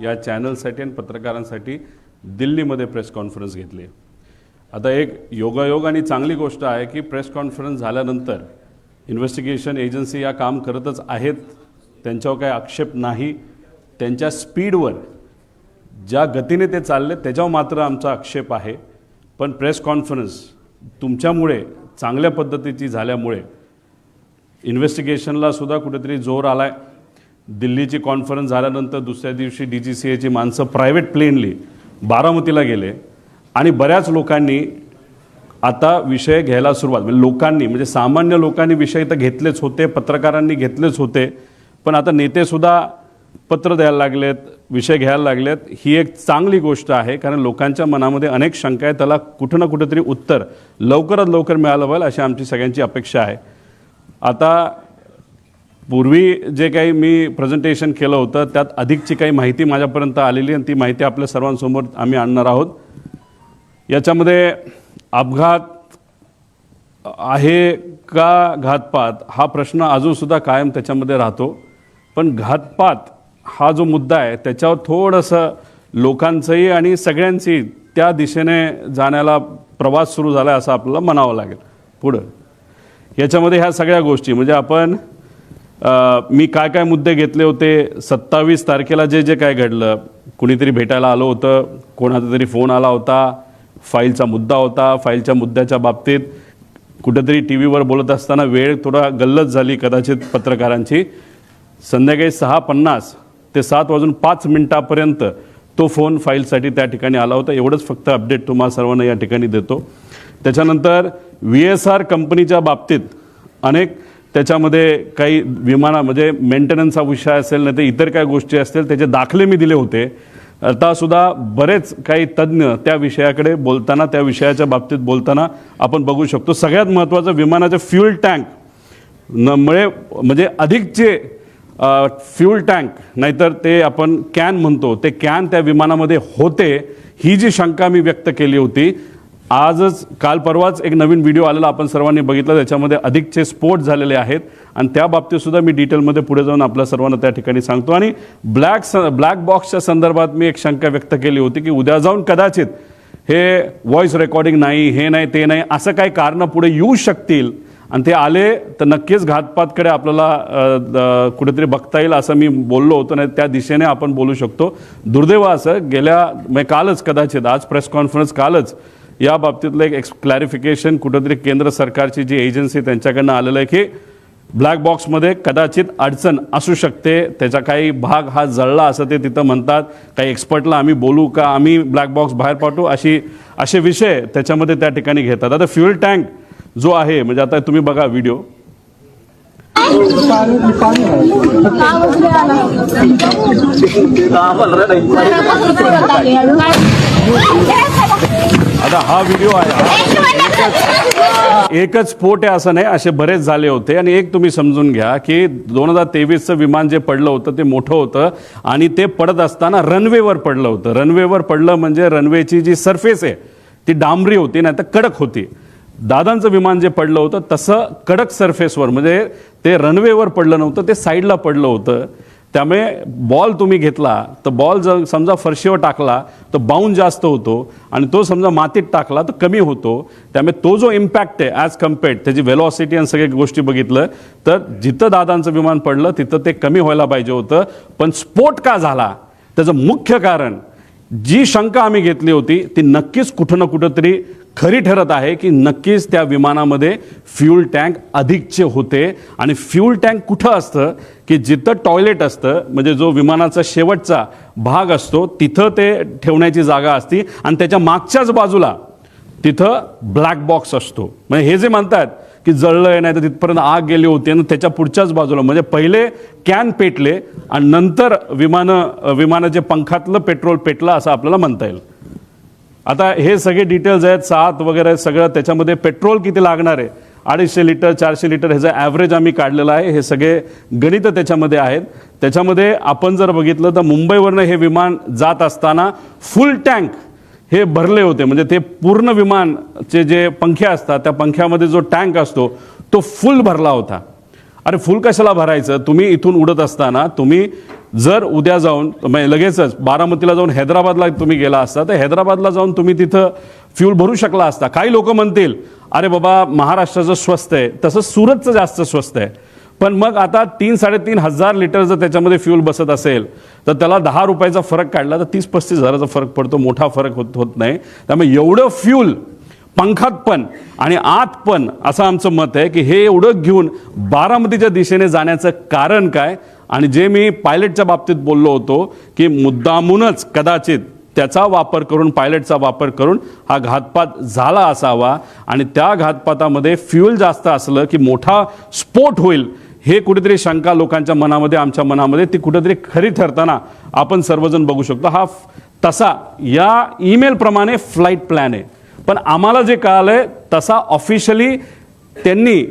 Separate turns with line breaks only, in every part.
या चॅनलसाठी आणि पत्रकारांसाठी दिल्लीमध्ये प्रेस कॉन्फरन्स घेतली। आता एक योगायोग आणि चांगली गोष्ट आहे की प्रेस कॉन्फरन्स झाल्यानंतर इन्व्हेस्टिगेशन एजन्सी या काम करतच आहेत, त्यांच्यावर काही आक्षेप नाही। त्यांच्या स्पीडवर ज्या गतीने ते चालले त्याच्यावर मात्र आमचा आक्षेप आहे। पण प्रेस कॉन्फरन्स तुमच्यामुळे चांगल्या पद्धतीची झाल्यामुळे इन्व्हेस्टिगेशनला सुद्धा कुठेतरी जोर आलाय। दिल्लीची कॉन्फरन्स झाल्यानंतर दुसऱ्या दिवशी DGCAची माणसं प्रायव्हेट प्लेनली बारामतीला गेले आणि बऱ्याच लोकांनी आता विषय घ्यायला सुरुवात, म्हणजे लोकांनी म्हणजे सामान्य लोकांनी विषय तर घेतलेच होते, पत्रकारांनी घेतलेच होते, पण आता नेतेसुद्धा पत्र द्यायला लागलेत, विषय घ्यायला लागलेत। ही एक चांगली गोष्ट आहे, कारण लोकांच्या मनामध्ये अनेक शंका आहेत, त्याला कुठं ना कुठेतरी उत्तर लवकरात लवकर मिळालं पाहिजे अशी आमची सगळ्यांची अपेक्षा आहे। आता पूर्वी जे काही मी प्रेझेंटेशन केलं होतं त्यात अधिकची काही माहिती माझ्यापर्यंत आलेली आणि ती माहिती आपल्या सर्वांसमोर आम्ही आणणार आहोत। याच्यामध्ये अपघात आहे का घातपात हा प्रश्न अजूनसुद्धा कायम त्याच्यामध्ये राहतो, पण घातपात हा जो मुद्दा आहे त्याच्यावर थोडंसं लोकांचंही आणि सगळ्यांची त्या दिशेने जाण्याला प्रवास सुरू झाला असं आपल्याला म्हणावं लागेल। पुढं याच्यामध्ये ह्या सगळ्या गोष्टी म्हणजे आपण मी काय काय मुद्दे घेतले होते, 27 तारखेला जे जे काय घडलं, कुणीतरी भेटायला आलं होतं, कोणाचा तरी फोन आला होता, फाईलचा मुद्दा होता, फाईलच्या मुद्द्याच्या बाबतीत कुठेतरी टी व्हीवर बोलत असताना वेळ थोडा गल्लत झाली कदाचित पत्रकारांची। संध्याकाळी 6:50 ते 7:05 तो फोन फाईलसाठी त्या ठिकाणी आला होता। एवढंच फक्त अपडेट तुम्हाला सर्वांना या ठिकाणी देतो। त्याच्यानंतर VSR कंपनीच्या बाबतीत अनेक त्याच्यामध्ये काही विमानामध्ये मेंटेनन्सचा विषय असेल नाही तर इतर काही गोष्टी असतील त्याचे दाखले मी दिले होते। आता सुद्धा बरेच काही तज्ज्ञ त्या विषयाकडे बोलताना, त्या विषयाच्या बाबतीत बोलताना आपण बघू शकतो। सगळ्यात महत्त्वाचं विमानाचे फ्यूल टँक मुळे म्हणजे अधिकचे फ्यूल टँक नाहीतर ते आपण कॅन म्हणतो ते कॅन त्या विमानामध्ये होते, ही जी शंका मी व्यक्त केली होती। आजच काल परवाच एक नवीन व्हिडिओ आलेला आपण सर्वांनी बघितला, त्याच्यामध्ये अधिकचे स्फोट झालेले आहेत आणि त्या बाबतीत सुद्धा मी डिटेलमध्ये पुढे जाऊन आपल्या सर्वांना त्या ठिकाणी सांगतो। आणि ब्लॅक बॉक्सच्या संदर्भात मी एक शंका व्यक्त केली होती की उद्या जाऊन कदाचित हे व्हॉइस रेकॉर्डिंग नाही, हे नाही, ते नाही, असं काही कारणं पुढे येऊ शकतील आणि ते आले तर नक्कीच घातपातकडे आपल्याला कुठेतरी बघता येईल असं मी बोललो होतो, नाही त्या दिशेने आपण बोलू शकतो। दुर्दैव असं गेल्या कालच कदाचित आज प्रेस कॉन्फरन्स कालच या बाबतीतलं एक क्लॅरिफिकेशन कुठेतरी केंद्र सरकारची जी एजन्सी त्यांच्याकडनं आलेलं आहे की ब्लॅक बॉक्समध्ये कदाचित अडचण असू शकते, त्याचा काही भाग हा जळला असं ते तिथं म्हणतात। काही एक्सपर्टला आम्ही बोलू का, आम्ही ब्लॅक बॉक्स बाहेर पाठवू, असे विषय त्याच्यामध्ये त्या ठिकाणी घेतात। आता फ्यूल टँक जो आहे म्हणजे आता तुम्ही बघा व्हिडिओ, आता हा व्हिडिओ आहे, एकच स्फोट आहे असं नाही, असे बरेच झाले होते। आणि एक तुम्ही समजून घ्या की 2023चं विमान जे पडलं होतं ते मोठं होतं आणि ते पडत असताना रनवेवर पडलं होतं। रनवेवर पडलं म्हणजे रनवेची जी सरफेस आहे ती डांबरी होती नाही तर कडक होती। दादांचं विमान जे पडलं होतं तसं कडक सरफेसवर म्हणजे ते रनवेवर पडलं नव्हतं, ते साईडला पडलं होतं। त्यामुळे बॉल तुम्ही घेतला तर बॉल जर समजा फरशीवर टाकला तर बाउंड जास्त होतो आणि तो समजा मातीत टाकला तर कमी होतो। त्यामुळे तो जो इम्पॅक्ट आहे ॲज कम्पेअर्ड त्याची वेलॉसिटी आणि सगळ्या गोष्टी बघितलं तर जिथं दादांचं विमान पडलं तिथं ते कमी व्हायला पाहिजे होतं। पण स्फोट का झाला त्याचं मुख्य कारण जी शंका आम्ही घेतली होती ती नक्कीच कुठं ना कुठंतरी खरी ठरत आहे की नक्कीच त्या विमानामध्ये फ्यूल टँक अधिकचे होते। आणि फ्यूल टँक कुठं असतं की जिथं टॉयलेट असतं म्हणजे जो विमानाचा शेवटचा भाग असतो तिथं ते ठेवण्याची जागा असती आणि त्याच्या मागच्याच बाजूला तिथं ब्लॅक बॉक्स असतो। म्हणजे हे जे म्हणतात की जळलंय नाही तर तिथपर्यंत आग गेली होती आणि त्याच्या पुढच्याच बाजूला म्हणजे पहिले कॅन पेटले आणि नंतर विमानाच्या पंखातलं पेट्रोल पेटलं असं आपल्याला म्हणता येईल। आता हे सगळे डिटेल्स आहेत, 7 वगैरे सगळं, त्याच्यामध्ये पेट्रोल किती लागणार आहे 250 लिटर 400 लिटर ह्याचं ॲव्हरेज आम्ही काढलेलं आहे। हे सगळे गणित त्याच्यामध्ये आहेत। त्याच्यामध्ये आपण जर बघितलं तर मुंबईवरनं हे विमान जात असताना फुल टँक हे भरले होते, म्हणजे ते पूर्ण विमानचे जे पंखे असतात त्या पंख्यामध्ये जो टँक असतो तो फुल भरला होता। अरे फुल कशाला भरायचं, तुम्ही इथून उडत असताना तुम्ही जर उद्या जाऊन लगेचच बारामतीला जाऊन हैदराबादला तुम्ही गेला असता तर हैदराबादला जाऊन तुम्ही तिथं फ्यूल भरू शकला असता. काही लोक म्हणतील अरे बाबा महाराष्ट्राचं स्वस्त आहे, तसं सुरतचं जास्त स्वस्त आहे. पण मग आता 3-3.5 हजार लिटर जर त्याच्यामध्ये फ्यूल बसत असेल तर त्याला 10 रुपयाचा फरक काढला तर 30-35 हजाराचा फरक पडतो, मोठा फरक होत नाही. त्यामुळे एवढं फ्यूल पंखात पण आणि आत पण असं आमचं मत आहे की हे एवढं घेऊन बारामतीच्या दिशेने जाण्याचं कारण काय. आणि जे मी पायलटच्या बाबतीत बोललो होतो की मुद्दामूनच कदाचित त्याचा वापर करून, पायलटचा वापर करून हा घातपात झाला असावा आणि त्या घातपातामध्ये फ्यूल जास्त असलं की मोठा स्फोट होईल हे कुठेतरी शंका लोकांच्या मनामध्ये, आमच्या मनामध्ये ती कुठेतरी खरी ठरताना आपण सर्वजण बघू शकतो. हा तसा या ईमेल प्रमाणे फ्लाईट प्लॅन आहे. पण आम्हाला जे कळालंय तसा ऑफिशियली त्यांनी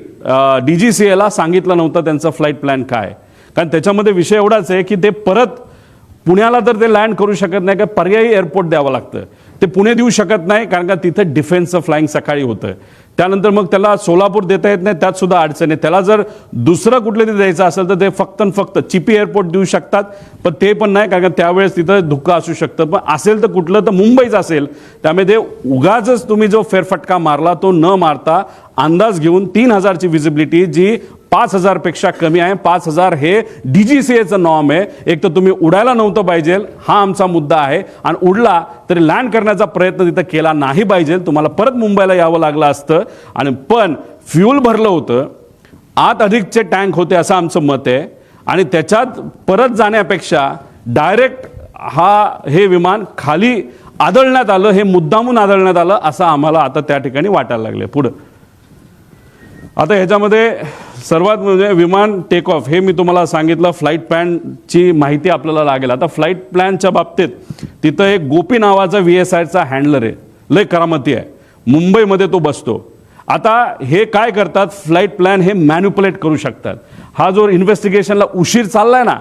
DGCA सांगितलं नव्हतं त्यांचा फ्लाईट प्लॅन काय. कारण त्याच्यामध्ये विषय एवढाच आहे की ते परत पुण्याला तर ते लँड करू शकत नाही, का पर्यायी एअरपोर्ट द्यावं लागतं. ते पुणे देऊ शकत नाही कारण का तिथं डिफेन्सचं फ्लाईंग सकाळी होतं. त्यानंतर मग त्याला सोलापूर देता येत नाही, त्यात सुद्धा अडचण आहे. त्याला जर दुसरं कुठलं तरी द्यायचं असेल तर ते फक्त चिपी एअरपोर्ट देऊ शकतात. पण ते पण नाही कारण त्यावेळेस तिथं धुक्का असू शकतं. पण असेल तर कुठलं तर मुंबईच असेल. त्यामुळे ते उगाच तुम्ही जो फेरफटका मारला तो न मारता अंदाज घेऊन 3000ची विजिबिलिटी जी 5000 पेक्षा कमी आहे. 5000 हे DGCAचं नॉर्म आहे. एक तर तुम्ही उडायला नव्हतं पाहिजे हा आमचा मुद्दा आहे आणि उडला तरी लँड करण्याचा प्रयत्न तिथं केला नाही पाहिजे. तुम्हाला परत मुंबईला यावं लागलं असतं. आणि पण फ्यूल भरलं होतं, आत अधिकचे टँक होते असं आमचं मत आहे. आणि त्याच्यात परत जाण्यापेक्षा डायरेक्ट हे विमान खाली आदळण्यात आलं, हे मुद्दामून आदळण्यात आलं असं आम्हाला आता त्या ठिकाणी वाटायला लागले. पुढं आता ह्याच्यामध्ये सर्वात म्हणजे विमान टेक ऑफ हे मी तुम्हाला सांगितलं. फ्लाईट प्लॅनची माहिती आपल्याला लागेल. आता फ्लाईट प्लॅनच्या बाबतीत तिथं एक गोपी नावाचा VSIचा हँडलर आहे, लय करामती आहे, मुंबईमध्ये तो बसतो. आता हे काय करतात, फ्लाईट प्लॅन हे मॅन्युप्युलेट करू शकतात. हा जो इन्व्हेस्टिगेशनला उशीर चाललाय ना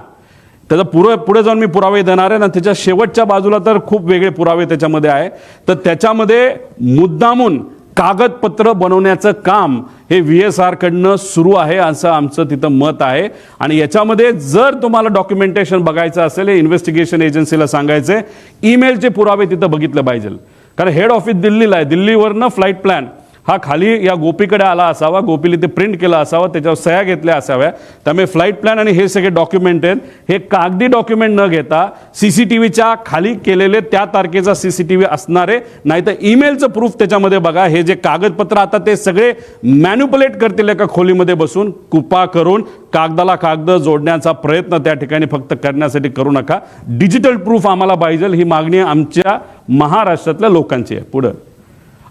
त्याचा पुढे जाऊन मी पुरावे देणार आहे ना. त्याच्या शेवटच्या बाजूला तर खूप वेगळे पुरावे त्याच्यामध्ये आहे. तर त्याच्यामध्ये मुद्दामून कागदपत्र बनवण्याचं काम हे VSR कडनं सुरू आहे असं आमचं तिथं मत आहे. आणि याच्यामध्ये जर तुम्हाला डॉक्युमेंटेशन बघायचं असेल, इन्व्हेस्टिगेशन एजन्सीला सांगायचे ईमेलचे पुरावे तिथं बघितले पाहिजे. कारण हेड ऑफिस दिल्लीला आहे, दिल्लीवरनं फ्लाईट प्लॅन हा खाली या गोपीकडे आला असावा, गोपीला ते प्रिंट केला असावा, त्याच्यावर सह्या घेतल्या असाव्या. त्यामुळे फ्लाईट प्लॅन आणि हे सगळे डॉक्युमेंट आहेत हे कागदी डॉक्युमेंट न घेता CCTVच्या खाली केलेले त्या तारखेचा CCTV असणारे, नाही तर ईमेलचं प्रूफ त्याच्यामध्ये बघा. हे जे कागदपत्र आता ते सगळे मॅन्युप्युलेट करतील एका खोलीमध्ये बसून, कृपा करून कागदाला कागद जोडण्याचा प्रयत्न त्या ठिकाणी फक्त करण्यासाठी करू नका. डिजिटल प्रूफ आम्हाला पाहिजे, ही मागणी आमच्या महाराष्ट्रातल्या लोकांची आहे. पुढं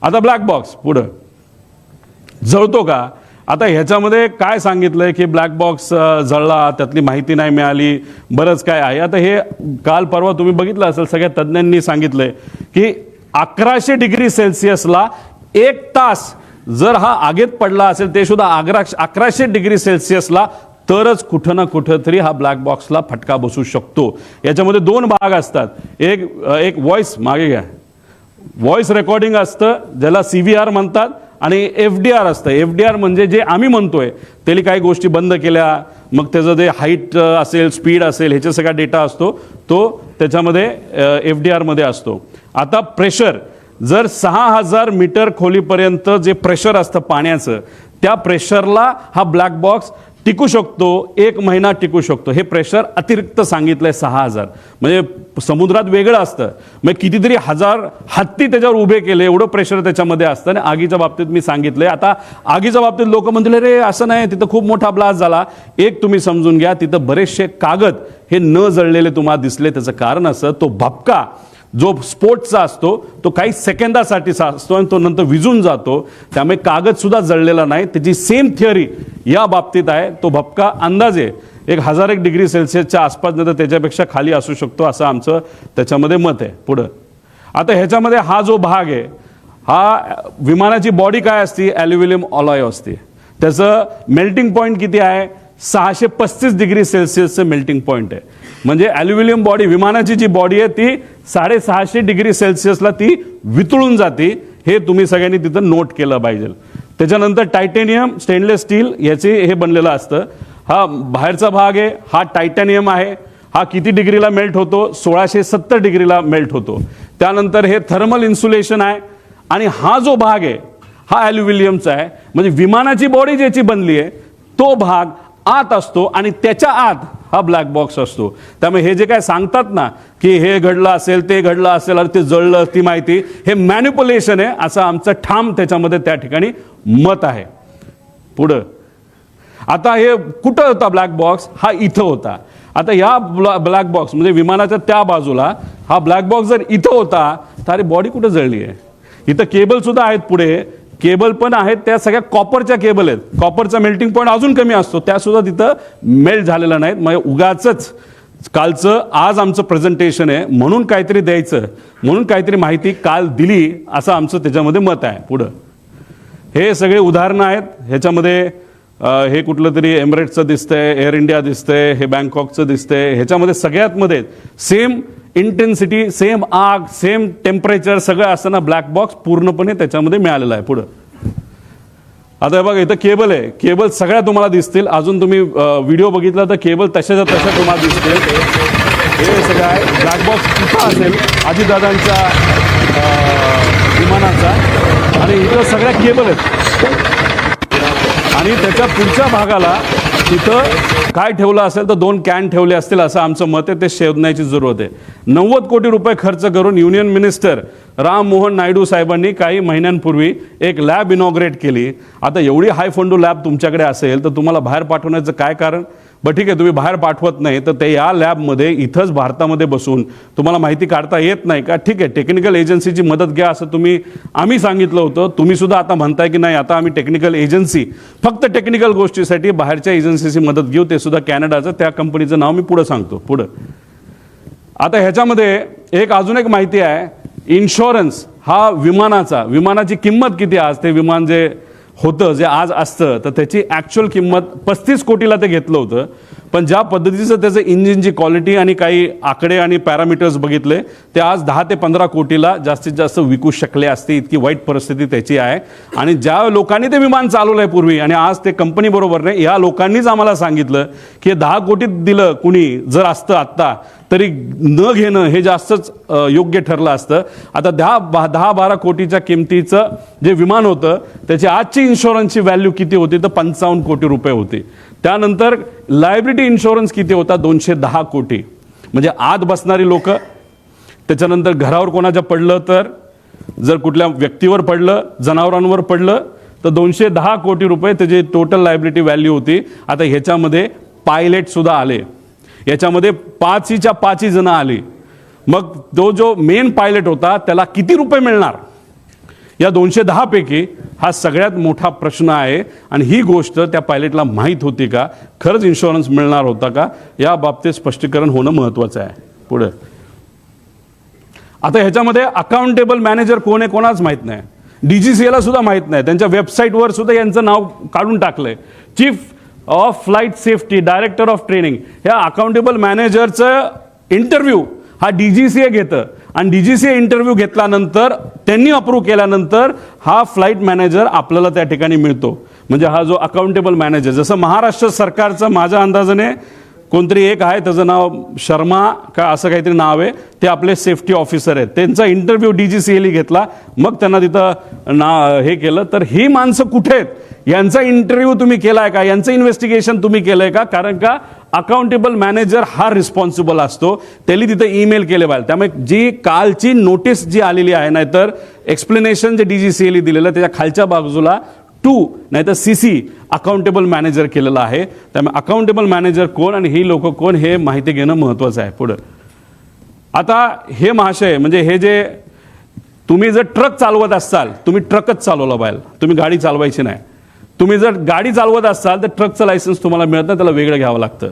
आता ब्लॅक बॉक्स पुढं जळतो का. आता ह्याच्यामध्ये काय सांगितलंय की ब्लॅक बॉक्स जळला, त्यातली माहिती नाही मिळाली, बरंच काय आहे. आता हे काल परवा तुम्ही बघितलं असेल, सगळ्या तज्ज्ञांनी सांगितलंय की 1100 डिग्री सेल्सिअसला 1 तास जर हा आगीत पडला असेल, ते सुद्धा 1100 डिग्री सेल्सिअसला, तरच कुठं ना कुठं तरी हा ब्लॅक बॉक्सला फटका बसू शकतो. याच्यामध्ये 2 भाग असतात. एक व्हॉइस, मागे घ्या, व्हॉइस रेकॉर्डिंग असतं ज्याला CVR म्हणतात, आणि FDR असतं. FDR म्हणजे जे आम्ही म्हणतोय त्याला काही गोष्टी बंद केल्या, मग त्याचं जे हाईट असेल, स्पीड असेल, ह्याचा सगळा डेटा असतो तो त्याच्यामध्ये FDR मध्ये असतो. आता प्रेशर जर 6000 मीटर खोलीपर्यंत जे प्रेशर असतं पाण्याचं, त्या प्रेशरला हा ब्लॅक बॉक्स टिकू शकतो, 1 महिना टिकू शकतो. हे प्रेशर अतिरिक्त सांगितलंय 6000, म्हणजे समुद्रात वेगळं असतं. मग कितीतरी हजार हत्ती त्याच्यावर उभे केले, एवढं प्रेशर त्याच्यामध्ये असतं. आणि आगीच्या बाबतीत मी सांगितलंय. आता आगीच्या बाबतीत लोक म्हणतील रे असं नाही, तिथं खूप मोठा ब्लास्ट झाला. एक तुम्ही समजून घ्या, तिथं बरेचसे कागद हे न जळलेले तुम्हाला दिसले. त्याचं कारण असं, तो भपका जो स्फोटचा असतो तो काही सेकंदासाठी असतो आणि तो नंतर विझून जातो. त्यामुळे कागद सुद्धा जळलेला नाही. त्याची सेम थिअरी या बाबतीत आहे. तो भपका अंदाजे 1001 डिग्री सेल्सिअसच्या आसपास, नाही तर त्याच्यापेक्षा खाली असू शकतो असं आमचं त्याच्यामध्ये मत आहे. पुढं आता ह्याच्यामध्ये हा जो भाग आहे, हा विमानाची बॉडी काय असते, ॲल्युमिनियम अलॉय असते. त्याचं मेल्टिंग पॉईंट किती आहे, 635 डिग्री सेल्सिअसचं मेल्टिंग पॉईंट आहे. म्हणजे ॲल्युमिनियम बॉडी, विमानाची जी बॉडी आहे ती 650 डिग्री सेल्सिअसला ती वितळून जाते. हे तुम्ही सगळ्यांनी तिथं नोट केलं पाहिजे. त्याच्यानंतर टायटॅनियम, स्टेनलेस स्टील याचे हे बनलेलं असतं. हा बाहेरचा भाग आहे, हा टायटॅनियम आहे. हा किती डिग्रीला मेल्ट होतो? 1670 डिग्रीला मेल्ट होतो. त्यानंतर हे थर्मल इन्सुलेशन आहे आणि हा जो भाग आहे हा ॲल्युमिनियमचा आहे. म्हणजे विमानाची बॉडी ज्याची बनली आहे तो भाग आत असतो आणि त्याच्या आत हा ब्लॅक बॉक्स असतो. त्यामुळे हे जे काय सांगतात ना की हे घडलं असेल ते घडलं असेल आणि ते जळलं ती माहिती, हे मॅनिप्युलेशन आहे असं आमचं ठाम त्याच्यामध्ये त्या ठिकाणी मत आहे. पुढं आता हे कुठं होता ब्लॅक बॉक्स? हा इथं होता. आता या ब्लॅक बॉक्स म्हणजे विमानाच्या त्या बाजूला हा ब्लॅक बॉक्स जर इथं होता तर बॉडी कुठं जळली आहे? इथं केबल सुद्धा आहेत, पुढे केबल पण आहेत, त्या सगळ्या कॉपरच्या केबल आहेत. कॉपरचा मेल्टिंग पॉईंट अजून कमी असतो, त्या सुद्धा तिथं मेल्ट झालेला नाहीत. मग उगाचच कालचं आज आमचं प्रेझेंटेशन आहे म्हणून काहीतरी द्यायचं, म्हणून काहीतरी माहिती काल दिली असं आमचं त्याच्यामध्ये मत आहे. पुढं हे सगळे उदाहरणं आहेत. ह्याच्यामध्ये हे कुठलं तरी एमिरेट्सचं दिसतंय, एअर इंडिया दिसतंय, हे बँकॉकचं दिसतंय. ह्याच्यामध्ये सगळ्यात मध्ये सेम इंटेन्सिटी, सेम आग, सेम टेम्परेचर सगळं असताना ब्लॅक बॉक्स पूर्णपणे त्याच्यामध्ये मिळालेला आहे. पुढं आता बघा इथं केबल आहे, केबल सगळ्या तुम्हाला दिसतील. अजून तुम्ही व्हिडिओ बघितला तर केबल तशाच्या तशा तुम्हाला दिसतील. हे सगळं आहे. ब्लॅक बॉक्स कुठं असेल? अजितदादांच्या विमानाचा, आणि इथं सगळ्या केबल आहेत. आणि त्याच्या पुढच्या भागाला तिथं काय ठेवलं असेल तर 2 कॅन ठेवले असतील असं आमचं मत आहे. ते शोधण्याची जरूरत आहे. 90 कोटी रुपये खर्च करून युनियन मिनिस्टर राम मोहन नायडू साहेबांनी काही महिन्यांपूर्वी एक लॅब इनॉग्रेट केली. आता एवढी हाय फंडू लॅब तुमच्याकडे असेल तर तुम्हाला बाहेर पाठवण्याचं काय कारण? बरं ठीक आहे, तुम्ही बाहेर पाठवत नाही तर ते या लॅबमध्ये इथंच भारतामध्ये बसून तुम्हाला माहिती काढता येत नाही का? ठीक आहे, टेक्निकल एजन्सीची मदत घ्या असं आम्ही सांगितलं होतं. तुम्ही सुद्धा आता म्हणताय की नाही आता आम्ही टेक्निकल एजन्सी फक्त टेक्निकल गोष्टीसाठी बाहेरच्या एजन्सीची मदत घेऊ, ते सुद्धा कॅनडाचं. त्या कंपनीचं नाव मी पुढं सांगतो. पुढं आता ह्याच्यामध्ये अजून एक माहिती आहे. इन्शुरन्स हा विमानाची किंमत किती आज? ते विमान जे होतं, जे आज असतं, तर त्याची ॲक्च्युअल किंमत 35 कोटीला ते घेतलं होतं. पण ज्या पद्धतीचं त्याचं इंजिनची क्वालिटी आणि काही आकडे आणि पॅरामीटर्स बघितले ते आज 10 ते 15 कोटीला जास्तीत जास्त विकू शकले असते. इतकी वाईट परिस्थिती त्याची आहे. आणि ज्या लोकांनी ते विमान चालवलं आहे पूर्वी आणि आज ते कंपनी बरोबर नाही, या लोकांनीच आम्हाला सांगितलं की 10 कोटीत दिलं कुणी जर असतं आत्ता तरी न घेणं हे जास्तच योग्य ठरलं असतं. आता 10-12 कोटीच्या किमतीचं जे विमान होतं त्याची आजची इन्शुरन्सची व्हॅल्यू किती होती? तर 55 कोटी रुपये होती. त्यानंतर लायबिलिटी इन्शुरन्स किती होता? 210 कोटी. म्हणजे आत बसणारी लोक, त्याच्यानंतर घरावर कोणाच्या पडलं तर, जर कुठल्या व्यक्तीवर पडलं, जनावरांवर पडलं तर 210 कोटी रुपये त्याची टोटल लायबिलिटी व्हॅल्यू होती. आता ह्याच्यामध्ये पायलट सुद्धा आले, याच्यामध्ये 5च्या 5 जण आली. मग तो जो मेन पायलट होता त्याला किती रुपये मिळणार या 210 पैकी? हा सगळ्यात मोठा प्रश्न आहे. आणि ही गोष्ट त्या पायलटला माहीत होती का? खरंच इन्शुरन्स मिळणार होता का? या बाबतीत स्पष्टीकरण होणं महत्त्वाचं आहे. पुढे आता ह्याच्यामध्ये अकाउंटेबल मॅनेजर कोण आहे कोणाच माहीत नाही. DGCA सुद्धा माहीत नाही. त्यांच्या वेबसाईटवर सुद्धा यांचं नाव काढून टाकलंय. Chief of flight safety, director of training. ह्या अकाउंटेबल मॅनेजरचं इंटरव्ह्यू हा DGCA घेतं आणि DGCA इंटरव्ह्यू घेतल्यानंतर त्यांनी अप्रूव्ह केल्यानंतर हा फ्लाईट मॅनेजर आपल्याला त्या ठिकाणी मिळतो. म्हणजे हा जो अकाउंटेबल मॅनेजर, जसं महाराष्ट्र सरकारचं माझ्या अंदाजाने कोणतरी एक आहे, त्याचं नाव शर्मा का असं काहीतरी नाव आहे, ते आपले सेफ्टी ऑफिसर आहेत. त्यांचा इंटरव्ह्यू DGCA घेतला, मग त्यांना तिथं हे केलं. तर ही माणसं कुठे आहेत? यांचा इंटरव्ह्यू तुम्ही केलाय का? यांचं इन्व्हेस्टिगेशन तुम्ही केलंय का? कारण का अकाउंटेबल मॅनेजर हा रिस्पॉन्सिबल असतो. त्यांनी तिथं ईमेल केले पाहिजे. त्यामुळे जी कालची नोटीस जी आलेली आहे, नाहीतर एक्सप्लेनेशन जे DGCA दिलेलं त्याच्या खालच्या बाजूला 2 नाहीतर CC अकाउंटेबल मॅनेजर केलेलं आहे. त्यामुळे अकाउंटेबल मॅनेजर कोण आणि ही लोक कोण हे माहिती घेणं महत्त्वाचं आहे. पुढं आता हे महाशय, म्हणजे हे जे तुम्ही जर ट्रक चालवत असाल, तुम्ही ट्रकच चालवला पाहिजे, तुम्ही गाडी चालवायची नाही. तुम्ही जर गाडी चालवत असाल तर ट्रकचं लायसन्स तुम्हाला मिळत नाही, त्याला वेगळं घ्यावं लागतं.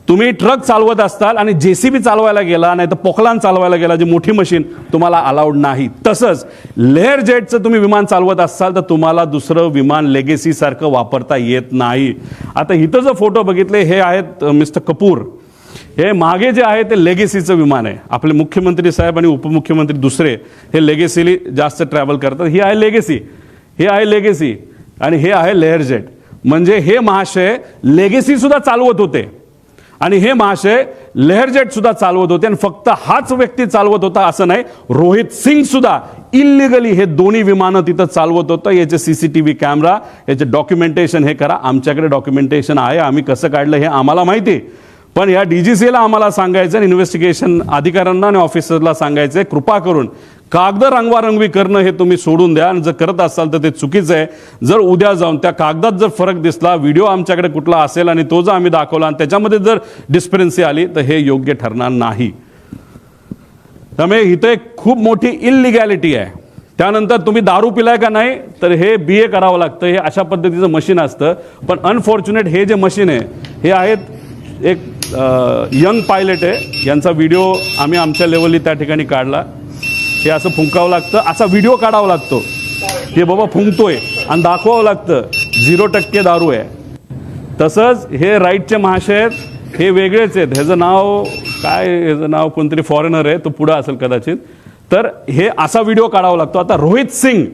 तुम्ही ट्रक चालवत असताल आणि JCB चालवायला गेला, नाही तर पोखलान चालवायला गेला, जी मोठी मशीन, तुम्हाला अलाउड नाही. तसंच लेअर जेटचं तुम्ही विमान चालवत असाल तर तुम्हाला दुसरं विमान लेगेसी सारखं वापरता येत नाही. आता इथं जर फोटो बघितले, हे आहेत मिस्टर कपूर. हे मागे जे आहे ते लेगेसीचं विमान आहे. आपले मुख्यमंत्री साहेब आणि उपमुख्यमंत्री दुसरे हे लेगेसीली जास्त ट्रॅव्हल करतात. ही आहे लेगेसी, हे आहे लेगेसी आणि हे आहे लेअर जेट. म्हणजे हे महाशय लेगेसी सुद्धा चालवत होते आणि हे महाशय लेहरजेट सुद्धा चालवत होते आणि फक्त हाच व्यक्ती चालवत होता असं नाही, रोहित सिंग सुद्धा इलिगली हे दोन्ही विमानं तिथं चालवत होतं. याचे सीसीटीव्ही कॅमेरा, याचे डॉक्युमेंटेशन हे करा. आमच्याकडे डॉक्युमेंटेशन आहे, आम्ही कसं काढलं हे आम्हाला माहिती. पण या DGCA ला आम्हाला सांगायचं, इन्व्हेस्टिगेशन अधिकाऱ्यांना आणि ऑफिसरला सांगायचं, कृपा करून कागद रंगवारंगवी करणं हे तुम्ही सोडून द्या. आणि जर करत असाल तर ते चुकीचं आहे. जर उद्या जाऊन त्या कागदात जर फरक दिसला, व्हिडिओ आमच्याकडे कुठला असेल आणि तो जर आम्ही दाखवला आणि त्याच्यामध्ये जर डिस्क्रिपन्सी आली तर हे योग्य ठरणार नाही. त्यामुळे इथं एक खूप मोठी इलिगॅलिटी आहे. त्यानंतर तुम्ही दारू पिलाय का नाही तर हे BA करावं लागतं. हे अशा पद्धतीचं मशीन असतं. पण अनफॉर्च्युनेट हे जे मशीन आहे हे आहेत एक यंग पायलट आहे, यांचा व्हिडिओ आम्ही आमच्या लेवलनी त्या ठिकाणी काढला. हे असं फुंकावं लागतं, असा व्हिडिओ काढावा लागतो की बाबा फुंकतोय आणि दाखवावं लागतं 0% दारू आहे. तसंच हे राईटचे महाशय आहेत, हे वेगळेच आहेत. ह्याचं नाव काय, ह्याचं नाव कोणतरी फॉरेनर आहे, तो पुढं असेल कदाचित. तर हे असा व्हिडिओ काढावा लागतो. आता रोहित सिंग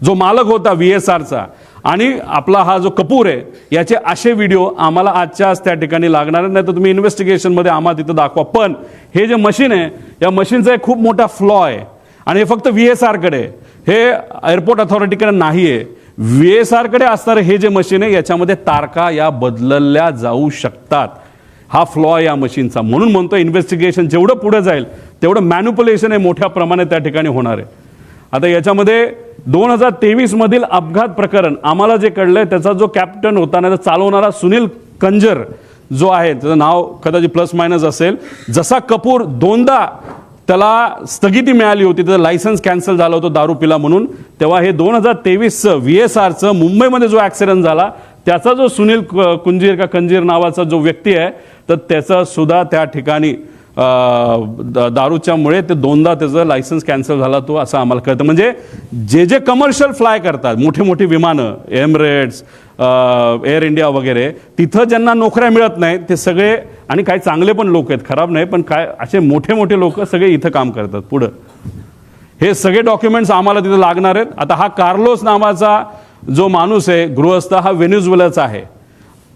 जो मालक होता VSRचा आणि आपला हा जो कपूर आहे, याचे असे व्हिडिओ आम्हाला आजच्याच त्या ठिकाणी लागणार नाही. तर तुम्ही इन्व्हेस्टिगेशनमध्ये आम्हाला तिथं दाखवा. पण हे जे मशीन आहे, या मशीनचा एक खूप मोठा फ्लॉ आहे आणि हे फक्त VSRकडे, हे एअरपोर्ट अथॉरिटीकडे नाही आहे. VSRकडे असणारं हे जे मशीन आहे याच्यामध्ये तारखा या बदलल्या जाऊ शकतात. हा फ्लॉ या मशीनचा. म्हणून म्हणतो इन्व्हेस्टिगेशन जेवढं पुढे जाईल तेवढं मॅन्युप्युलेशन हे मोठ्या प्रमाणात त्या ठिकाणी होणार आहे. आता याच्यामध्ये 2023 मधील अपघात प्रकरण आम्हाला जे कळलंय, त्याचा जो कॅप्टन होता ना, चालवणारा सुनील कंजर जो आहे, त्याचं नाव कदाचित प्लस मायनस असेल. जसा कपूर दोनदा त्याला स्थगिती मिळाली होती, त्याचं लायसन्स कॅन्सल झालं होतं दारू पिला म्हणून, तेव्हा हे 2023चं VSRचं मुंबईमध्ये जो ॲक्सिडेंट झाला त्याचा जो सुनील कुंजीर का कंजीर नावाचा जो व्यक्ती आहे, तर त्याचा सुद्धा त्या ठिकाणी दारूच्यामुळे ते दोनदा त्याचं लायसन्स कॅन्सल झाला तो, असं आम्हाला कळतं. म्हणजे जे जे कमर्शियल फ्लाय करतात, मोठे मोठे विमानं, एमिरेट्स, एअर इंडिया वगैरे, तिथं ज्यांना नोकऱ्या मिळत नाही ते सगळे, आणि काही चांगले पण लोक आहेत, खराब नाही, पण काय असे मोठे मोठे लोक सगळे इथं काम करतात. पुढं हे सगळे डॉक्युमेंट्स आम्हाला तिथं लागणार आहेत. आता हा कार्लोस नावाचा जो माणूस आहे गृहस्थ, हा व्हेनेझुएलाचा आहे,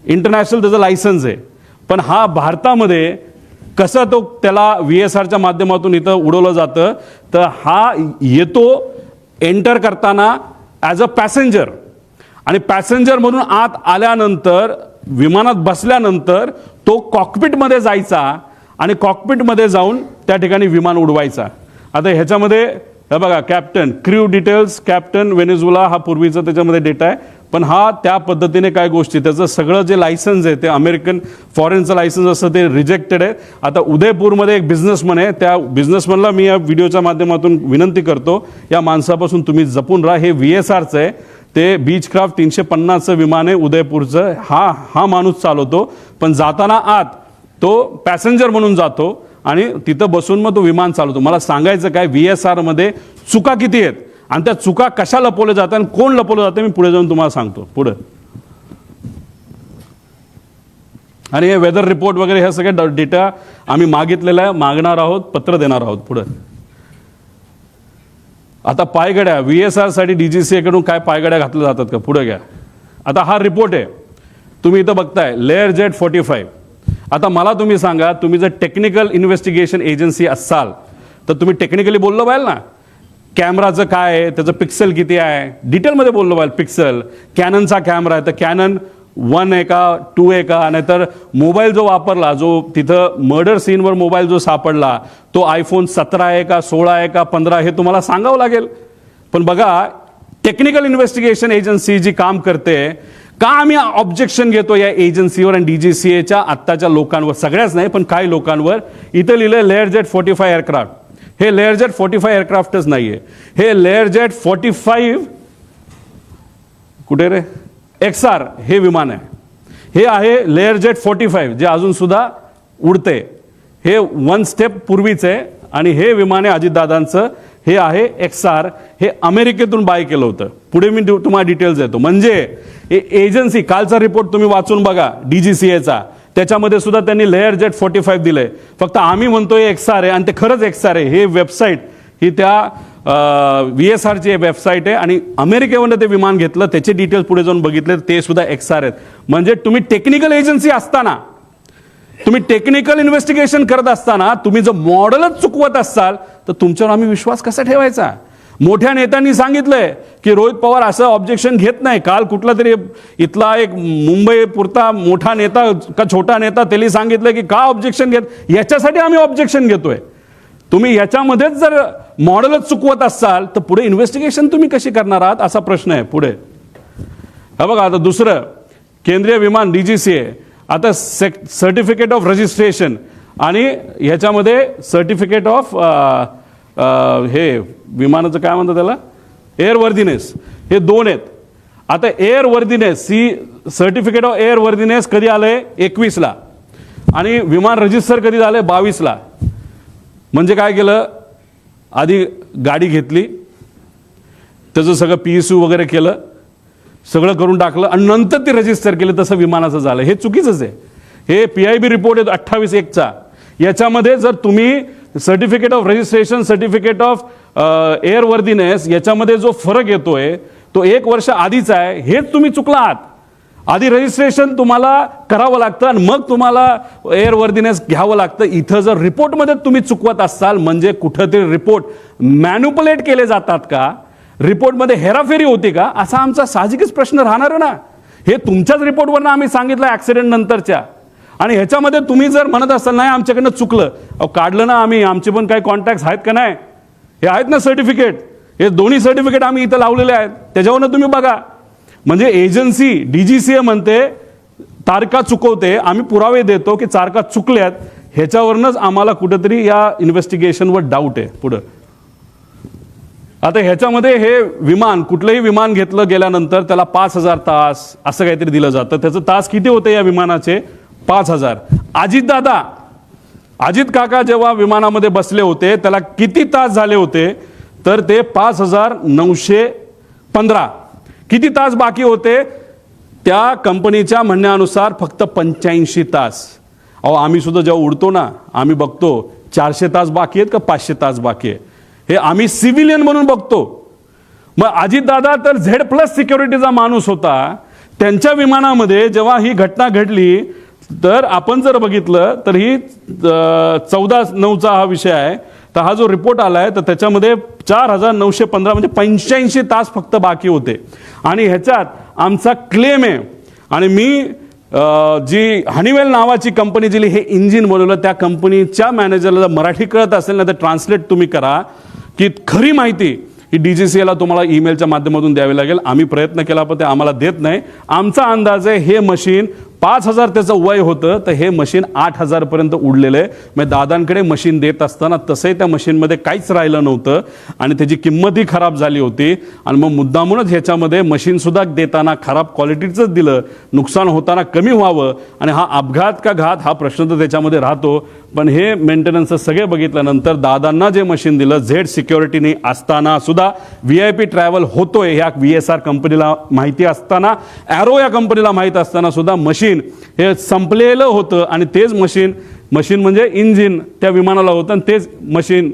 इंटरनॅशनल त्याचं लायसन्स आहे. पण हा भारतामध्ये कसं तो त्याला VSRच्या माध्यमातून इथं उडवलं जातं, तर हा येतो एंटर करताना ॲज अ पॅसेंजर, आणि पॅसेंजर म्हणून आत आल्यानंतर विमानात बसल्यानंतर तो कॉकपिटमध्ये जायचा आणि कॉकपिटमध्ये जाऊन त्या ठिकाणी विमान उडवायचा. आता ह्याच्यामध्ये हे बघा, captain, crew details, captain Venezuela हा पूर्वीचा त्याच्यामध्ये डेटा आहे. पण हा त्या पद्धतीने काय गोष्टी, त्याचं सगळं जे लायसन्स आहे ते अमेरिकन फॉरेनचं लायसन्स असतं ते रिजेक्टेड आहे. आता उदयपूरमध्ये एक बिझनेसमन आहे, त्या बिझनेसमनला मी या व्हिडिओच्या माध्यमातून विनंती करतो, या माणसापासून तुम्ही जपून राहा. हे VSRचं आहे, ते बीचक्राफ्ट 350चं विमान आहे उदयपूरचं. हा माणूस चालवतो, पण जाताना आत तो पॅसेंजर म्हणून जातो आणि तिथं बसून मग तो विमान चालवतो. मला सांगायचं काय, VSRमध्ये चुका किती आहेत आणि त्या चुका कशा लपवल्या जातात आणि कोण लपवलं जातं, मी पुढे जाऊन तुम्हाला सांगतो. पुढे आणि हे वेदर रिपोर्ट वगैरे हे सगळे डेटा आम्ही मागितलेला आहे, मागणार आहोत, पत्र देणार आहोत. पुढे आता पायगड्या, VSRसाठी DGCA कडून काय पायगड्या घातल्या जातात का, पुढे घ्या. आता हा रिपोर्ट आहे, तुम्ही इथं बघताय, लेअरजेट 45. आता मला तुम्ही सांगा, तुम्ही जर टेक्निकल इन्व्हेस्टिगेशन एजन्सी असाल तर तुम्ही टेक्निकली बोललं पाहिजे ना, कॅमेराचं काय आहे, त्याचं पिक्सल किती आहे, डिटेलमध्ये बोललं पाहिजे. पिक्सल, कॅननचा कॅमेरा आहे तर कॅनन 1 आहे का 2 आहे का, नाहीतर मोबाईल जो वापरला, जो तिथं मर्डर सीनवर मोबाईल जो सापडला तो iPhone 17 आहे का 16 आहे का 15, हे तुम्हाला सांगावं लागेल. पण बघा, टेक्निकल इन्व्हेस्टिगेशन एजन्सी जी काम करते, का आम्ही ऑब्जेक्शन घेतो या एजन्सीवर आणि DGCAच्या आत्ताच्या लोकांवर, सगळ्याच नाही पण काही लोकांवर. इथं लिहिलं लेअरजेट 45 एअरक्राफ्ट. हे लेअरजेट 45 एअरक्राफ्टच नाहीये, हे लेअरजेट 45 कुठे रे XR हे विमान आहे. हे आहे लेअरजेट 45 जे अजून सुद्धा उडते. हे 1 स्टेप पूर्वीच आहे आणि हे विमान आहे अजितदादांचं. हे आहे XR, हे अमेरिकेतून बाय केलं होतं. पुढे मी तुम्हाला डिटेल्स देतो. म्हणजे हे एजन्सी, कालचा रिपोर्ट तुम्ही वाचून बघा DGCAचा, त्याच्यामध्ये सुद्धा त्यांनी लेअरजेट 45 दिलंय. फक्त आम्ही म्हणतोय XR आहे आणि ते खरंच XR आहे. हे वेबसाईट ही त्या VSRची वेबसाईट आहे आणि अमेरिकेवरून ते विमान घेतलं, त्याचे डिटेल्स पुढे जाऊन बघितले ते सुद्धा XR आहेत. म्हणजे तुम्ही टेक्निकल एजन्सी असताना तुम्ही टेक्निकल इन्व्हेस्टिगेशन करत असताना तुम्ही जर मॉडेलच चुकवत असाल तर तुमच्यावर आम्ही विश्वास कसा ठेवायचा? मोठ्या नेत्यांनी सांगितलंय की रोहित पवार असं ऑब्जेक्शन घेत नाही. काल कुठला तरी इथला एक मुंबई पुरता मोठा नेता का छोटा नेता त्यांनी सांगितलं की का ऑब्जेक्शन घेत, याच्यासाठी आम्ही ऑब्जेक्शन घेतोय. तुम्ही याच्यामध्येच जर मॉडेलच चुकवत असाल तर पुढे इन्व्हेस्टिगेशन तुम्ही कशी करणार आहात असा प्रश्न आहे पुढे. हा बघा, आता दुसरं केंद्रीय विमान DGCA आता सर्टिफिकेट ऑफ रजिस्ट्रेशन आणि ह्याच्यामध्ये सर्टिफिकेट ऑफ हे विमानाचं काय म्हणतात त्याला, एअरवर्दीनेस, हे दोन आहेत. आता एअरवर्दीनेस सर्टिफिकेट ऑफ एअरवर्दीनेस कधी आलंय 21ला आणि विमान रजिस्टर कधी झालंय 22ला. म्हणजे काय केलं, आधी गाडी घेतली, त्याचं सगळं PSU वगैरे केलं, सगळं करून टाकलं आणि नंतर ते रजिस्टर केलं, तसं विमानाचं झालं. हे चुकीचंच आहे. हे PIB रिपोर्ट आहे 28/1चा. याच्यामध्ये जर तुम्ही certificate of registration, certificate of airworthiness याच्यामध्ये जो फरक येतोय तो 1 वर्ष आधीचा आहे, हेच तुम्ही चुकला आहात. आधी रजिस्ट्रेशन तुम्हाला करावं लागतं आणि मग तुम्हाला एअरवर्दीनेस घ्यावं लागतं. इथं जर रिपोर्टमध्ये तुम्ही चुकवत असाल म्हणजे कुठंतरी रिपोर्ट मॅन्युपुलेट केले जातात का, रिपोर्टमध्ये हेराफेरी होती का, असा आमचा साहजिकच प्रश्न राहणार आहे ना. हे तुमच्याच रिपोर्टवरनं आम्ही सांगितलं ॲक्सिडेंट नंतरच्या. आणि ह्याच्यामध्ये तुम्ही जर म्हणत असाल नाही आमच्याकडनं चुकलं, अहो काढलं ना आम्ही, आमचे पण काही कॉन्टॅक्ट आहेत का नाही, हे आहेत ना सर्टिफिकेट, हे दोन्ही सर्टिफिकेट आम्ही इथं लावलेले आहेत, त्याच्यावरनं तुम्ही बघा. म्हणजे एजन्सी DGCA म्हणते तारखा चुकवते, आम्ही पुरावे देतो की तारखा चुकल्यात, ह्याच्यावरनंच आम्हाला कुठेतरी या इन्व्हेस्टिगेशनवर डाऊट आहे पुढं. आता ह्याच्यामध्ये हे विमान, कुठलंही विमान घेतलं गेल्यानंतर त्याला 5,000 तास असं काहीतरी दिलं जातं. त्याचं तास किती होते या विमानाचे? 5,000. अजित काका जेव्हा विमानामध्ये बसले होते त्याला किती तास झाले होते? तर ते 5,915. किती तास बाकी होते? त्या कंपनीच्या म्हणण्यानुसार फक्त 85 तास. अहो आम्ही सुद्धा जेव्हा उडतो ना, आम्ही बघतो 400 तास बाकी आहेत का 500 तास बाकी आहे, हे आम्ही सिव्हिलियन म्हणून बघतो. मग अजितदादा तर Z+ सिक्युरिटीचा माणूस होता, त्यांच्या विमानामध्ये जेव्हा ही घटना घडली तर आपण जर बघितलं तर ही 14/9चा हा विषय आहे. तर हा जो रिपोर्ट आलाय तर त्याच्यामध्ये 4,915 म्हणजे 85 तास फक्त बाकी होते. आणि ह्याच्यात आमचा क्लेम आहे, आणि मी जी हनीवेल नावाची कंपनी जी हे इंजिन बनवलं त्या कंपनीच्या मॅनेजरला मराठी कळत असेल ना तर ट्रान्सलेट तुम्ही करा की खरी माहिती ही DGCAला तुम्हाला ईमेलच्या माध्यमातून द्यावी लागेल. आम्ही प्रयत्न केला पण ते आम्हाला देत नाही. आमचा अंदाज आहे हे मशीन 5,000 त्याचं वय होतं, तर हे मशीन 8,000 पर्यंत उडलेलं आहे. म्हणजे दादांकडे मशीन देत असताना तसंही त्या मशीनमध्ये काहीच राहिलं नव्हतं आणि त्याची किंमतही खराब झाली होती. आणि मग मुद्दामूनच ह्याच्यामध्ये मशीनसुद्धा देताना खराब क्वालिटीचंच दिलं, नुकसान होताना कमी व्हावं. आणि हा अपघात का घात हा प्रश्न तर त्याच्यामध्ये राहतो. पण हे मेंटेनन्स सगळे बघितल्यानंतर दादांना जे मशीन दिलं Z सिक्युरिटीने असताना सुद्धा, VIP ट्रॅव्हल होतोय ह्या VSR कंपनीला माहिती असताना, ॲरो या कंपनीला माहीत असताना सुद्धा मशीन हे संपलेलं होतं. आणि तेच मशीन म्हणजे इंजिन त्या विमानाला होतं आणि तेच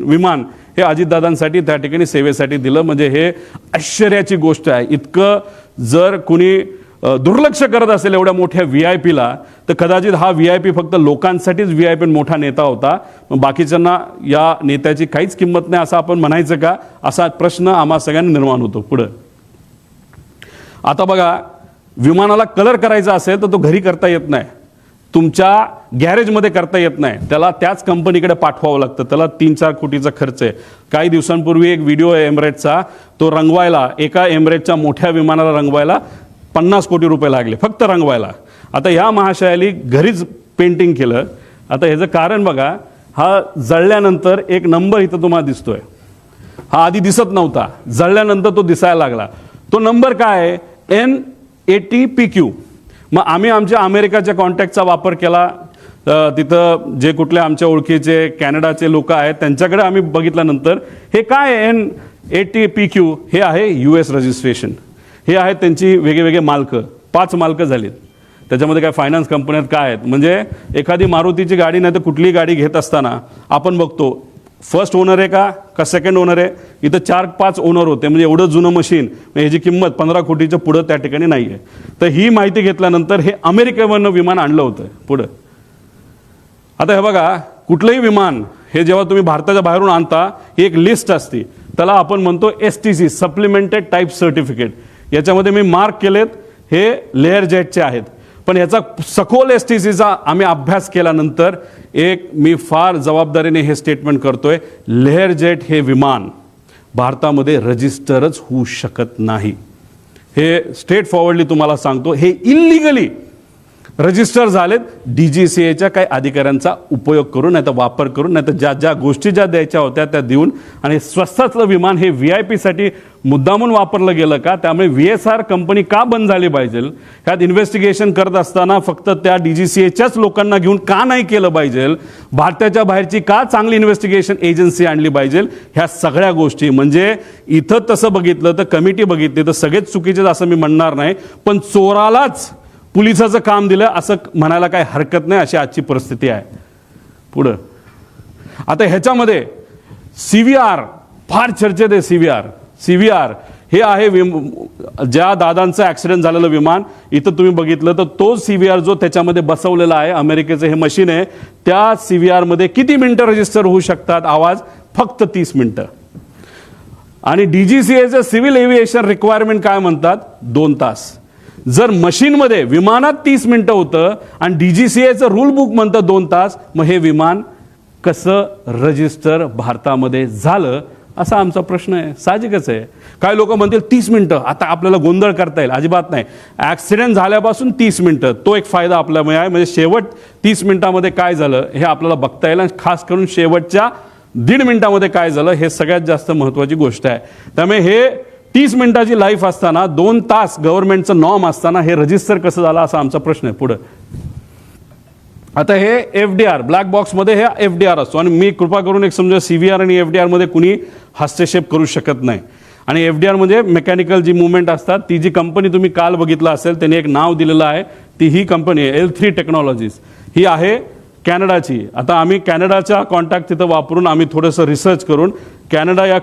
विमान हे अजितदादांसाठी त्या ठिकाणी सेवेसाठी दिलं. म्हणजे हे आश्चर्याची गोष्ट आहे. इतकं जर कुणी दुर्लक्ष करत असेल एवढ्या मोठ्या VIPला तर कदाचित हा VIP फक्त लोकांसाठीच VIP मोठा नेता होता, बाकीच्यांना या नेत्याची काहीच किंमत नाही असं आपण म्हणायचं का, असा प्रश्न आम्हा सगळ्यांना निर्माण होतो. पुढं आता बघा, विमानाला कलर करायचा असेल तर तो घरी करता येत नाही, तुमच्या गॅरेजमध्ये करता येत नाही, त्याला त्याच कंपनीकडे पाठवावं लागतं. त्याला 3-4 कोटीचा खर्च आहे. काही दिवसांपूर्वी एक व्हिडिओ आहे एमिरेट्सचा, तो रंगवायला एका एमिरेटच्या मोठ्या विमानाला रंगवायला 50 कोटी रुपये लागले फक्त रंगवायला. आता ह्या महाशयाली घरीच पेंटिंग केलं. आता ह्याचं कारण बघा, हा जळल्यानंतर एक नंबर इथं तुम्हाला दिसतोय, हा आधी दिसत नव्हता, जळल्यानंतर तो दिसायला लागला. तो नंबर काय आहे? N80PQ. मग आम्ही आमच्या अमेरिकाच्या कॉन्टॅक्टचा वापर केला. तिथं जे कुठले आमच्या ओळखीचे कॅनडाचे लोक आहेत त्यांच्याकडे आम्ही बघितल्यानंतर हे काय आहे N80PQ, हे आहे US रजिस्ट्रेशन. हे आहेत त्यांची वेगवेगळे मालकं, 5 मालकं झालीत. त्याच्यामध्ये काय फायनान्स कंपन्यात काय आहेत, म्हणजे एखादी मारुतीची गाडी नाही तर कुठलीही गाडी घेत असताना आपण बघतो फर्स्ट ओनर आहे का सेकंड ओनर आहे. इथं 4-5 ओनर होते, म्हणजे एवढं जुनं मशीन, ह्याची किंमत 15 कोटीच्या पुढं त्या ठिकाणी नाही आहे. तर ही माहिती घेतल्यानंतर हे अमेरिकेवरनं विमान आणलं होतं पुढं. आता हे बघा, कुठलंही विमान हे जेव्हा तुम्ही भारताच्या बाहेरून आणता, एक लिस्ट असते, त्याला आपण म्हणतो STC, सप्लिमेंटेड टाईप सर्टिफिकेट. याच्यामध्ये मी मार्क केलेत, हे लेअर जेटचे आहेत. पण याचा सखोल STCचा आम्ही अभ्यास केल्यानंतर एक मी फार जबाबदारीने हे स्टेटमेंट करतोय, लेअर जेट हे विमान भारतामध्ये रजिस्टरच होऊ शकत नाही. हे स्ट्रेट फॉरवर्डली तुम्हाला सांगतो, हे इल्लिगली रजिस्टर झालेत DGCAच्या काही अधिकाऱ्यांचा उपयोग करून, नाही तर वापर करून, नाही तर ज्या गोष्टी ज्या द्यायच्या होत्या त्या देऊन. आणि स्वस्तातलं विमान हे VIP साठी मुद्दामून वापरलं गेलं का? त्यामुळे VSR कंपनी का बंद झाली पाहिजे? ह्यात इन्व्हेस्टिगेशन करत असताना फक्त त्या DGCAच्याच लोकांना घेऊन का नाही केलं पाहिजे? भारताच्या बाहेरची का चांगली इन्व्हेस्टिगेशन एजन्सी आणली पाहिजे? ह्या सगळ्या गोष्टी, म्हणजे इथं तसं बघितलं तर कमिटी बघितली तर सगळेच चुकीचे असं मी म्हणणार नाही, पण चोरालाच पोलिसाचं काम दिलं असं म्हणायला काही हरकत नाही. अशी आजची परिस्थिती आहे. पुढं आता ह्याच्यामध्ये CVR फार चर्चेत आहे. CVR हे आहे ज्या दादांचं ॲक्सिडेंट झालेलं विमान. इथं तुम्ही बघितलं तर तो CVR जो त्याच्यामध्ये बसवलेला आहे, अमेरिकेचं हे मशीन आहे, त्या CVR मध्ये किती मिनिटं रजिस्टर होऊ शकतात आवाज? फक्त 30 मिनिटं. आणि DGCAचं सिव्हिल एव्हिएशन रिक्वायरमेंट काय म्हणतात? 2 तास. जर मशीनमध्ये विमानात 30 मिनिटं होतं आणि DGCAचं रूल बुक म्हणतं 2 तास, मग हे विमान कसं रजिस्टर भारतामध्ये झालं असा आमचा प्रश्न आहे. साहजिकच आहे. काय लोक म्हणतील 30 मिनिटं, आता आपल्याला गोंधळ करता येईल. अजिबात नाही. ॲक्सिडेंट झाल्यापासून 30 मिनिटं, तो एक फायदा आपल्याला आहे. म्हणजे शेवट 30 मिनिटामध्ये काय झालं हे आपल्याला बघता येईल. आणि खास करून शेवटच्या 1.5 मिनिटामध्ये काय झालं हे सगळ्यात जास्त महत्त्वाची गोष्ट आहे. त्यामुळे हे 30 मिनिटाची लाईफ असताना 2 तास गव्हर्नमेंटचं नॉर्म असताना हे रजिस्टर कसं झालं असा आमचा प्रश्न आहे. पुढं आता हे FDR ब्लॅक बॉक्समध्ये हे FDR असतो. आणि मी कृपा करून एक समजा CVR आणि FDR मध्ये कुणी हस्तक्षेप करू शकत नाही. आणि FDR म्हणजे मेकॅनिकल जी मुवमेंट असतात, ती जी कंपनी तुम्ही काल बघितलं असेल त्यांनी एक नाव दिलेलं आहे, ती ही कंपनी आहे L3 टेक्नॉलॉजीज. ही आहे कॅनडाची. आता आम्ही कॅनडाचा कॉन्टॅक्ट तिथं वापरून आम्ही थोडंसं रिसर्च करून कॅनडा या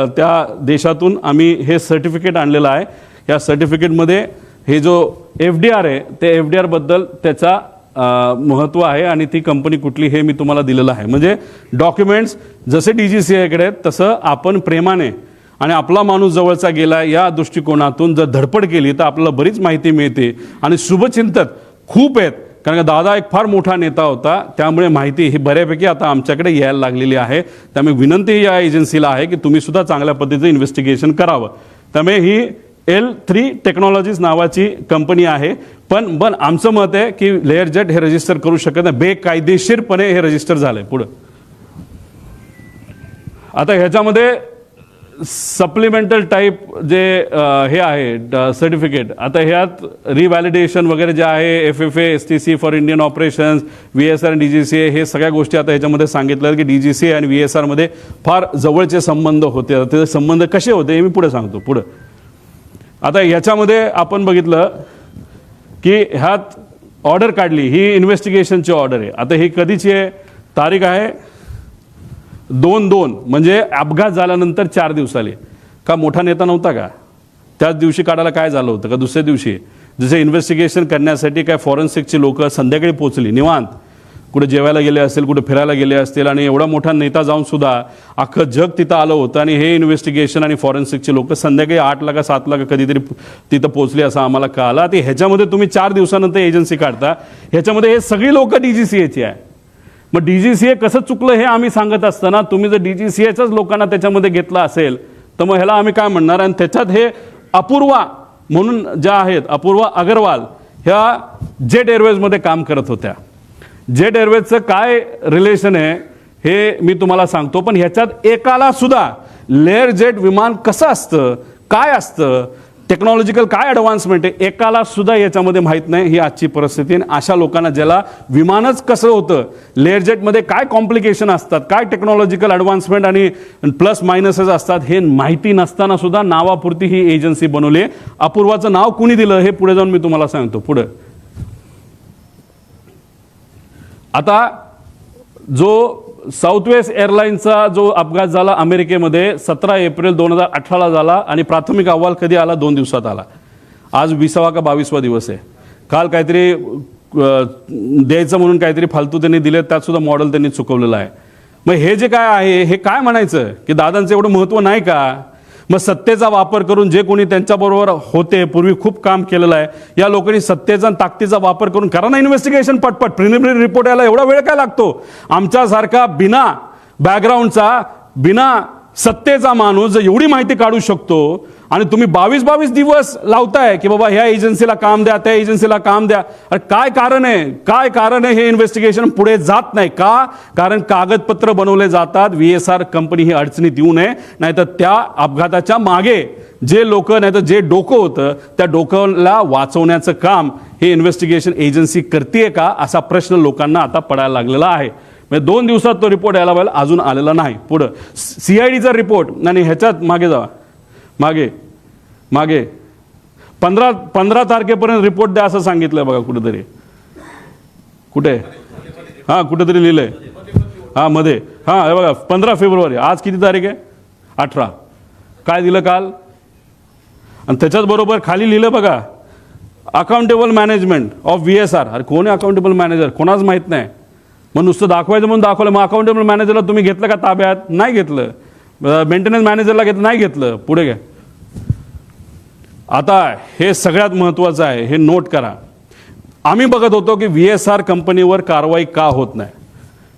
त्या देशातून आम्ही हे सर्टिफिकेट आणलेलं आहे. या सर्टिफिकेटमध्ये हे जो FDR आहे ते FDR बद्दल त्याचा महत्त्व आहे आणि ती कंपनी कुठली हे मी तुम्हाला दिलेलं आहे. म्हणजे डॉक्युमेंट्स जसे DGCAकडे आहेत तसं आपण प्रेमाने आणि आपला माणूस जवळचा गेला या दृष्टिकोनातून जर धडपड केली तर आपल्याला बरीच माहिती मिळते. आणि शुभचिंतक खूप आहेत, कारण का दादा एक फार मोठा नेता होता, त्यामुळे माहिती ही बऱ्यापैकी आता आमच्याकडे यायला लागलेली आहे. त्यामुळे विनंती या एजन्सीला आहे की तुम्ही सुद्धा चांगल्या पद्धतीचं इन्व्हेस्टिगेशन करावं. त्यामुळे ही L3 टेक्नॉलॉजीज नावाची कंपनी आहे. पण आमचं मत आहे की लेअर जेट हे रजिस्टर करू शकत नाही, बेकायदेशीरपणे हे रजिस्टर झालंय. पुढं आता ह्याच्यामध्ये सप्लिमेंटल टाईप जे हे आहे सर्टिफिकेट, आता ह्यात रिव्हॅलिडेशन वगैरे जे आहे FFA STC for Indian operations, VSR आणि DGCA हे सगळ्या गोष्टी आता ह्याच्यामध्ये सांगितलं की DGCA आणि VSR मध्ये फार जवळचे संबंध होते. ते संबंध कसे होते हे मी पुढे सांगतो. पुढं आता ह्याच्यामध्ये आपण बघितलं की ह्यात ऑर्डर काढली, ही इन्व्हेस्टिगेशनची ऑर्डर आहे. आता ही कधीची आहे? तारीख आहे 2/2, म्हणजे अपघात झाल्यानंतर 4 दिवसाले. का मोठा नेता नव्हता का? त्याच दिवशी काढायला काय झालं होतं का दुसऱ्या दिवशी? जसे इन्व्हेस्टिगेशन करण्यासाठी काय फॉरेन्सिकची लोक संध्याकाळी पोहोचली निवांत, कुठे जेवायला गेले असतील, कुठे फिरायला गेले असतील, आणि एवढा मोठा नेता जाऊन सुद्धा अख्खं जग तिथं आलं होतं. आणि हे इन्व्हेस्टिगेशन आणि फॉरेन्सिकचे लोक संध्याकाळी 8ला का 7ला का कधीतरी तिथं पोहोचले असं आम्हाला कळालं. ते ह्याच्यामध्ये तुम्ही 4 दिवसानंतर एजन्सी काढता, ह्याच्यामध्ये हे सगळी लोक DGCAची आहे. मग DGCA कसं चुकलं हे आम्ही सांगत असताना तुम्ही जर DGCAच्याच लोकांना त्याच्यामध्ये घेतलं असेल तर मग ह्याला आम्ही काय म्हणणार? आणि त्याच्यात हे अपूर्वा म्हणून ज्या आहेत, अपूर्वा अग्रवाल, ह्या जेट एअरवेजमध्ये काम करत होत्या. जेट एअरवेजचं काय रिलेशन आहे हे मी तुम्हाला सांगतो. पण ह्याच्यात एकाला सुद्धा लेअर जेट विमान कसं असतं, काय असतं, टेक्नॉलॉजिकल काय ॲडव्हान्समेंट आहे, एकाला सुद्धा याच्यामध्ये माहीत नाही. ही आजची परिस्थिती. आणि अशा लोकांना ज्याला विमानच कसं होतं, लेअर जेटमध्ये काय कॉम्प्लिकेशन असतात, काय टेक्नॉलॉजिकल ॲडव्हान्समेंट आणि प्लस मायनसेस असतात हे माहिती नसताना सुद्धा नावापुरती ही एजन्सी बनवली. अपूर्वाचं नाव कुणी दिलं हे पुढे जाऊन मी तुम्हाला सांगतो. पुढे आता जो साऊथवेस्ट एअरलाईनचा जो अपघात झाला अमेरिकेमध्ये 17 एप्रिल 2018ला झाला आणि प्राथमिक अहवाल कधी आला? 2 दिवसात आला. आज 20वा का 22वा दिवस आहे. काल काहीतरी द्यायचं म्हणून काहीतरी फालतू त्यांनी दिले, त्यात सुद्धा मॉडेल त्यांनी चुकवलेलं आहे. मग हे जे काय आहे हे काय म्हणायचं की दादांचं एवढं महत्त्व नाही का? मग सत्तेचा वापर करून जे कोणी त्यांच्याबरोबर होते, पूर्वी खूप काम केलेलं आहे, या लोकांनी सत्तेचा आणि ताकदीचा वापर करून करा ना इन्व्हेस्टिगेशन पटपट. प्रिलिमिनरी रिपोर्ट यायला एवढा वेळ काय लागतो? आमच्यासारखा बिना बॅकग्राऊंडचा, बिना सत्तेचा माणूस जर एवढी माहिती काढू शकतो आणि तुम्ही 22 दिवस लावताय की बाबा ह्या एजन्सीला काम द्या, त्या एजन्सीला काम द्या, अरे काय कारण आहे? काय कारण आहे हे इन्व्हेस्टिगेशन पुढे जात नाही का? कारण कागदपत्र बनवले जातात VSR कंपनी ही अडचणीत येऊ नये, नाहीतर त्या अपघाताच्या मागे जे लोक, नाहीतर जे डोकं होतं त्या डोक्याला वाचवण्याचं काम हे इन्व्हेस्टिगेशन एजन्सी करते का, असा प्रश्न लोकांना आता पडायला लागलेला आहे. म्हणजे 2 दिवसात तो रिपोर्ट यायला पाहिजे, अजून आलेला नाही. पुढं CIDचा रिपोर्ट, आणि ह्याच्यात मागे जावा, मागे 15 तारखेपर्यंत रिपोर्ट द्या असं सांगितलंय बघा कुठेतरी. कुठे? हां, कुठेतरी लिहिलंय. हां, मध्ये. हां, हे बघा 15 फेब्रुवारी. आज किती तारीख आहे? 18. काय दिलं काल? आणि त्याच्याच बरोबर खाली लिहिलं बघा, अकाउंटेबल मॅनेजमेंट ऑफ VSR. अरे कोण आहे अकाउंटेबल मॅनेजर? कोणाच माहीत नाही. मग नुसतं दाखवायचं म्हणून दाखवलं. मग अकाउंटेबल मॅनेजरला तुम्ही घेतलं का ताब्यात? नाही घेतलं. मेंटेनन्स मॅनेजरला घेतलं? नाही घेतलं. पुढे घ्या. आता हे सगळ्यात महत्त्वाचं आहे, हे नोट करा. आम्ही बघत होतो की VSR कंपनीवर कारवाई का होत नाही,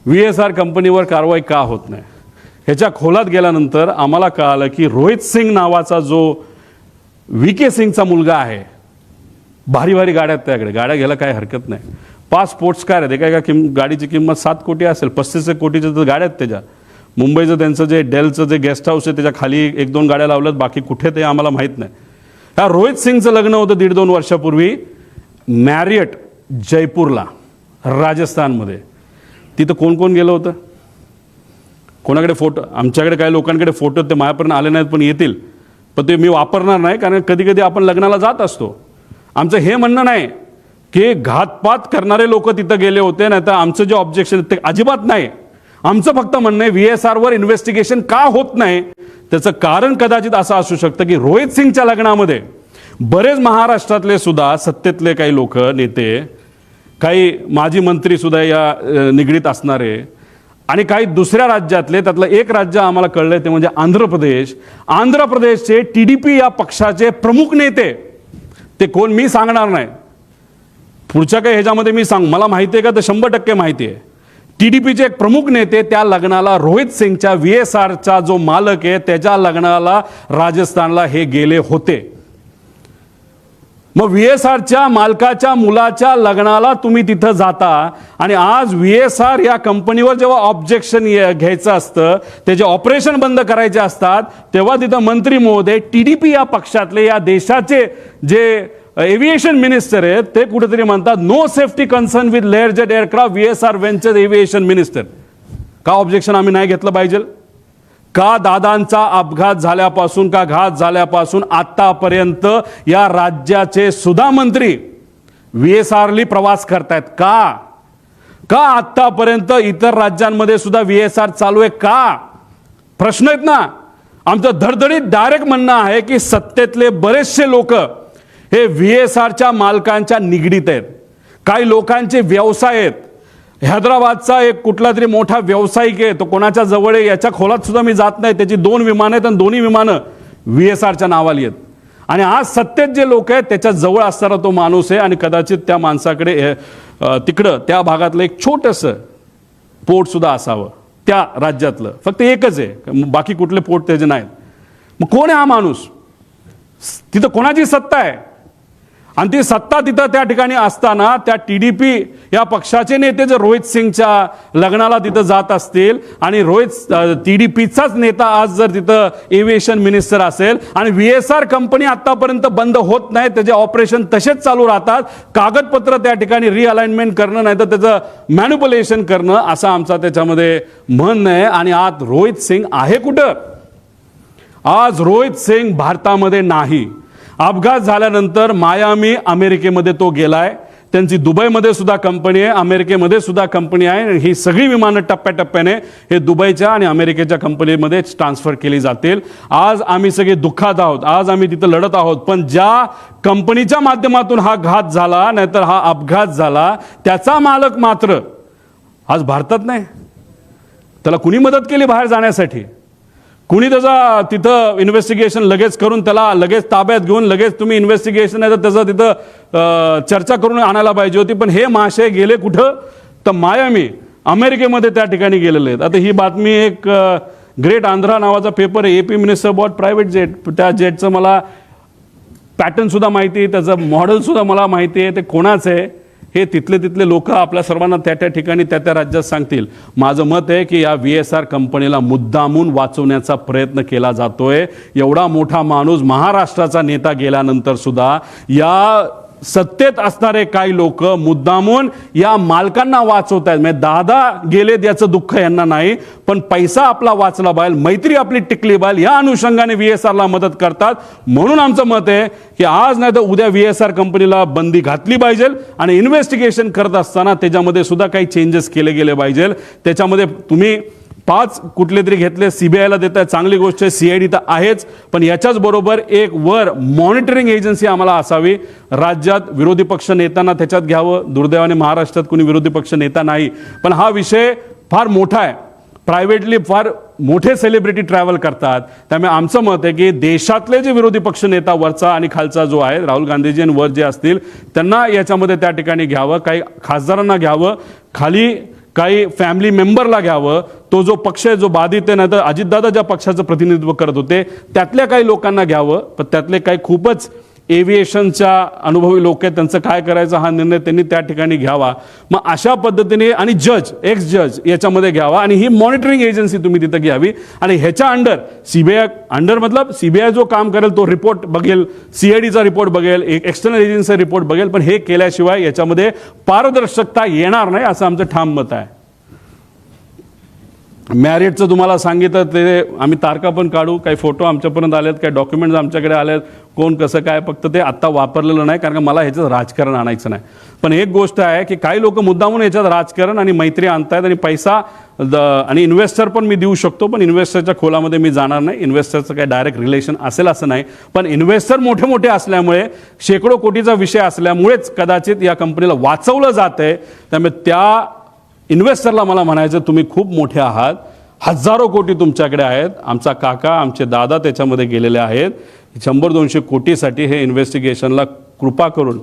VSR कंपनीवर कारवाई का होत नाही. ह्याच्या खोलात गेल्यानंतर आम्हाला कळालं की रोहित सिंग नावाचा जो VK सिंगचा मुलगा आहे, भारी भारी गाड्या आहेत त्याकडे, गाड्या घ्यायला काही हरकत नाही. 5 स्पोर्ट्स कार आहेत. एका गाडीची किंमत 7 कोटी असेल, 35 कोटीच्या तर गाड्या आहेत त्याच्या. मुंबईचं त्यांचं जे डेलचं जे गेस्ट हाऊस आहे त्याच्या खाली 1-2 गाड्या लावल्यात, बाकी कुठे ते आम्हाला माहीत नाही. ह्या रोहित सिंगचं लग्न होतं 1.5-2 वर्षापूर्वी मॅरियट जयपूरला, राजस्थानमध्ये. तिथं कोण कोण गेलं होतं? कोणाकडे फोटो? आमच्याकडे काही लोकांकडे फोटो ते माझ्यापर्यंत आले नाहीत, पण येतील. पण ते मी वापरणार नाही, कारण कधी कधी आपण लग्नाला जात असतो. आमचं हे म्हणणं नाही की घातपात करणारे लोक तिथं गेले होते, नाही तर आमचं जे ऑब्जेक्शन ते अजिबात नाही. आमचं फक्त म्हणणं आहे VSRवर इन्व्हेस्टिगेशन का होत नाही, त्याचं कारण कदाचित असं असू शकतं की रोहित सिंगच्या लग्नामध्ये बरेच महाराष्ट्रातले सुद्धा सत्तेतले काही लोक, नेते, काही माजी मंत्री सुद्धा या निगडीत असणारे, आणि काही दुसऱ्या राज्यातले. त्यातलं एक राज्य आम्हाला कळलंय ते म्हणजे आंध्र प्रदेश. आंध्र प्रदेशचे TDP या पक्षाचे प्रमुख नेते, ते कोण मी सांगणार नाही, पुढच्या काही ह्याच्यामध्ये मी मला माहिती आहे का, तर 100% माहिती आहे. TDPचे एक प्रमुख नेते त्या लग्नाला, रोहित सिंगच्या VSRचा जो मालक आहे त्याच्या लग्नाला राजस्थानला हे गेले होते. मग VSRच्या मालकाच्या मुलाच्या लग्नाला तुम्ही तिथं जाता, आणि आज VSR या कंपनीवर जेव्हा ऑब्जेक्शन घ्यायचं असतं, त्याचे ऑपरेशन बंद करायचे असतात, तेव्हा तिथं मंत्री महोदय, TDP या पक्षातले, या देशाचे जे एव्हिएशन मिनिस्टर आहेत, ते कुठेतरी म्हणतात no safety concern with Learjet aircraft VSR venture aviation minister. का ऑब्जेक्शन आम्ही नाही घेतलं पाहिजे? का दादांचा अपघात झाल्यापासून, का घात झाल्यापासून आतापर्यंत या राज्याचे सुद्धा मंत्री VSRली प्रवास करतायत का? का आतापर्यंत इतर राज्यांमध्ये सुद्धा VSR चालू आहे का? प्रश्न आहेत ना. आमचं धडधडीत डायरेक्ट म्हणणं आहे की सत्तेतले बरेचसे लोक हे VSRच्या मालकांच्या निगडीत आहेत. काही लोकांचे व्यवसाय आहेत. हैदराबादचा एक कुठला तरी मोठा व्यावसायिक आहे, तो कोणाच्या जवळ आहे याच्या खोलात सुद्धा मी जात नाही. त्याची 2 विमानं आहेत आणि दोन्ही विमानं VSRच्या नावाली आहेत. आणि आज सत्तेत जे लोक आहेत त्याच्या जवळ असणारा तो माणूस आहे, आणि कदाचित त्या माणसाकडे तिकडं त्या भागातलं एक छोटंसं पोर्ट सुद्धा असावं त्या राज्यातलं. फक्त एकच आहे, बाकी कुठले पोर्ट त्याचे नाहीत. मग कोण आहे हा माणूस? तिथं कोणाची सत्ता आहे? आणि ती सत्ता तिथं त्या ठिकाणी असताना त्या TDP या पक्षाचे नेते जर रोहित सिंगच्या लग्नाला तिथं जात असतील, आणि TDPचाच नेता आज जर तिथं एव्हिएशन मिनिस्टर असेल, आणि VSR कंपनी आतापर्यंत बंद होत नाही, त्याचे ऑपरेशन तसेच चालू राहतात, कागदपत्र त्या ठिकाणी रिअलाइनमेंट करणं, नाही तर त्याचं मॅन्युप्युलेशन करणं, असं आमचा त्याच्यामध्ये म्हणणं आहे. आणि आज रोहित सिंग आहे कुठं? आज रोहित सिंग भारतामध्ये नाही. अपघात झाल्यानंतर मायामी अमेरिकेमध्ये तो गेलाय. त्यांची दुबईमध्ये सुद्धा कंपनी आहे, अमेरिकेमध्ये सुद्धा कंपनी आहे. ही सगळी विमानं टप्प्याटप्प्याने हे दुबईच्या आणि अमेरिकेच्या कंपनीमध्ये ट्रान्सफर केली जातील. आज आम्ही सगळे दुःखात आहोत, आज आम्ही तिथं लढत आहोत, पण ज्या कंपनीच्या माध्यमातून हा घात झाला नाहीतर हा अपघात झाला त्याचा मालक मात्र आज भारतात नाही. त्याला कुणी मदत केली बाहेर जाण्यासाठी? कुणी त्याचा तिथं इन्व्हेस्टिगेशन लगेच करून त्याला लगेच ताब्यात घेऊन लगेच तुम्ही इन्व्हेस्टिगेशन नाही तर त्याचं तिथं चर्चा करून आणायला पाहिजे होती. पण हे महाशय गेले कुठं? तर मायामी, अमेरिकेमध्ये त्या ठिकाणी गेलेले आहेत. आता ही बातमी एक ग्रेट आंध्रा नावाचा पेपर आहे, AP minister bought private jet. त्या जेटचं मला पॅटर्न सुद्धा माहिती आहे, त्याचं मॉडेल सुद्धा मला माहिती आहे, ते कोणाचं आहे हे तिथले लोक आपल्या सर्वांना त्या ठिकाणी त्या राज्यात सांगतील. माझं मत आहे की या VSR कंपनीला मुद्दामून वाचवण्याचा प्रयत्न केला जातोय. एवढा मोठा माणूस, महाराष्ट्राचा नेता गेल्यानंतर सुद्धा या सत्तेत असणारे काही लोक मुद्दामून या मालकांना वाचवत आहेत. म्हणजे दादा गेले याचं दुःख यांना नाही, पण पैसा आपला वाचला पाहिजे, मैत्री आपली टिकली पाहिजे, या अनुषंगाने VSRला मदत करतात. म्हणून आमचं मत आहे की आज नाही तर उद्या VSR कंपनीला बंदी घातली पाहिजे आणि इन्व्हेस्टिगेशन करत असताना त्याच्यामध्ये सुद्धा काही चेंजेस केले गेले पाहिजे. त्याच्यामध्ये तुम्ही 5 कुठले तरी घेतले, CBIला देत आहे, चांगली गोष्ट आहे, CID तर आहेच, पण याच्याच बरोबर एक वर मॉनिटरिंग एजन्सी आम्हाला असावी. राज्यात विरोधी पक्ष नेत्यांना त्याच्यात घ्यावं. दुर्दैवाने महाराष्ट्रात कोणी विरोधी पक्ष नेता नाही, पण हा विषय फार मोठा आहे. प्रायव्हेटली फार मोठे सेलिब्रिटी ट्रॅव्हल करतात. त्यामुळे आमचं मत आहे की देशातले जे विरोधी पक्ष नेता वरचा आणि खालचा जो आहे, राहुल गांधीजी आणि वर जे असतील त्यांना याच्यामध्ये त्या ठिकाणी घ्यावं, काही खासदारांना घ्यावं, खाली काही फॅमिली मेंबरला घ्यावं. तो जो पक्ष आहे जो बाधित आहे, नाही तर अजितदादा ज्या पक्षाचं प्रतिनिधित्व करत होते त्यातल्या काही लोकांना घ्यावं, पण त्यातले काही खूपच एव्हिएशनच्या अनुभवी लोक आहेत, त्यांचं काय करायचं हा निर्णय त्यांनी त्या ठिकाणी घ्यावा. मग अशा पद्धतीने आणि जज, एक्स जज याच्यामध्ये घ्यावा आणि ही मॉनिटरिंग एजन्सी तुम्ही तिथं घ्यावी. आणि ह्याच्या अंडर CBI अंडर मतलब CBI जो काम करेल तो रिपोर्ट बघेल, CIDचा रिपोर्ट बघेल, एक एक्सटर्नल एजन्सीचा रिपोर्ट बघेल, पण हे केल्याशिवाय याच्यामध्ये पारदर्शकता येणार नाही असं आमचं ठाम मत आहे. मॅरिटचं तुम्हाला सांगितलं, ते आम्ही तारखा पण काढू, काही फोटो आमच्यापर्यंत आलेत, काही डॉक्युमेंट्स आमच्याकडे आलेत, कोण कसं काय, फक्त ते आत्ता वापरलेलं नाही कारण का मला ह्याच्यात राजकारण आणायचं नाही. पण एक गोष्ट आहे की काही लोक मुद्दामून ह्याच्यात राजकारण आणि मैत्री आणतायत आणि पैसा आणि इन्व्हेस्टर पण मी देऊ शकतो, पण इन्व्हेस्टरच्या खोलामध्ये मी जाणार नाही. इन्व्हेस्टरचं काही डायरेक्ट रिलेशन असेल असं नाही, पण इन्व्हेस्टर मोठे मोठे असल्यामुळे, शेकडो कोटीचा विषय असल्यामुळेच कदाचित या कंपनीला वाचवलं जात आहे. त्यामुळे त्या इन्व्हेस्टरला मला म्हणायचं तुम्ही खूप मोठे आहात, हजारो कोटी तुमच्याकडे आहेत. आमचा काका, आमचे दादा त्याच्यामध्ये गेलेले आहेत. 100-200 कोटीसाठी हे इन्व्हेस्टिगेशनला कृपा करून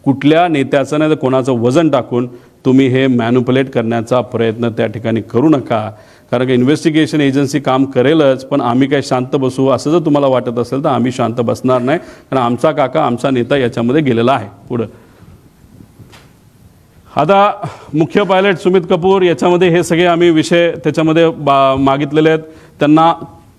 कुठल्या नेत्याचं नाही तर कोणाचं वजन टाकून तुम्ही हे मॅन्युप्युलेट करण्याचा प्रयत्न त्या ठिकाणी करू नका. कारण की इन्व्हेस्टिगेशन एजन्सी काम करेलच, पण आम्ही काय शांत बसू असं जर तुम्हाला वाटत असेल तर आम्ही शांत बसणार नाही, कारण आमचा काका, आमचा नेता याच्यामध्ये गेलेला आहे. पुढं आता मुख्य पायलट सुमित कपूर, याच्यामध्ये हे सगळे आम्ही विषय त्याच्यामध्ये मागितलेले आहेत. त्यांना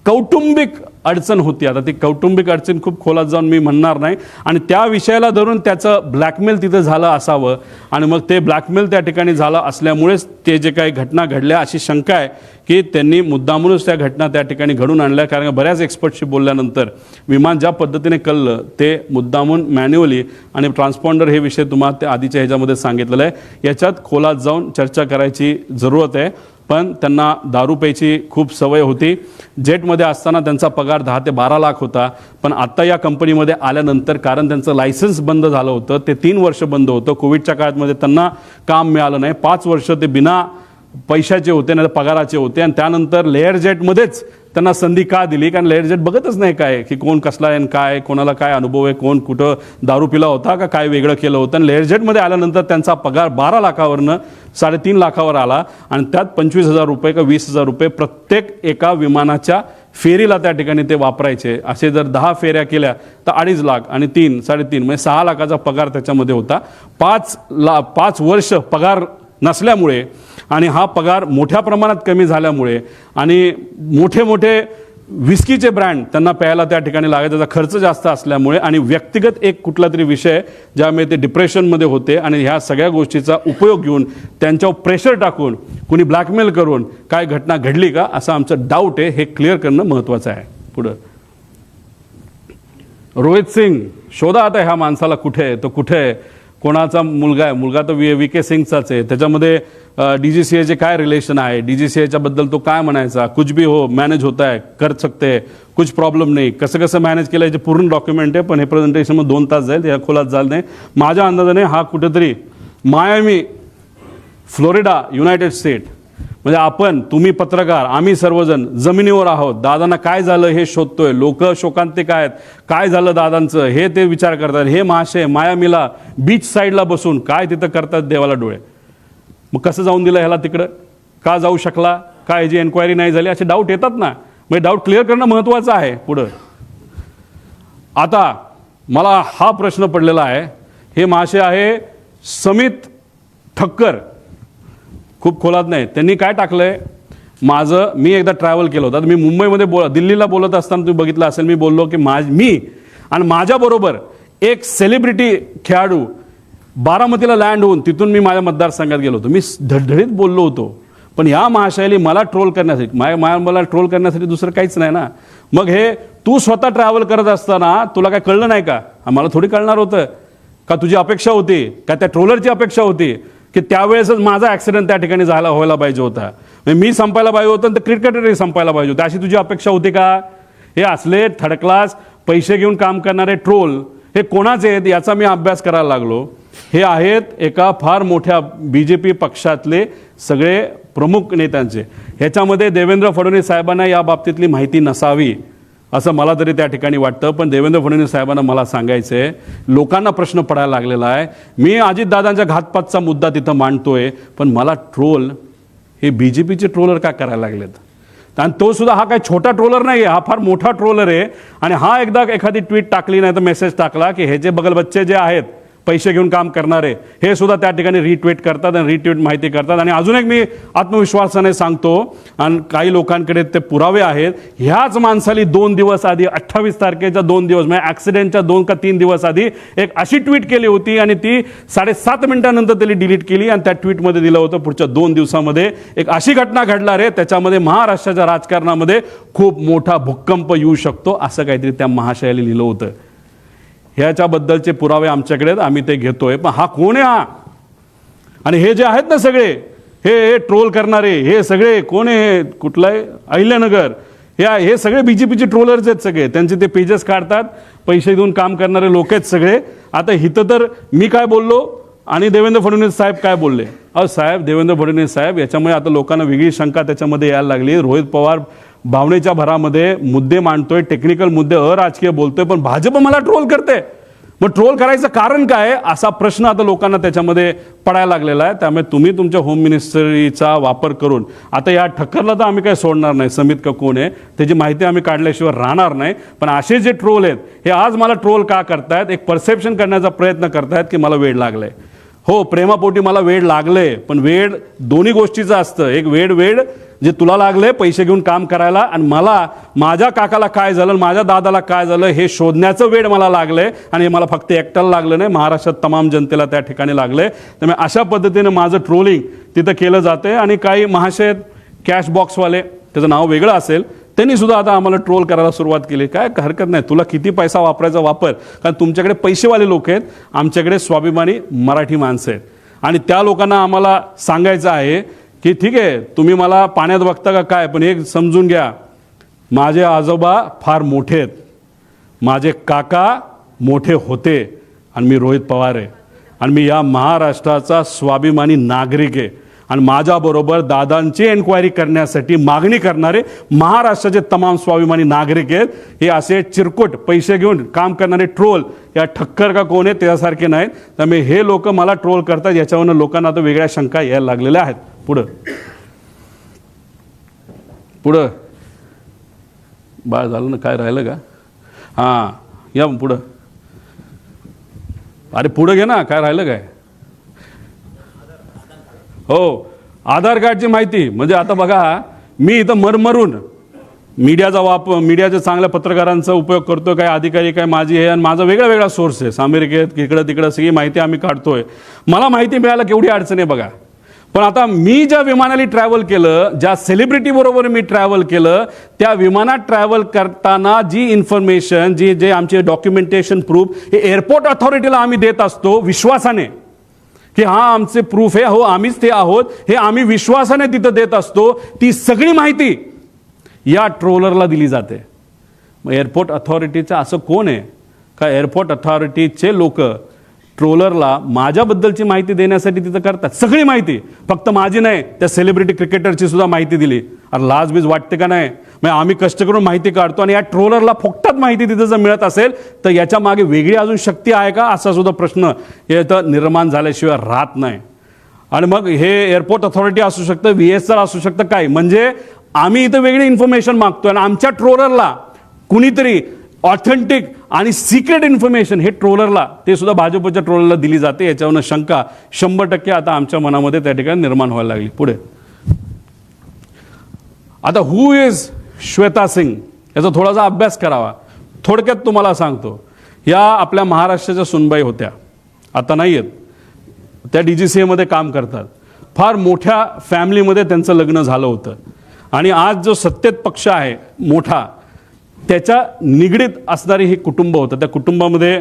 कौटुंबिक अडचण होती. आता ती कौटुंबिक अडचण खूप खोलात जाऊन मी म्हणणार नाही, आणि त्या विषयाला धरून त्याचं ब्लॅकमेल तिथं झालं असावं, आणि मग ते ब्लॅकमेल त्या ठिकाणी झालं असल्यामुळेच ते जे काही घटना घडल्या अशी शंका आहे की त्यांनी मुद्दामूनच त्या घटना त्या ठिकाणी घडून आणल्या. कारण बऱ्याच एक्सपर्टशी बोलल्यानंतर विमान ज्या पद्धतीने कळलं ते मुद्दामून मॅन्युअली, आणि ट्रान्सपॉन्डर हे विषय तुम्हाला त्या आधीच्या ह्याच्यामध्ये सांगितलेलं आहे. याच्यात खोलात जाऊन चर्चा करायची जरूरत आहे. पण त्यांना दारू प्यायची खूप सवय होती. जेटमध्ये असताना त्यांचा पगार 10 ते 12 लाख होता, पण आत्ता या कंपनीमध्ये आल्यानंतर कारण त्यांचं लायसन्स बंद झालं होतं, ते 3 वर्ष बंद होतं. कोविडच्या काळामध्ये त्यांना काम मिळालं नाही. 5 वर्ष ते बिना पैशाचे होते, नाही पगाराचे होते, आणि त्यानंतर लेअर जेटमध्येच त्यांना संधी का दिली? कारण लेअर जेट बघतच नाही काय की कोण कसला आहे, काय कोणाला काय अनुभव आहे, कोण कुठं दारू पिला होता का काय वेगळं केलं होतं. आणि लेअर जेटमध्ये आल्यानंतर त्यांचा पगार 12 लाखावरनं 3.5 लाखावर आला, आणि त्यात 25,000 रुपये का 20,000 रुपये प्रत्येक एका विमानाच्या फेरीला त्या ठिकाणी ते वापरायचे. असे जर 10 फेऱ्या केल्या तर 2.5 लाख आणि 3-3.5 म्हणजे 6 लाखाचा पगार त्याच्यामध्ये होता. 5 वर्ष पगार नसल्यामुळे आणि हा पगार मोठ्या प्रमाणात कमी झाल्यामुळे आणि मोठे मोठे विस्कीचे ब्रँड त्यांना प्यायला त्या ठिकाणी लागायचा, त्याचा खर्च जास्त असल्यामुळे आणि व्यक्तिगत एक कुठला तरी विषय ज्यामुळे ते डिप्रेशनमध्ये होते, आणि ह्या सगळ्या गोष्टीचा उपयोग घेऊन त्यांच्यावर प्रेशर टाकून कुणी ब्लॅकमेल करून काय घटना घडली का असं आमचं डाऊट आहे. हे क्लिअर करणं महत्त्वाचं आहे. पुढं रोहित सिंग, शोधा आता ह्या माणसाला कुठे आहे, तो कुठे आहे. कोणाचा मुलगा आहे, मुलगा तर VK सिंगचाच आहे, त्याच्यामध्ये DGCA काय रिलेशन आहे, DGCA बद्दल तो काय म्हणायचा, कुछ भी हो मॅनेज होता है, कर सकते है, कुछ प्रॉब्लेम नाही, कसं कसं मॅनेज केलं याचे पूर्ण डॉक्युमेंट आहे. पण हे प्रेझेंटेशनमध्ये 2 तास जाईल, या खोलात झालं नाही. माझ्या अंदाजाने हा कुठेतरी मायामी, फ्लोरिडा, युनायटेड स्टेट, म्हणजे आपण, तुम्ही पत्रकार, आम्ही सर्वजण जमिनीवर आहोत. दादांना काय झालं हे शोधतोय, लोक शोकांतिक आहेत, काय झालं दादांचं हे ते विचार करतात. हे महाशय मायामीला बीच साईडला बसून काय तिथं करतात देवाला डोळे. मग कसं जाऊन दिलं ह्याला तिकडं, का जाऊ शकला, का ह्याची एन्क्वायरी नाही झाली, असे डाऊट येतात ना. म्हणजे डाऊट क्लिअर करणं महत्त्वाचं आहे. पुढं आता मला हा प्रश्न पडलेला आहे. हे महाशय आहे समित ठक्कर, खूप खोलात नाही. त्यांनी काय टाकलंय, मी एकदा ट्रॅव्हल केलं होतं, मी मुंबईमध्ये दिल्लीला बोलत असताना तुम्ही बघितलं असेल, मी बोललो की मी आणि माझ्याबरोबर एक सेलिब्रिटी खेळाडू बारामतीला लँड होऊन तिथून मी माझ्या मतदारसंघात गेलो होतो. मी धडधडीत बोललो होतो. पण या महाशयाने मला ट्रोल करण्यासाठी, मला ट्रोल करण्यासाठी दुसरं काहीच नाही ना. मग हे तू स्वतः ट्रॅव्हल करत असताना तुला काय कळलं नाही का? मला थोडी कळणार होतं का? तुझी अपेक्षा होती का, त्या ट्रोलरची अपेक्षा होती की त्यावेळेसच माझा ॲक्सिडेंट त्या ठिकाणी व्हायला पाहिजे होता, मी संपायला पाहिजे होतं, तर क्रिकेटरही संपायला पाहिजे होतं, अशी तुझी अपेक्षा होती का? हे असले थर्ड क्लास पैसे घेऊन काम करणारे ट्रोल हे कोणाचे आहेत याचा मी अभ्यास करायला लागलो. हे आहेत एका फार मोठ्या BJP पक्षातले सगळे प्रमुख नेत्यांचे. ह्याच्यामध्ये देवेंद्र फडणवीस साहेबांना या बाबतीतली माहिती नसावी असं मला तरी त्या ठिकाणी वाटतं. पण देवेंद्र फडणवीस साहेबांना मला सांगायचं आहे, लोकांना प्रश्न पडायला लागलेला आहे. मी अजितदादांच्या घातपातचा मुद्दा तिथं मांडतोय, पण मला ट्रोल हे BJPचे ट्रोलर का करायला लागलेत? आणि तो सुद्धा हा काही छोटा ट्रोलर नाही आहे, हा फार मोठा ट्रोलर आहे. आणि हा एकदा एखादी ट्विट टाकली नाही तर मेसेज टाकला की हे जे बगल बच्चे जे आहेत पैसे घेऊन काम करणारे, हे सुद्धा त्या ठिकाणी रिट्वीट करतात आणि रिट्वीट माहिती करतात. आणि अजून एक मी आत्मविश्वासाने सांगतो, आणि काही लोकांकडे ते पुरावे आहेत, ह्याच माणसाली 2 दिवस आधी 28 तारखेच्या 2 दिवस म्हणजे ॲक्सिडेंटच्या 2 का 3 दिवस आधी एक अशी ट्विट केली होती आणि ती 7.5 मिनिटांनंतर त्यांनी डिलीट केली. आणि त्या ट्विटमध्ये दिलं होतं पुढच्या 2 दिवसामध्ये एक अशी घटना घडणार आहे, त्याच्यामध्ये महाराष्ट्राच्या राजकारणामध्ये खूप मोठा भूकंप येऊ शकतो, असं काहीतरी त्या महाशयाला लिहिलं होतं. ह्याच्याबद्दलचे पुरावे आमच्याकडे आहेत, आम्ही ते घेतोय. पण हा कोण आहे हा? आणि हे जे आहेत ना सगळे हे ट्रोल करणारे, हे सगळे कोण आहे? कुठलं आहे? अहिल्यानगर, हे सगळे BJPचे ट्रोलर्स आहेत सगळे. त्यांचे ते पेजेस काढतात, पैसे देऊन काम करणारे लोक आहेत सगळे. आता इथं तर मी काय बोललो आणि देवेंद्र फडणवीस साहेब काय बोलले? साहेब, देवेंद्र फडणवीस साहेब, याच्यामुळे आता लोकांना वेगळी शंका त्याच्यामध्ये यायला लागली. रोहित पवार भावनेच्या भरामध्ये मुद्दे मांडतोय, टेक्निकल मुद्दे, अराजकीय बोलतोय, पण भाजप मला ट्रोल करते. मग ट्रोल करायचं कारण काय, असा प्रश्न आता लोकांना त्याच्यामध्ये पडायला लागलेला आहे. त्यामुळे तुम्ही तुमच्या होम मिनिस्ट्रीचा वापर करून, आता या ठक्करला तर आम्ही काय सोडणार नाही, समित का कोण आहे त्याची माहिती आम्ही काढल्याशिवाय राहणार नाही. पण असे जे ट्रोल आहेत हे आज मला ट्रोल का करतायत? एक परसेप्शन करण्याचा प्रयत्न करतायत की मला वेळ लागलाय. हो, प्रेमापोटी मला वेळ लागले, पण वेळ दोन्ही गोष्टीचं असतं. एक वेळ जे तुला लागले पैसे घेऊन काम करायला, आणि मला माझ्या काकाला काय झालं, माझ्या दादाला काय झालं हे शोधण्याचं वेळ मला लागलंय. आणि हे मला फक्त एकट्याला लागलं नाही, महाराष्ट्रात तमाम जनतेला त्या ठिकाणी लागलंय. त्यामुळे अशा पद्धतीनं माझं ट्रोलिंग तिथं केलं जाते. आणि काही महाशय कॅश बॉक्सवाले, त्याचं नाव वेगळं असेल, त्यांनी सुद्धा आता आम्हाला ट्रोल करायला सुरुवात केली. काय हरकत नाही, तुला किती पैसा वापरायचा वापर, कारण तुमच्याकडे पैसेवाले लोक आहेत, आमच्याकडे स्वाभिमानी मराठी माणसं आहेत. आणि त्या लोकांना आम्हाला सांगायचं आहे की ठीक आहे, तुम्ही मला पाण्यात बघता का काय, पण एक समजून घ्या, माझे आजोबा फार मोठे आहेत, माझे काका मोठे होते, आणि मी रोहित पवार आहे, आणि मी या महाराष्ट्राचा स्वाभिमानी नागरिक आहे. आणि माझ्याबरोबर दादांची एन्क्वायरी करण्यासाठी मागणी करणारे महाराष्ट्राचे तमाम स्वाभिमानी नागरिक आहेत. हे असे चिरकुट पैसे घेऊन काम करणारे ट्रोल या ठक्कर का कोण आहे त्यासारखे नाहीत. त्यामुळे हे लोक मला ट्रोल करतात, याच्यावरून लोकांना आता वेगळ्या शंका यायला लागलेल्या आहेत. पुढं बाळ झालं ना, काय राहिलं का? हां, या पुढं. अरे पुढं घे ना, काय राहिलं काय? हो, आधार कार्डची माहिती. म्हणजे आता बघा, मी इथं मरमरून मीडियाचा चांगल्या पत्रकारांचा उपयोग करतो, काय अधिकारी काय माझी आहे, आणि माझा वेगळा सोर्स आहे, अमेरिकेत इकडं तिकडं सगळी माहिती आम्ही काढतोय. मला माहिती मिळायला केवढी अडचण आहे बघा. पण आता मी ज्या विमानाने ट्रॅव्हल केलं, ज्या सेलिब्रिटी बरोबर मी ट्रॅव्हल केलं, त्या विमानात ट्रॅव्हल करताना जी इन्फॉर्मेशन, जे आमचे डॉक्युमेंटेशन प्रूफ हे एअरपोर्ट अथॉरिटीला आम्ही देत असतो विश्वासाने, की हा आमचे प्रूफ आहे, हो आम्हीच ते आहोत, हे आम्ही विश्वासाने तिथं देत असतो, ती सगळी माहिती या ट्रोलरला दिली जाते. मग एअरपोर्ट अथॉरिटीचं असं कोण आहे का एअरपोर्ट अथॉरिटीचे लोक ट्रोलरला माझ्याबद्दलची माहिती देण्यासाठी तिथं करतात? सगळी माहिती, फक्त माझी नाही, त्या सेलिब्रिटी क्रिकेटरची सुद्धा माहिती दिली. अरे लाजबीज वाटते का नाही? मग आम्ही कष्ट करून माहिती काढतो आणि या ट्रोलरला फुकटात माहिती तिथं जर मिळत असेल तर याच्या मागे वेगळी अजून शक्ती आहे का, असा सुद्धा प्रश्न इथं निर्माण झाल्याशिवाय राहत नाही. आणि मग हे एअरपोर्ट अथॉरिटी असू शकतं, VSR असू शकतं, काय म्हणजे आम्ही इथं वेगळी इन्फॉर्मेशन मागतोय आणि आमच्या ट्रोलरला कुणीतरी ऑथेंटिक आणि सिक्रेट इन्फॉर्मेशन हे ट्रोलरला, ते सुद्धा भाजपच्या ट्रोलरला दिली जाते. याच्यावरनं शंका 100% आता आमच्या मनामध्ये त्या ठिकाणी निर्माण व्हायला लागली. पुढे आता हु इज श्वेता सिंग याचा थोडासा अभ्यास करावा. थोडक्यात तुम्हाला सांगतो, या आपल्या महाराष्ट्राच्या सुनबाई होत्या, आता नाही आहेत, त्या DGCA मध्ये काम करतात. फार मोठ्या फॅमिलीमध्ये त्यांचं लग्न झालं होतं आणि आज जो सत्तेत पक्ष आहे मोठा, त्याच्या निगडीत असणारी हे कुटुंब होतं. त्या कुटुंबामध्ये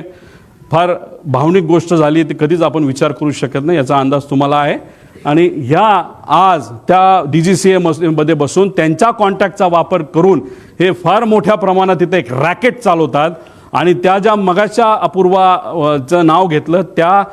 फार भावनिक गोष्ट झाली, ती कधीच आपण विचार करू शकत नाही, याचा अंदाज तुम्हाला आहे. आणि ह्या आज त्या DGCA मध्ये बसून त्यांच्या कॉन्टॅक्टचा वापर करून हे फार मोठ्या प्रमाणात तिथे एक रॅकेट चालवतात. आणि त्या ज्या मगाच्या अपूर्वाचं नाव घेतलं, त्या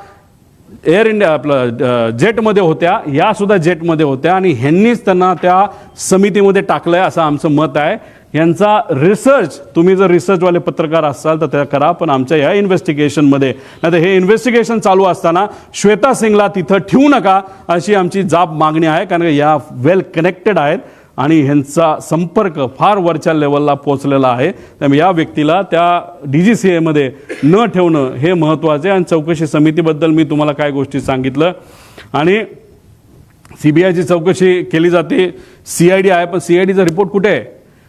एअर इंडिया आपलं जेटमध्ये होत्या, या सुद्धा जेटमध्ये होत्या आणि ह्यांनीच त्यांना त्या समितीमध्ये टाकलंय असं आमचं मत आहे. यांचा रिसर्च, तुम्ही जर रिसर्चवाले पत्रकार असाल तर त्या करा, पण आमच्या या इन्व्हेस्टिगेशनमध्ये, नाही तर हे इन्व्हेस्टिगेशन चालू असताना श्वेता सिंगला तिथं ठेवू नका अशी आमची जाब मागणी आहे. कारण या वेल कनेक्टेड आहेत आणि ह्यांचा संपर्क फार वरच्या लेवलला पोहोचलेला आहे. त्यामुळे या व्यक्तीला त्या DGCA मध्ये न ठेवणं हे महत्त्वाचं आहे. आणि चौकशी समितीबद्दल मी तुम्हाला काय गोष्टी सांगितलं, आणि CBIची चौकशी केली जाते, CID आहे, पण CIDचा रिपोर्ट कुठे आहे?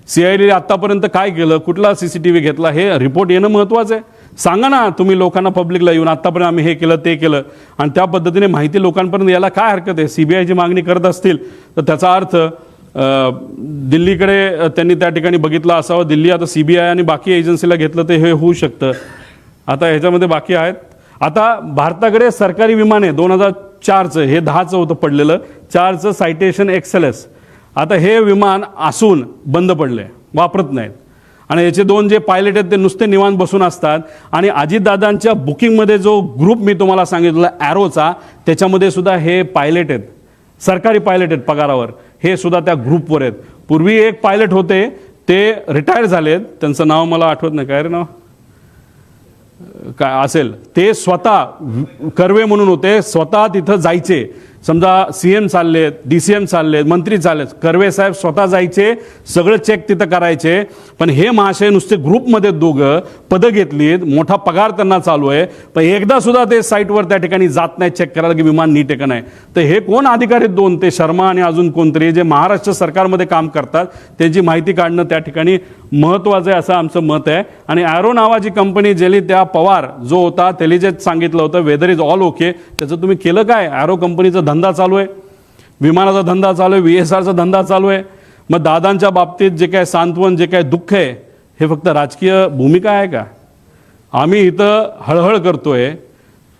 CID आतापर्यंत काय केलं, कुठला CCTV घेतला, हे रिपोर्ट येणं महत्त्वाचं आहे. सांगा ना तुम्ही लोकांना, पब्लिकला येऊन आतापर्यंत आम्ही हे केलं ते केलं, आणि त्या पद्धतीने माहिती लोकांपर्यंत यायला काय हरकत आहे? CBIची मागणी करत असतील तर त्याचा अर्थ दिल्लीकडे त्यांनी त्या ठिकाणी बघितलं असावं. दिल्ली आता CBI आणि बाकी एजन्सीला घेतलं तर हे होऊ शकतं. आता ह्याच्यामध्ये बाकी आहेत. आता भारताकडे सरकारी विमान आहे 2004चं, हे 10चं होतं पडलेलं, 4चं सायटेशन XLS. आता हे विमान असून बंद पडले, वापरत नाहीत. आणि याचे 2 जे पायलट आहेत ते नुसते निवांत बसून असतात. आणि अजितदादांच्या बुकिंगमध्ये जो ग्रुप मी तुम्हाला सांगितलं ॲरोचा, त्याच्यामध्ये सुद्धा हे पायलट आहेत, सरकारी पायलट आहेत पगारावर, हे सुद्धा त्या ग्रुपवर आहेत. पूर्वी एक पायलट होते, ते रिटायर झालेत, त्यांचं नाव मला आठवत नाही, काय रे नाव काय असेल, ते स्वतः कर्वे म्हणून होते, स्वतः तिथं जायचे. समजा CM चाललेत, DCM चाललेत, मंत्री चाललेत, कर्वे साहेब स्वतः जायचे, सगळं चेक तिथं करायचे. पण हे महाशय नुसते ग्रुपमध्ये दोघं पदं घेतलीत, मोठा पगार त्यांना चालू आहे, पण एकदा सुद्धा ते साईटवर त्या ठिकाणी जात नाही चेक करायला की विमान नीट आहे का नाही. तर हे कोण अधिकारी 2, ते शर्मा आणि अजून कोणतरी जे महाराष्ट्र सरकारमध्ये काम करतात, त्यांची माहिती काढणं त्या ठिकाणी महत्त्वाचं आहे असं आमचं मत आहे. आणि ॲरो नावाची कंपनी ज्याने त्या पवार जो होता त्याला जे सांगितलं होतं वेदर इज ऑल ओके, त्याचं तुम्ही केलं काय? ॲरो कंपनीचा धंदा चालू आहे, विमानाचा धंदा चालू आहे, VSRचा धंदा चालू आहे. मग दादांच्या बाबतीत जे काय सांत्वन, जे काय दुःख आहे, हे फक्त राजकीय भूमिका आहे का? आम्ही इथं हळहळ करतोय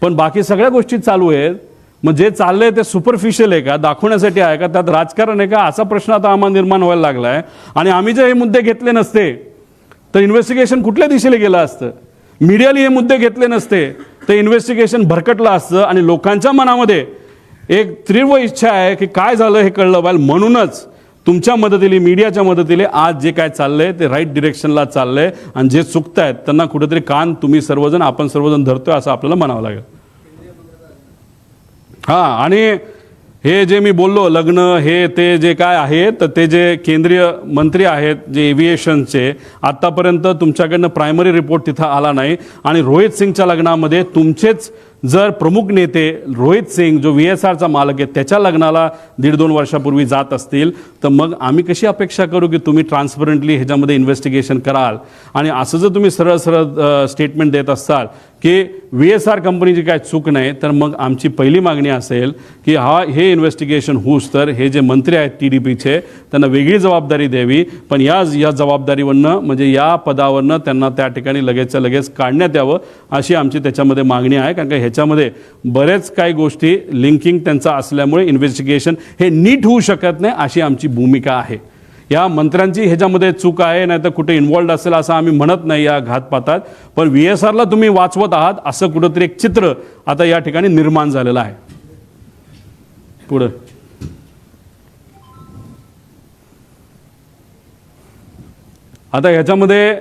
पण बाकी सगळ्या गोष्टी चालू आहेत. मग जे चाललंय ते सुपरफिशियल आहे का, दाखवण्यासाठी आहे का, त्यात राजकारण आहे का, असा प्रश्न आता आम्हाला निर्माण व्हायला लागला आहे. आणि आम्ही जर हे मुद्दे घेतले नसते तर इन्व्हेस्टिगेशन कुठल्या दिशेला गेलं असतं? मीडियाने हे मुद्दे घेतले नसते तर इन्व्हेस्टिगेशन भरकटलं असतं. आणि लोकांच्या मनामध्ये एक तीव्र इच्छा आहे की काय झालं हे कळलं पाहिजे. म्हणूनच तुमच्या मदतीने, मीडियाच्या मदतीने आज जे काय चाललंय ते राईट डिरेक्शनला चाललंय. आणि जे चुकतायत त्यांना कुठेतरी कान तुम्ही सर्वजण, आपण सर्वजण धरतोय असं आपल्याला म्हणावं लागेल. हां, आणि हे जे मी बोललो लग्न हे ते जे काय आहे, तर ते जे केंद्रीय मंत्री आहेत जे एव्हिएशनचे, आत्तापर्यंत तुमच्याकडनं प्रायमरी रिपोर्ट तिथं आला नाही. आणि रोहित सिंगच्या लग्नामध्ये तुमचेच जर प्रमुख नेते रोहित सिंग जो VSRचा मालक आहे त्याच्या लग्नाला 1.5-2 वर्षापूर्वी जात असतील तर मग आम्ही कशी अपेक्षा करू की तुम्ही ट्रान्सपरंटली ह्याच्यामध्ये इन्व्हेस्टिगेशन कराल. आणि असं जर तुम्ही सरळ सरळ स्टेटमेंट देत असाल की VSR कंपनीची काय चूक नाही तर मग आमची पहिली मागणी असेल की हे इन्व्हेस्टिगेशन होऊस तर हे जे मंत्री आहेत TDPचे त्यांना वेगळी जबाबदारी द्यावी. पण या जबाबदारीवरनं म्हणजे या पदावरनं त्यांना त्या ठिकाणी लगेचच्या लगेच काढण्यात यावं अशी आमची त्याच्यामध्ये मागणी आहे. कारण का ह्याच्यामध्ये बरेच काही गोष्टी लिंकिंग त्यांचा असल्यामुळे इन्व्हेस्टिगेशन हे नीट होऊ शकत नाही अशी आमची भूमिका आहे. या मंत्र्यांची ह्याच्यामध्ये चूक आहे नाही तर कुठे इन्व्हॉल्ड असेल असं आम्ही म्हणत नाही या घातपातात. पण VSRला तुम्ही वाचवत आहात असं कुठंतरी एक चित्र आता या ठिकाणी निर्माण झालेलं आहे. पुढं आता ह्याच्यामध्ये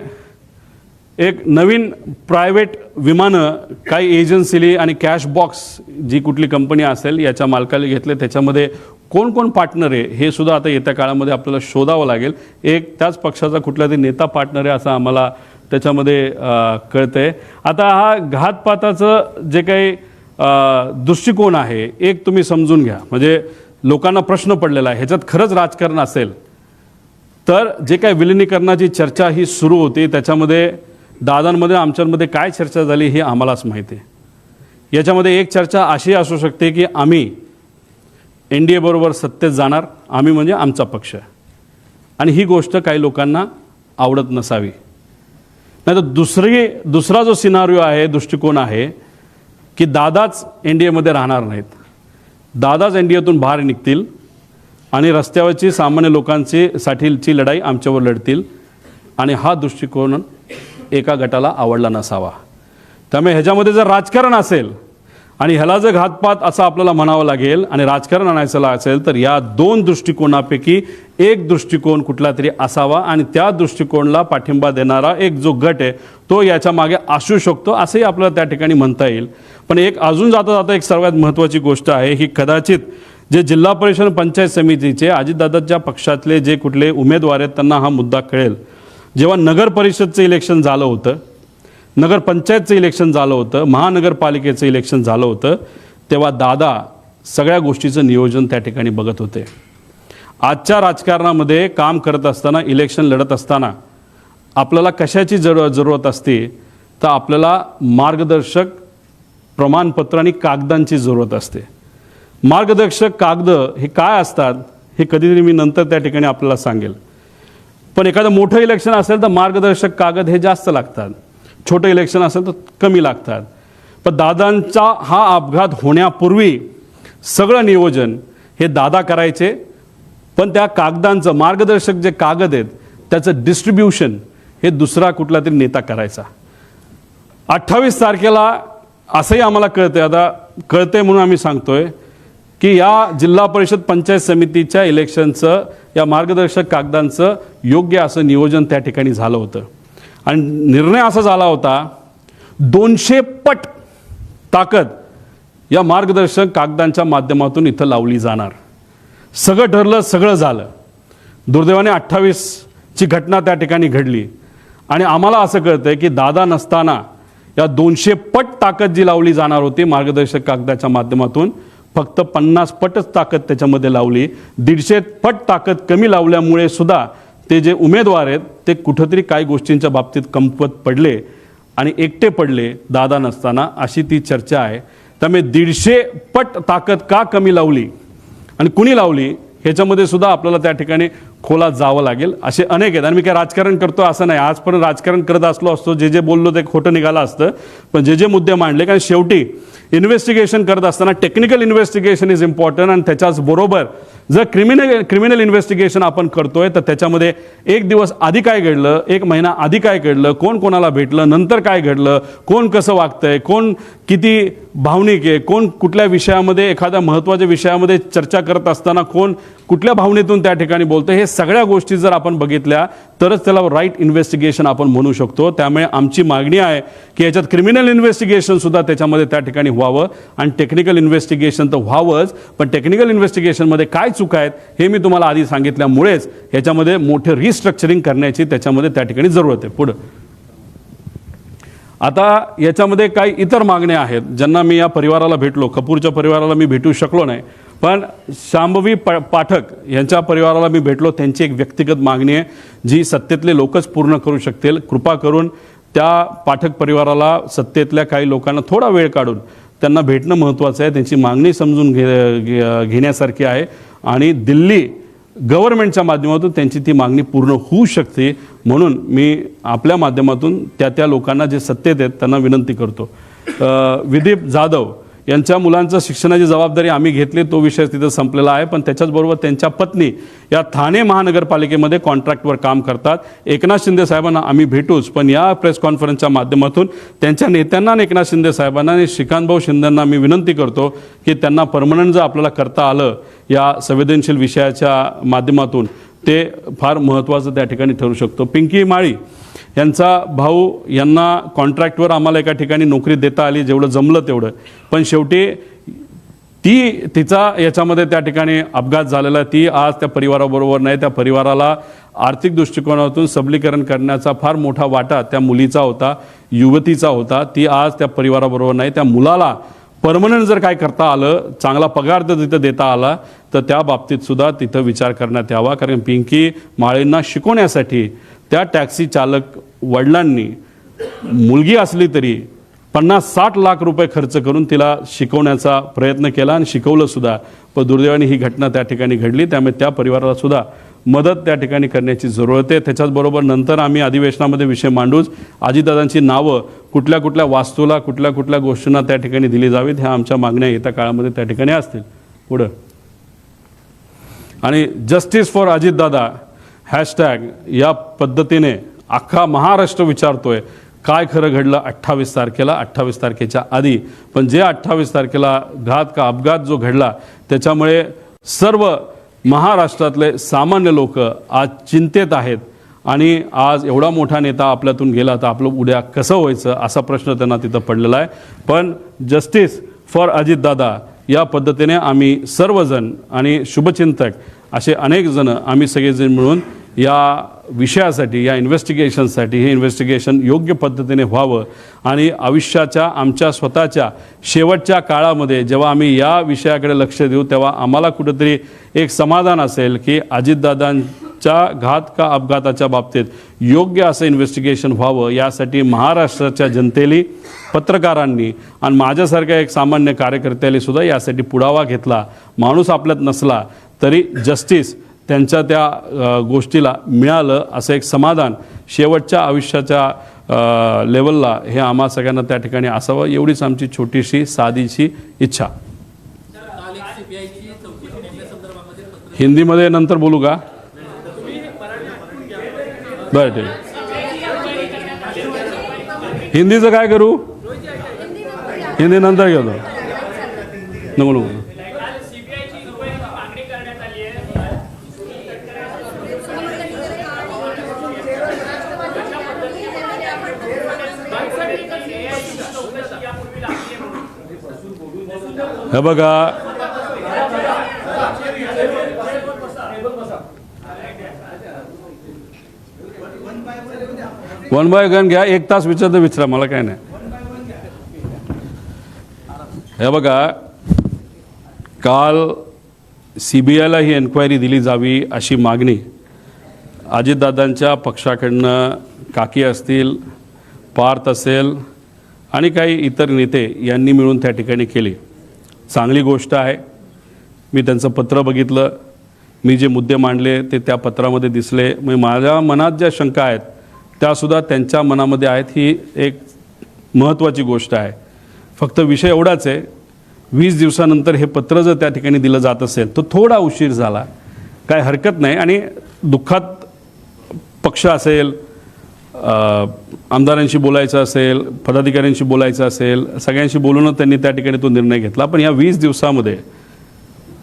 एक नवीन प्रायव्हेट विमानं काही एजन्सीली आणि कॅश बॉक्स जी कुठली कंपनी असेल याच्या मालकाला घेतले. त्याच्यामध्ये कोण कोण पार्टनर आहे हे सुद्धा आता येत्या काळामध्ये आपल्याला शोधावं लागेल. एक त्याच पक्षाचा कुठला तरी नेता पार्टनर आहे असं आम्हाला त्याच्यामध्ये कळतंय. आता हा घातपाताचं जे काही दृष्टिकोन आहे एक तुम्ही समजून घ्या. म्हणजे लोकांना प्रश्न पडलेला आहे ह्याच्यात खरंच राजकारण असेल तर जे काही विलिनीकरणाची चर्चा ही सुरू होती त्याच्यामध्ये दादांमध्ये आमच्यामध्ये काय चर्चा झाली हे आम्हालाच माहिती आहे. याच्यामध्ये एक चर्चा अशी असू शकते की आम्ही NDA बरोबर सत्तेत जाणार, आम्ही म्हणजे आमचा पक्ष, आणि ही गोष्ट काही लोकांना आवडत नसावी. नाही तर दुसरा जो सिनारिओ आहे दृष्टिकोन आहे की दादाच NDAमध्ये राहणार नाहीत, दादाच NDAतून बाहेर निघतील आणि रस्त्यावरची सामान्य लोकांची लढाई आमच्यावर लढतील. आणि हा दृष्टिकोन एका गटाला आवडला नसावा. त्यामुळे ह्याच्यामध्ये जर राजकारण असेल आणि ह्याला जर घातपात असं आपल्याला म्हणावं लागेल आणि राजकारण आणायचं असेल तर या दोन दृष्टिकोनापैकी एक दृष्टिकोन कुठला तरी असावा आणि त्या दृष्टिकोनाला पाठिंबा देणारा एक जो गट आहे तो याच्या मागे असू शकतो असंही आपल्याला त्या ठिकाणी म्हणता येईल. पण एक अजून जाता जाता एक सर्वात महत्त्वाची गोष्ट आहे की कदाचित जे जिल्हा परिषद पंचायत समितीचे अजितदादांच्या पक्षातले जे कुठले उमेदवार आहेत त्यांना हा मुद्दा कळेल. जेव्हा नगर परिषदचं इलेक्शन झालं होतं, नगरपंचायतचं इलेक्शन झालं होतं, महानगरपालिकेचं इलेक्शन झालं होतं तेव्हा दादा सगळ्या गोष्टीचं नियोजन त्या ठिकाणी बघत होते. आजच्या राजकारणामध्ये काम करत असताना, इलेक्शन लढत असताना आपल्याला कशाची जरूरत असते तर आपल्याला मार्गदर्शक प्रमाणपत्र आणि कागदांची जरूरत असते. मार्गदर्शक कागद हे काय असतात हे कधीतरी मी नंतर त्या ठिकाणी आपल्याला सांगेल. पण एखादं मोठं इलेक्शन असेल तर मार्गदर्शक कागद हे जास्त लागतात, छोटं इलेक्शन असेल तर कमी लागतात. पण दादांचा हा अपघात होण्यापूर्वी सगळं नियोजन हे दादा करायचे. पण त्या कागदांचं मार्गदर्शक जे कागद आहेत त्याचं डिस्ट्रीब्युशन हे दुसरा कुठला तरी नेता करायचा. 28 तारखेला असंही आम्हाला कळतंय, आता कळतंय म्हणून आम्ही सांगतोय की या जिल्हा परिषद पंचायत समितीच्या इलेक्शनचं या मार्गदर्शक कागदांचं योग्य असं नियोजन त्या ठिकाणी झालं होतं. आणि निर्णय असा झाला होता 200 पट ताकद या मार्गदर्शक कागदांच्या माध्यमातून इथं लावली जाणार. सगळं ठरलं, सगळं झालं. दुर्दैवाने 28ची घटना त्या ठिकाणी घडली आणि आम्हाला असं कळतंय की दादा नसताना या 200 पट ताकद जी लावली जाणार होती मार्गदर्शक कागदाच्या माध्यमातून फक्त 50 पटच ताकद त्याच्यामध्ये लावली. 150 पट ताकद कमी लावल्यामुळे सुद्धा ते जे उमेदवार आहेत ते कुठंतरी काही गोष्टींच्या बाबतीत कमकुवत पडले आणि एकटे पडले दादा नसताना अशी ती चर्चा आहे. त्यामुळे 150 पट ताकद का कमी लावली आणि कुणी लावली ह्याच्यामध्ये सुद्धा आपल्याला त्या ठिकाणी खोलात जावं लागेल. असे अनेक आहेत आणि मी काय राजकारण करतो असं नाही, आजपर्यंत राजकारण करत असलो असतो, जे बोललो ते खोटं निघालं असतं. पण जे मुद्दे मांडले, कारण शेवटी इन्व्हेस्टिगेशन करत असताना टेक्निकल इन्व्हेस्टिगेशन इज इम्पॉर्टंट आणि त्याच्याच बरोबर जर क्रिमिनल इन्व्हेस्टिगेशन आपण करतोय तर त्याच्यामध्ये एक दिवस आधी काय घडलं, एक महिना आधी काय घडलं, कोण कोणाला भेटलं, नंतर काय घडलं, कोण कसं वागतंय, कोण किती भावनिक आहे, कोण कुठल्या विषयामध्ये एखाद्या महत्त्वाच्या विषयामध्ये चर्चा करत असताना कोण कुठल्या भावनेतून त्या ठिकाणी बोलतं, हे सगळ्या गोष्टी जर आपण बघितल्या तरच त्याला राईट इन्व्हेस्टिगेशन आपण म्हणू शकतो. त्यामुळे आमची मागणी आहे की याच्यात क्रिमिनल इन्व्हेस्टिगेशन सुद्धा त्याच्यामध्ये त्या ठिकाणी व्हावं आणि टेक्निकल इन्व्हेस्टिगेशन तर व्हावंच, पण टेक्निकल इन्व्हेस्टिगेशनमध्ये काय चुका आहेत हे मी तुम्हाला आधी सांगितल्यामुळेच ह्याच्यामध्ये मोठे रिस्ट्रक्चरिंग करण्याची त्याच्यामध्ये त्या ठिकाणी जरूरत आहे. पुढं आता याच्यामध्ये काही इतर मागण्या आहेत ज्यांना मी या परिवाराला भेटलो, कपूरच्या परिवाराला मी भेटू शकलो नाही, पण शांभवी पाठक यांच्या परिवाराला मी भेटलो. त्यांची एक व्यक्तिगत मागणी आहे जी सत्तेतले लोकच पूर्ण करू शकतील. कृपा करून त्या पाठक परिवाराला सत्तेतल्या काही लोकांना थोडा वेळ काढून त्यांना भेटणं महत्त्वाचं आहे. त्यांची मागणी समजून घेण्यासारखी आहे आणि दिल्ली गव्हर्नमेंटच्या माध्यमातून त्यांची ती मागणी पूर्ण होऊ शकते. म्हणून मी आपल्या माध्यमातून त्या लोकांना जे सत्तेत आहेत त्यांना विनंती करतो. विदीप जाधव यांच्या मुलांचं शिक्षणाची जबाबदारी आम्ही घेतली, तो विषय तिथं संपलेला आहे. पण त्याच्याचबरोबर त्यांच्या पत्नी या ठाणे महानगरपालिकेमध्ये कॉन्ट्रॅक्टवर काम करतात. एकनाथ शिंदे साहेबांना आम्ही भेटूच, पण या प्रेस कॉन्फरन्सच्या माध्यमातून त्यांच्या नेत्यांना आणि एकनाथ शिंदे साहेबांना आणि श्रीकांतभाऊ शिंदेंना मी विनंती करतो की त्यांना परमनंट जर आपल्याला करता आलं या संवेदनशील विषयाच्या माध्यमातून, ते फार महत्त्वाचं त्या ठिकाणी ठरू शकतो. पिंकी माळी यांचा भाऊ यांना कॉन्ट्रॅक्टवर आम्हाला एका ठिकाणी नोकरी देता आली, जेवढं जमलं तेवढं, पण शेवटी तिचा याच्यामध्ये त्या ठिकाणी अपघात झालेला. ती आज त्या परिवाराबरोबर नाही. त्या परिवाराला आर्थिक दृष्टिकोनातून सबलीकरण करण्याचा फार मोठा वाटा त्या मुलीचा होता, युवतीचा होता. ती आज त्या परिवाराबरोबर नाही. त्या मुलाला परमनंट जर काय करता आलं, चांगला पगार जर तिथं देता आला, तर त्या बाबतीत सुद्धा तिथं विचार करण्यात यावा. कारण पिंकी माळींना शिकवण्यासाठी त्या टॅक्सी चालक वडिलांनी मुलगी असली तरी 50-60 लाख रुपये खर्च करून तिला शिकवण्याचा प्रयत्न केला आणि शिकवलं सुद्धा. पण दुर्दैवाने ही घटना त्या ठिकाणी घडली. त्यामुळे त्या परिवाराला सुद्धा मदत त्या ठिकाणी करण्याची जरूरत आहे. त्याच्याचबरोबर नंतर आम्ही अधिवेशनामध्ये विषय मांडूच. अजितदादांची नावं कुठल्या कुठल्या वास्तूला, कुठल्या कुठल्या गोष्टींना त्या ठिकाणी दिली जावीत, ह्या आमच्या मागण्या येत्या काळामध्ये त्या ठिकाणी असतील. पुढं आणि जस्टिस फॉर अजितदादा हॅशटॅग या पद्धतीने अख्खा महाराष्ट्र विचारतोय काय खरं घडलं 28 तारखेला, 28 तारखेच्या आधी. पण जे 28 तारखेला घात का अपघात जो घडला, त्याच्यामुळे सर्व महाराष्ट्रातले सामान्य लोक आज चिंतेत आहेत आणि आज एवढा मोठा नेता आपल्यातून गेला तर आपलं उद्या कसं व्हायचं असा प्रश्न त्यांना तिथं पडलेला आहे. पण जस्टिस फॉर अजितदादा या पद्धतीने आम्ही सर्वजण आणि शुभचिंतक असे अनेक जण आम्ही सगळेजण मिळून या विषयासाठी, या इन्व्हेस्टिगेशनसाठी, हे इन्व्हेस्टिगेशन योग्य पद्धतीने व्हावं आणि आयुष्याच्या आमच्या स्वतःच्या शेवटच्या काळामध्ये जेव्हा आम्ही या विषयाकडे लक्ष देऊ तेव्हा आम्हाला कुठेतरी एक समाधान असेल की अजितदादांच्या घात का अपघाताच्या बाबतीत योग्य असं इन्व्हेस्टिगेशन व्हावं. यासाठी महाराष्ट्राच्या जनतेने, पत्रकारांनी आणि माझ्यासारख्या एक सामान्य कार्यकर्त्याने सुद्धा यासाठी पुढावा घेतला. माणूस आपल्यात नसला तरी जस्टिस त्यांच्या त्या गोष्टीला मिळालं असं एक समाधान शेवटच्या आयुष्याच्या लेवलला हे आम्हा सगळ्यांना त्या ठिकाणी असावं, एवढीच आमची छोटीशी साधीशी इच्छा. हिंदीमध्ये नंतर बोलू का? बरं ठीक आहे. हिंदीचं काय करू? हिंदी नंतर घेतो. नको नको. हे बघा, वन बाय वन घ्या. 1 तास विचारतं विचारा, मला काय नाही. हे बघा, काल CBIला ही एन्क्वायरी दिली जावी अशी मागणी अजितदादांच्या पक्षाकडनं काकी असतील, पार्थ असेल आणि काही इतर नेते यांनी मिळून त्या ठिकाणी केली. चांगली गोष्ट आहे. मी त्यांचं पत्र बघितलं, मी जे मुद्दे मांडले ते त्या पत्रामध्ये दिसले. मग माझ्या मनात ज्या शंका आहेत त्यासुद्धा त्यांच्या मनामध्ये आहेत. ही एक महत्त्वाची गोष्ट आहे. फक्त विषय एवढाच आहे, 20 दिवसानंतर हे पत्र जर त्या ठिकाणी दिलं जात असेल तर थोडा उशीर झाला, काय हरकत नाही. आणि दुःखात पक्ष असेल, आमदारांशी बोलायचं असेल, पदाधिकाऱ्यांशी बोलायचं असेल, सगळ्यांशी बोलून त्यांनी त्या ठिकाणी तो निर्णय घेतला. पण या 20 दिवसामध्ये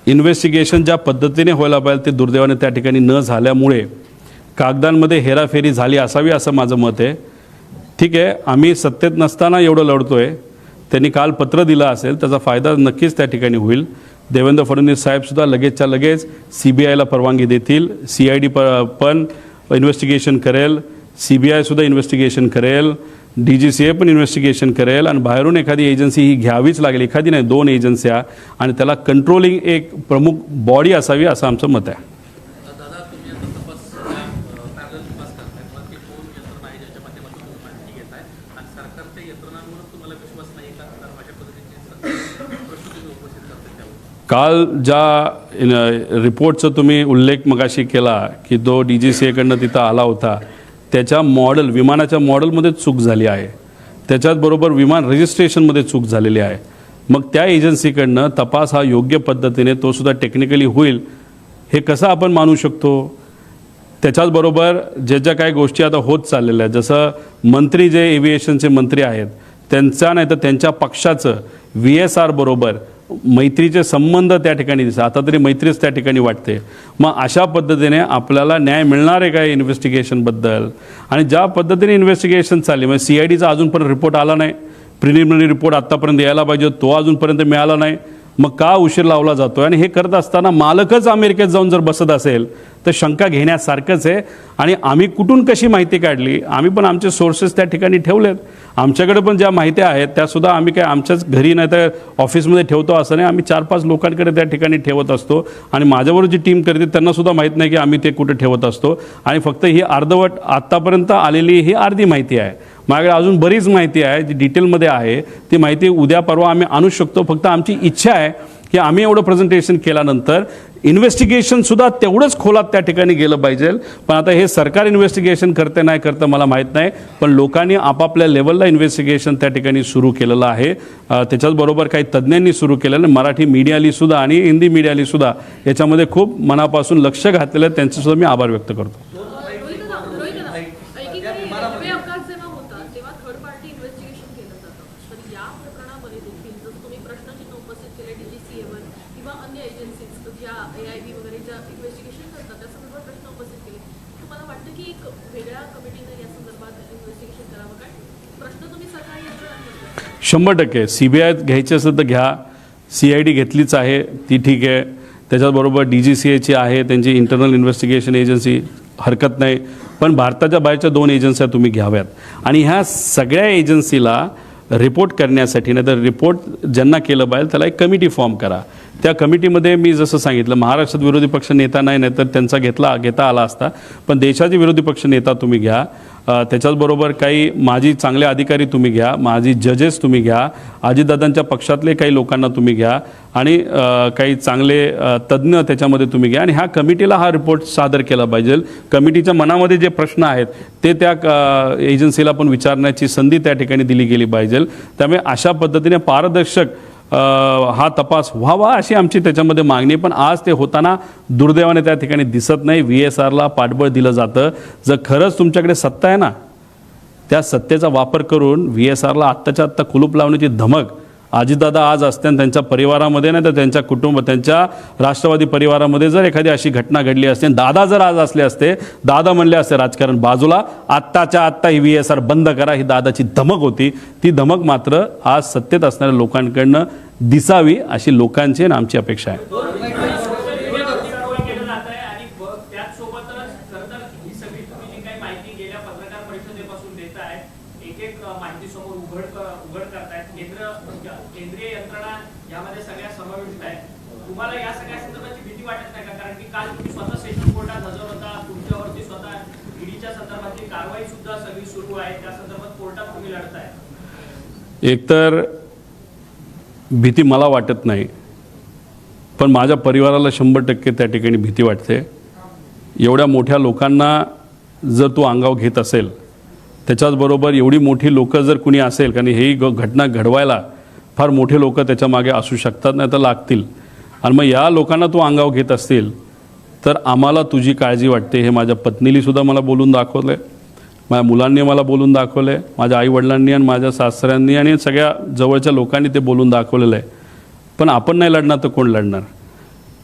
इन्व्हेस्टिगेशन ज्या पद्धतीने व्हायला पाहिजे ते दुर्दैवाने त्या ठिकाणी न झाल्यामुळे कागदांमध्ये हेराफेरी झाली असावी असं माझं मत आहे. ठीक आहे, आम्ही सत्तेत नसताना एवढं लढतोय, त्यांनी काल पत्र दिलं असेल त्याचा फायदा नक्कीच त्या ठिकाणी होईल. देवेंद्र फडणवीस साहेबसुद्धा लगेचच्या लगेच CBIला परवानगी देतील. CID पण इन्व्हेस्टिगेशन करेल, CBI सुद्धा इन्व्हेस्टिगेशन करेल. DGCA पण इन्व्हेस्टिगेशन करेल आणि बाहेरून एखादी एजन्सी ही घ्यावीच लागेल, एखादी नाही 2 एजन्स्या, आणि त्याला कंट्रोलिंग एक प्रमुख बॉडी असावी असं आमचं मत आहे.
दादा, तुम्ही आता पॅरलल तपास करताय, पण ते कोण यंत्रणा आहे ज्याच्या माध्यमातून तुम्ही माहिती घेताय आणि सरकारच्या यंत्रणांवरच तुम्हाला विश्वास नाही का? तर अशा पद्धतीचे प्रश्न तुम्ही उपस्थित करताय त्यावर
काल ज्या रिपोर्टचा तुम्ही उल्लेख मगाशी केला की तो DGCAकडनं तिथं आला होता, त्याच्या मॉडेल, विमानाच्या मॉडेलमध्ये चूक झाली आहे, त्याच्याच बरोबर विमान रजिस्ट्रेशनमध्ये चूक झालेली आहे. मग त्या एजन्सीकडनं तपास हा योग्य पद्धतीने तो सुद्धा टेक्निकली होईल हे कसं आपण मानू शकतो? त्याच्याचबरोबर ज्या काही गोष्टी आता होत चाललेल्या आहेत, जसं मंत्री जे एव्हिएशनचे मंत्री आहेत त्यांचा नाही तर त्यांच्या पक्षाचं VSR बरोबर मैत्रीचे संबंध त्या ठिकाणी दिसतात, आता तरी मैत्रीच त्या ठिकाणी वाटते. मग अशा पद्धतीने आपल्याला न्याय मिळणार आहे का इन्व्हेस्टिगेशनबद्दल? आणि ज्या पद्धतीने इन्व्हेस्टिगेशन चालली, म्हणजे CIDचा अजूनपर्यंत रिपोर्ट आला नाही, प्रिलिमिनरी रिपोर्ट आत्तापर्यंत यायला पाहिजे तो अजूनपर्यंत मिळाला नाही, मग का उशीर लावला जातो? आणि हे करत असताना मालकच अमेरिकेत जाऊन जर बसत असेल तर शंका घेण्यासारखंच आहे. आणि आम्ही कुठून कशी माहिती काढली? आम्ही पण आमचे सोर्सेस त्या ठिकाणी ठेवलेत. आमच्याकडे पण ज्या माहिती आहेत त्यासुद्धा आम्ही काय आमच्याच घरी नाही तर ऑफिसमध्ये ठेवतो असं नाही, आम्ही 4-5 लोकांकडे त्या ठिकाणी ठेवत असतो. आणि माझ्याबरोबर जी टीम करते त्यांनासुद्धा माहीत नाही की आम्ही ते कुठे ठेवत असतो. आणि फक्त ही अर्धवट आत्तापर्यंत आलेली ही अर्धी माहिती आहे. माझ्याकडे अजून बरीच माहिती आहे जी डिटेलमध्ये आहे, ती माहिती उद्या परवा आम्ही आणू शकतो. फक्त आमची इच्छा आहे की आम्ही एवढं प्रेझेंटेशन केल्यानंतर इन्व्हेस्टिगेशनसुद्धा तेवढंच खोलात त्या ठिकाणी गेलं पाहिजे. पण आता हे सरकार इन्व्हेस्टिगेशन करते नाही करतं मला माहीत नाही, पण लोकांनी आपापल्या लेवलला इन्व्हेस्टिगेशन त्या ठिकाणी सुरू केलेलं आहे. त्याच्याचबरोबर काही तज्ज्ञांनी सुरू केलेलं, मराठी मीडियालीसुद्धा आणि हिंदी मीडियालीसुद्धा याच्यामध्ये खूप मनापासून लक्ष घातलेलं आहे, त्यांचंसुद्धा मी आभार व्यक्त करतो. शंभर टक्के CBI घ्यायची असेल तर घ्या, CID घेतलीच आहे ती ठीक आहे, त्याच्याचबरोबर DGCAची आहे त्यांची इंटरनल इन्व्हेस्टिगेशन एजन्सी, हरकत नाही. पण भारताच्या बाहेरच्या 2 एजन्स्या तुम्ही घ्याव्यात. आणि ह्या सगळ्या एजन्सीला रिपोर्ट करण्यासाठी नाही तर रिपोर्ट ज्यांना केलं पाहिजे त्याला एक कमिटी फॉर्म करा. त्या कमिटीमध्ये मी जसं सांगितलं महाराष्ट्रात विरोधी पक्ष नेता नाही तर त्यांचा घेता आला असता, पण देशाचे विरोधी पक्ष नेता तुम्ही घ्या. त्याच्याचबरोबर काही माजी चांगले अधिकारी तुम्ही घ्या, माजी जजेस तुम्ही घ्या, अजितदादांच्या पक्षातले काही लोकांना तुम्ही घ्या आणि काही चांगले तज्ज्ञ त्याच्यामध्ये तुम्ही घ्या. आणि ह्या कमिटीला हा रिपोर्ट सादर केला पाहिजे. कमिटीच्या मनामध्ये जे प्रश्न आहेत ते त्या एजन्सीला पण विचारण्याची संधी त्या ठिकाणी दिली गेली पाहिजे. त्यामुळे अशा पद्धतीने पारदर्शक हा तपास व्हावा अशी आमची त्याच्यामध्ये मागणी. पण आज ते होताना दुर्दैवाने त्या ठिकाणी दिसत नाही. VSRला पाठबळ दिलं जातं. जर खरंच तुमच्याकडे सत्ता आहे ना, त्या सत्तेचा वापर करून VSRला आत्ताच्या आत्ता कुलूप लावण्याची धमक अजितदादा आज असते आणि त्यांच्या परिवारामध्ये नाही तर त्यांच्या त्यांच्या राष्ट्रवादी परिवारामध्ये जर एखादी अशी घटना घडली असते, दादा जर आज असले असते, दादा म्हणले असते राजकारण बाजूला, आत्ताच्या आत्ता ही VSR बंद करा, ही दादाची धमक होती. ती धमक मात्र आज सत्तेत असणाऱ्या लोकांकडनं दिसावी अशी लोकांची आणि आमची अपेक्षा आहे.
केंद्रीय यंत्रणा यामध्ये सगळ्या समाविष्ट आहे. तुम्हाला या सगळ्या संदर्भाची भीती वाटत नाही का? कारण की काल तुम्ही स्वतः सेशन कोर्टात हजर होता, तुमच्यावरती स्वतः ईडीच्या संदर्भातली कारवाई सुद्धा सगळी सुरू आहे, त्या संदर्भात कोर्टात तुम्ही लढताय.
एकतर भीती मला वाटत नाही, पण माझ्या परिवाराला 100% त्या ठिकाणी भीती वाटते. एवढ्या मोठ्या लोकांना जर तू अंगावर घेत असेल, त्याच्याचबरोबर एवढी मोठी लोकं जर कुणी असेल, कारण ही घटना घडवायला फार मोठे लोक त्याच्या मागे असू शकतात, नाही तर लागतील. आणि मग या लोकांना तू अंगावर घेत असतील तर आम्हाला तुझी काळजी वाटते हे माझ्या पत्नीलीसुद्धा मला बोलून दाखवलं आहे, माझ्या मुलांनी मला बोलून दाखवलं आहे, माझ्या आईवडिलांनी आणि माझ्या सासऱ्यांनी आणि सगळ्या जवळच्या लोकांनी ते बोलून दाखवलेलं आहे. पण आपण नाही लढणार तर कोण लढणार?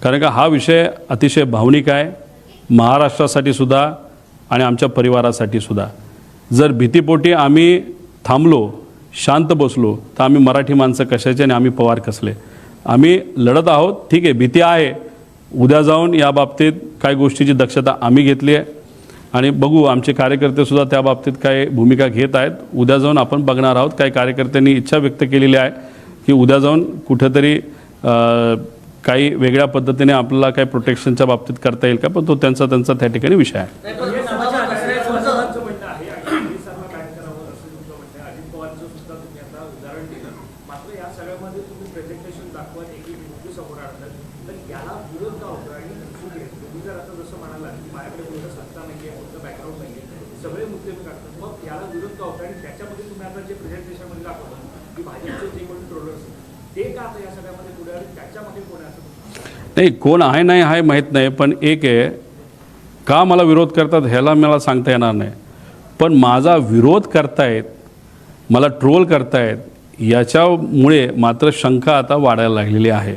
कारण का हा विषय अतिशय भावनिक आहे महाराष्ट्रासाठी सुद्धा आणि आमच्या परिवारासाठी सुद्धा. जर भीतीपोटी आम्ही थांबलो, शांत बसलो तर आम्ही मराठी माणसं कशाचे आणि आम्ही पवार कसले? आम्ही लढत आहोत, ठीक आहे, भीती आहे. उद्या जाऊन या बाबतीत काही गोष्टीची दक्षता आम्ही घेतली आहे. आणि बघू आमचे कार्यकर्ते सुद्धा त्या बाबतीत काय भूमिका घेत आहेत. उद्या जाऊन आपण बघणार आहोत. काही कार्यकर्त्यांनी इच्छा व्यक्त केलेली आहे की उद्या जाऊन कुठेतरी काही वेगळ्या पद्धतीने आपल्याला काही प्रोटेक्शनच्या बाबतीत करता येईल का, पण तो त्यांचा त्या ठिकाणी विषय आहे.
मात्र या सगळ्यामध्ये तुम्ही प्रेझेंटेशन दाखवत एक मुद्दे समोर आणतात, तर याला विरोध का होतो? आणि तुम्ही जर आता जसं म्हणाला की माझ्याकडे कोणतं सत्ता नाही आहे, कोणतं बॅकग्राऊंड नाही आहे, सगळे मुद्दे मी काढतात, मग याला विरोध का होतो? आणि त्याच्यामध्ये तुम्ही आता जे प्रेझेंटेशनमध्ये दाखवता की भाजपचे जे कोणी ट्रोलर्स ते का आता या सगळ्यामध्ये पुढे आणि त्याच्यामध्ये कोण आहे असं
नाही, कोण आहे नाही आहे माहीत नाही, पण एक आहे का मला विरोध करतात ह्याला मला सांगता येणार नाही, पण माझा विरोध करतायत, मला ट्रोल करतायत, याच्यामुळे मात्र शंका आता वाढायला लागलेली आहे.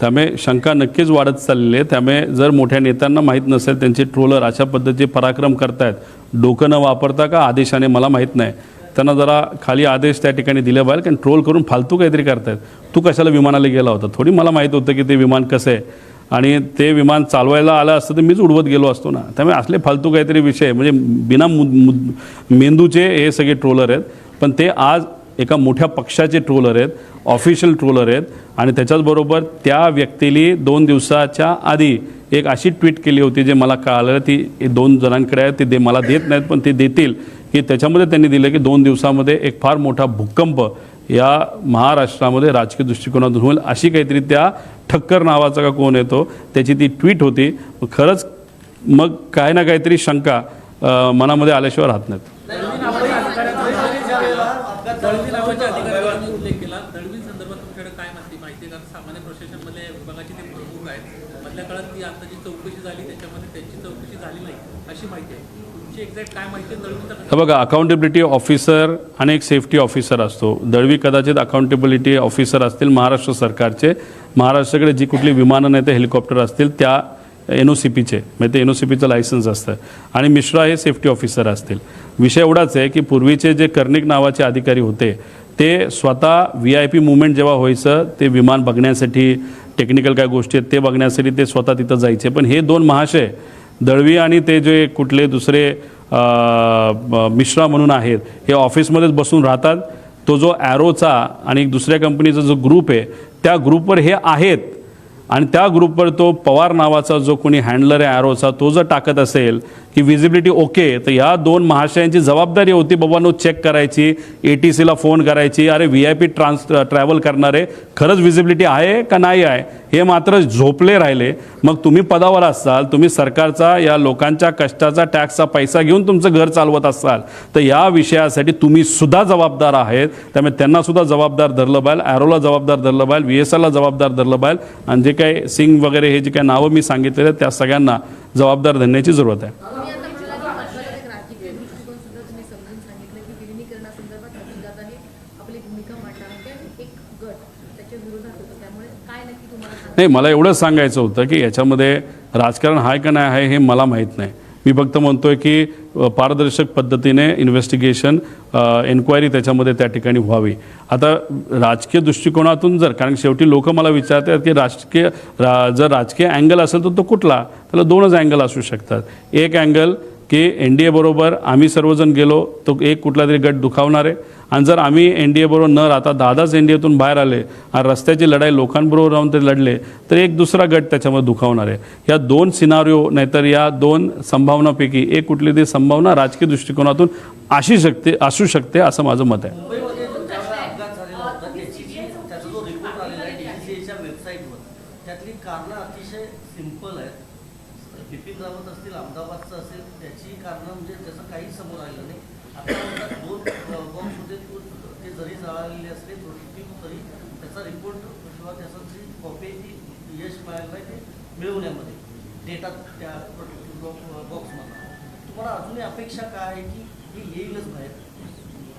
त्यामुळे शंका नक्कीच वाढत चाललेली आहे. त्यामुळे जर मोठ्या नेत्यांना माहीत नसेल त्यांचे ट्रोलर अशा पद्धतीचे पराक्रम करतायत, डोकं न वापरता का आदेशाने मला माहीत नाही, त्यांना जरा खाली आदेश त्या ठिकाणी दिले पाहिजे, कारण ट्रोल करून फालतू काहीतरी करतायत. तू कशाला विमानाला गेला होता? थोडी मला माहीत होतं की ते विमान कसं आहे, आणि ते विमान चालवायला आलं असतं तर मीच उडवत गेलो असतो ना. त्यामुळे असले फालतू काहीतरी विषय म्हणजे बिना मेंदूचे हे सगळे ट्रोलर आहेत. पण ते आज एका मोठ्या पक्षाचे ट्रोलर आहेत, ऑफिशियल ट्रोलर आहेत. आणि त्याच्याचबरोबर त्या व्यक्तीने 2 दिवसाच्या आधी एक अशी ट्विट केली होती जे मला कळालं, ती 2 जणांकडे आहे, ते मला देत नाहीत पण ते देतील, की त्याच्यामध्ये त्यांनी दिलं की 2 दिवसामध्ये एक फार मोठा भूकंप या महाराष्ट्रामध्ये राजकीय दृष्टिकोनातून होईल, अशी काहीतरी त्या ठक्कर नावाचा का कोण येतो त्याची ती ट्विट होती. खरंच मग काय ना काहीतरी शंका मनामध्ये आल्याशिवाय राहत नाहीत.
दळवी नावाच्या अधिकाऱ्यांनी उल्लेख केला. दळवी संदर्भात तुमच्याकडे काय माहिती आहे का? सामान्य प्रशासनमध्ये विभागाचे ते प्रमुख आहेत. मधल्या काळात ती आता जी चौकशी झाली त्याच्यामध्ये त्यांची चौकशी झाली नाही अशी माहिती आहे. तुमची एक्झॅक्ट काय माहिती आहे दळवीचा?
बघा, अकाउंटेबिलिटी ऑफिसर आणि एक सेफ्टी ऑफिसर असतो. दळवी कदाचित अकाउंटेबिलिटी ऑफिसर असतील महाराष्ट्र सरकारचे. महाराष्ट्राकडे जी कुठली विमानं नाही ते हेलिकॉप्टर असतील त्या NOCPचे, म्हणजे ते NOCPचं लायसन्स असतं. आणि मिश्रा हे सेफ्टी ऑफिसर असतील. विषय एवढाच आहे की पूर्वीचे जे कर्णिक नावाचे अधिकारी होते ते स्वतः VIP मुवमेंट जेव्हा व्हायचं ते विमान बघण्यासाठी, टेक्निकल काय गोष्टी आहेत ते बघण्यासाठी ते स्वतः तिथं जायचे. पण हे 2 महाशय दळवी आणि ते जे कुठले दुसरे मिश्रा म्हणून आहेत हे ऑफिसमध्येच बसून राहतात. तो जो ॲरोचा आणि दुसऱ्या कंपनीचा जो ग्रुप आहे त्या ग्रुपवर हे आहेत, आणि त्या ग्रुपवर तो पवार नावाचा जो कोणी हँडलर आहे ॲरोचा तो जर टाकत असेल की विजिबिलिटी ओके, तर या 2 महाशयांची जबाबदारी होती बाबांनो चेक करायची, ATCला फोन करायची, अरे VIP ट्रॅव्हल करणारे खरंच विजिबिलिटी आहे का नाही आहे, हे मात्र झोपले राहिले. मग तुम्ही पदावर असाल, तुम्ही सरकारचा या लोकांच्या कष्टाचा टॅक्सचा पैसा घेऊन तुमचं घर चालवत असाल, तर या विषयासाठी तुम्ही सुद्धा जबाबदार आहेत. त्यामुळे त्यांना सुद्धा जबाबदार धरलं पाहिजे, ॲरोला जबाबदार धरलं पाहिजे, VSRला जबाबदार धरलं पाहिजे, आणि जे काही सिंग वगैरे हे जे काही नावं मी सांगितलेले त्या सगळ्यांना जबाबदार धरण्याची जरूरत आहे.
तुम्ही आता म्हटलं की महत्त्वाचा एक राजकीय दृष्टिकोन सुद्धा तुम्ही समजून सांगितलं की विलिनीकरणासंदर्भात अजितदादांनी आपली भूमिका मांडणार आणि एक गट त्याच्या विरोधात होतं, त्यामुळे काय नक्की तुम्हाला
नाही, मला एवढंच सांगायचं होतं की याच्यामध्ये राजकारण आहे का नाही आहे हे मला माहीत नाही. मी फक्त म्हणतोय की पारदर्शक पद्धतीने इन्व्हेस्टिगेशन, एन्क्वायरी त्याच्यामध्ये त्या ठिकाणी व्हावी. आता राजकीय दृष्टिकोनातून जर, कारण शेवटी लोक मला विचारतात की जर राजकीय अँगल असेल तर तो कुठला, त्याला 2च अँगल असू शकतात. एक अँगल की NDA बरोबर आम्ही सर्वजण गेलो तो एक कुठला तरी गट दुखावणार आहे, आणि जर आम्ही NDA बरोबर न राहता 10 NDAतून बाहेर आले आणि रस्त्याची लढाई लोकांबरोबर राहून ते लढले तर एक दुसरा गट त्याच्यामध्ये दुखावणार आहे. या 2 सिनारिओ नाहीतर या 2 संभावनापैकी एक कुठली तरी संभावना राजकीय दृष्टिकोनातून असू शकते असं माझं मत आहे.
मुंबईमध्ये ज्यावेळेला अपघात झालेला होता त्याचा जो रिपोर्ट आलेला आहे DGCAच्या वेबसाईटवर, त्यातली कारणं अतिशय सिंपल आहेत. बिपिन रावत असतील, अहमदाबादचं असेल, त्याची कारणं म्हणजे त्याचं काहीच समोर आलेलं नाही. आता 2 बॉम्ब होते, ते जरी जळालेले असले तरी त्याचा रिपोर्ट किंवा त्याचं जी कॉपी आहे ती यश मिळालं नाही ते मिळवण्यामध्ये डेटा त्या बॉक्समधून. तुम्हाला अजूनही अपेक्षा काय आहे की हे येईलच बाहेर?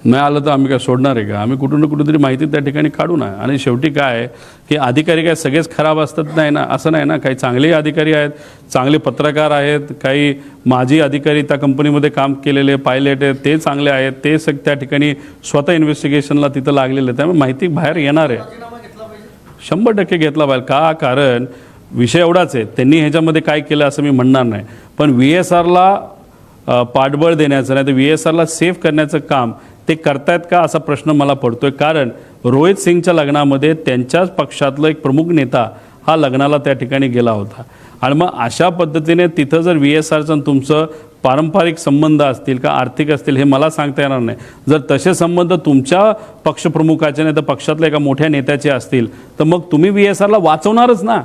नाही आलं तर आम्ही काय सोडणार आहे का? आम्ही कुठून ना कुठेतरी माहिती त्या ठिकाणी काढू ना. आणि शेवटी काय आहे की अधिकारी काय सगळेच खराब असतात नाही ना, असं नाही ना. काही चांगले अधिकारी आहेत, चांगले पत्रकार आहेत, काही माजी अधिकारी त्या कंपनीमध्ये काम केलेले पायलट आहेत ते चांगले आहेत, ते त्या ठिकाणी स्वतः इन्व्हेस्टिगेशनला तिथं लागलेले, त्यामुळे माहिती बाहेर येणार आहे.
राजीनामा घेतला पाहिजे?
100% घेतला पाहिजे. का? कारण विषय एवढाच आहे, त्यांनी ह्याच्यामध्ये काय केलं असं मी म्हणणार नाही, पण VSRला पाठबळ देण्याचं नाही तर VSRला सेफ करण्याचं काम ते करतायत का असा प्रश्न मला पडतोय. कारण रोहित सिंगच्या लग्नामध्ये त्यांच्याच पक्षातलं एक प्रमुख नेता हा लग्नाला त्या ठिकाणी गेला होता. आणि मग अशा पद्धतीने तिथं जर VSRचं तुमचं पारंपरिक संबंध असतील का आर्थिक असतील हे मला सांगता येणार नाही. जर तसे संबंध तुमच्या पक्षप्रमुखाचे नाही तर पक्षातल्या एका मोठ्या नेत्याचे असतील तर मग तुम्ही VSRला वाचवणारच ना.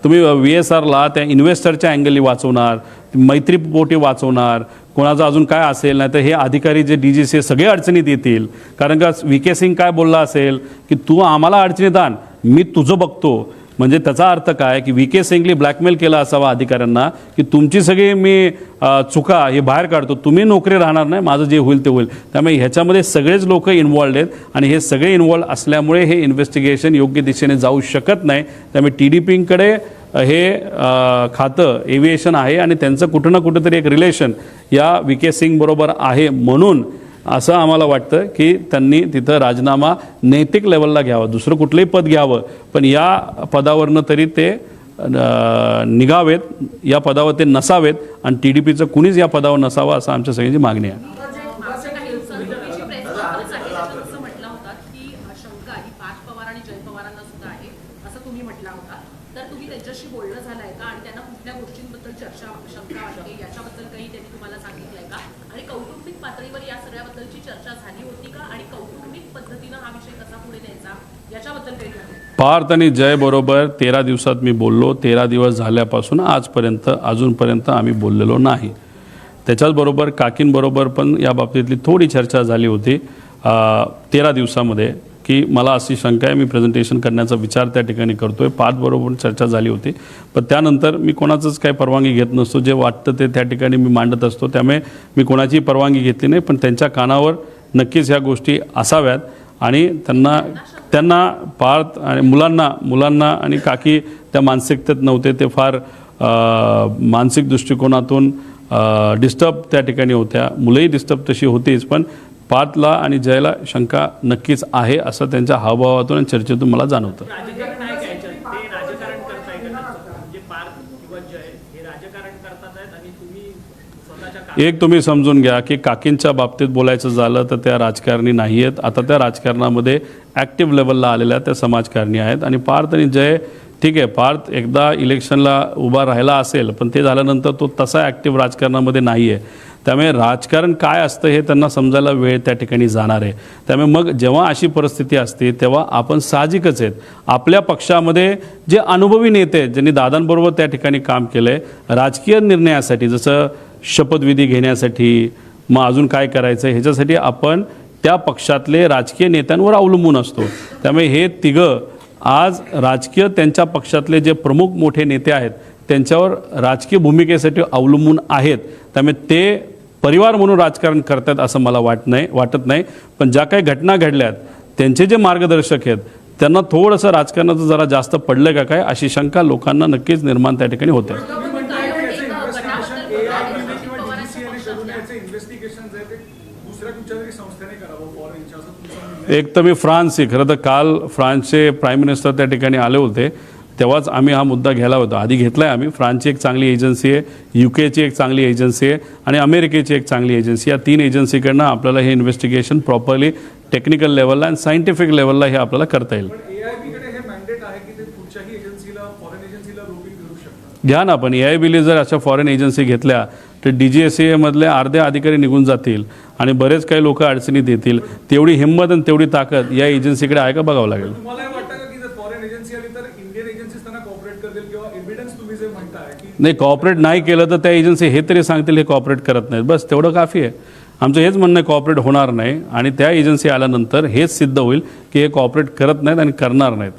तुम्ही VSRला त्या इन्व्हेस्टरच्या अँगलनी वाचवणार, मैत्रीपोटी वाचवणार, कोणाचं अजून काय असेल नाही तर हे अधिकारी जे DGC सगळे अडचणीत येतील. कारण का VK सिंग काय बोलला असेल की तू आम्हाला अडचणीत आण, मी तुझं बघतो. म्हणजे त्याचा अर्थ काय की VK सिंगली ब्लॅकमेल केला असावा अधिकाऱ्यांना की तुमची सगळी मी चुका हे बाहेर काढतो, तुम्ही नोकरी राहणार नाही, माझं जे होईल ते होईल. त्यामुळे ह्याच्यामध्ये सगळेच लोक इन्वॉल्ड आहेत आणि हे सगळे इन्वॉल्ड असल्यामुळे हे इन्व्हेस्टिगेशन योग्य दिशेने जाऊ शकत नाही. त्यामुळे TDPकडे हे खातं एव्हिएशन आहे आणि त्यांचं कुठं ना कुठंतरी एक रिलेशन या VK सिंग बरोबर आहे. म्हणून असं आम्हाला वाटतं की त्यांनी तिथं राजीनामा नैतिक लेवलला घ्यावा, दुसरं कुठलंही पद घ्यावं पण या पदावरनं तरी ते निघावेत, या पदावर ते नसावेत आणि TDPचं कुणीच या पदावर नसावं असं आमच्या सगळ्यांची मागणी आहे.
मागच्या काही दिवसांपूर्वीची प्रेस कॉन्फरन्स आहे त्याच्यात असं म्हटलं होतं की शंका ही पार्थ पवार आणि जयंत पवारांना सुद्धा आहे असं तुम्ही म्हटला होता. तर तुम्ही त्यांच्याशी बोलणं झालंय का आणि त्यांना कुठल्या गोष्टींबद्दल शंका वाटते याच्याबद्दल काही त्यांनी तुम्हाला सांगितलंय का आणि कौटुंबिक पातळीवर या सगळ्याबद्दलची चर्चा झाली होती का आणि कौटुंबिक पद्धतीनं हा विषय कसा पुढे न्यायचा याच्याबद्दल काही ठरलं?
पार्थ आणि जय बरोबर 13 दिवसात मी बोललो. 13 दिवस झाल्यापासून आजपर्यंत अजूनपर्यंत आम्ही बोललेलो नाही. त्याच्याचबरोबर काकींबरोबर पण या बाबतीतली थोडी चर्चा झाली होती 13 दिवसामध्ये की मला अशी शंका आहे, मी प्रेझेंटेशन करण्याचा विचार त्या ठिकाणी करतो आहे. पार्थबरोबर चर्चा झाली होती पण त्यानंतर मी कोणाचंच काही परवानगी घेत नसतो. जे वाटतं ते त्या ठिकाणी मी मांडत असतो. त्यामुळे मी कोणाचीही परवानगी घेतली नाही. पण त्यांच्या कानावर नक्कीच ह्या गोष्टी असाव्यात आणि त्यांना पार्थ आणि मुलांना आणि काकी त्या मानसिकतेत नव्हते. ते फार मानसिक दृष्टिकोनातून डिस्टर्ब त्या ठिकाणी होत्या. मुलंही डिस्टर्ब तशी होतीच पण पार्थला आणि जयला शंका नक्कीच आहे असं त्यांच्या हावभावातून आणि चर्चेतून मला जाणवतं.
राजकारण आहे का याच्यात? ते राजकारण करताय का त्याचं? म्हणजे पार्थ किंवा जय हे राजकारण करतात आहेत आणि तुम्ही स्वतःच्या
एक तुम्ही समजून घ्या की काकींच्या बाबतीत बोलायचं झालं तर त्या राजकारणी नाही आहेत. आता त्या राजकारणामध्ये ॲक्टिव्ह लेवलला आलेल्या त्या समाजकारणी आहेत आणि पार्थ आणि जय ठीक आहे, पार्थ एकदा इलेक्शनला उभा राहिला असेल पण ते झाल्यानंतर तो तसा ॲक्टिव्ह राजकारणामध्ये नाही आहे. त्यामुळे राजकारण काय असतं हे त्यांना समजायला वेळ त्या ठिकाणी जाणार आहे. त्यामुळे मग जेव्हा अशी परिस्थिती असते तेव्हा आपण साहजिकच आहेत आपल्या पक्षामध्ये जे अनुभवी नेते आहेत ज्यांनी दादांबरोबर त्या ठिकाणी काम केलं आहे राजकीय निर्णयासाठी जसं शपथविधी घेण्यासाठी मग अजून काय करायचं ह्याच्यासाठी आपण त्या पक्षातले राजकीय नेत्यांवर अवलंबून असतो. त्यामुळे हे तिघं आज राजकीय त्यांच्या पक्षातले जे प्रमुख मोठे नेते आहेत त्यांच्यावर राजकीय भूमिकेसाठी अवलंबून आहेत. त्यामुळे ते परिवार म्हणून राजकारण करतात असं मला वाटत नाही. पण ज्या काही घटना घडल्यात त्यांचे जे मार्गदर्शक आहेत त्यांना थोडंसं राजकारणाचं जरा जास्त पडलं का काय अशी शंका लोकांना नक्कीच निर्माण त्या ठिकाणी होते. एक तर मी फ्रान्सची खरं तर काल फ्रान्सचे प्राईम मिनिस्टर त्या ठिकाणी आले होते तेव्हाच आम्ही हा मुद्दा घ्यायला होता. आधी घेतला आहे आम्ही. फ्रान्सची एक चांगली एजन्सी आहे, UK ची एक चांगली एजन्सी आहे आणि अमेरिकेची एक चांगली एजन्सी. या 3 एजन्सीकडनं आपल्याला हे इन्व्हेस्टिगेशन प्रॉपरली टेक्निकल लेवलला आणि सायंटिफिक लेवलला हे आपल्याला करता येईल. घ्या ना, पण AIBने जर अशा फॉरेन एजन्सी घेतल्या तर DGSA मधले अर्धे अधिकारी निघून जातील आणि बरेच काही लोक अडचणीत येतील. तेवढी हिंमत आणि तेवढी ताकद या एजन्सीकडे आहे का बघावं लागेल. नाही, कॉपरेट नाही केलं तर त्या एजन्सी हे तरी सांगतील हे कॉपरेट करत नाहीत, बस तेवढं काफी आहे. आमचं हेच म्हणणं आहे कॉपरेट होणार नाही आणि त्या एजन्सी आल्यानंतर हेच सिद्ध होईल की हे कॉपरेट करत नाहीत आणि करणार नाहीत.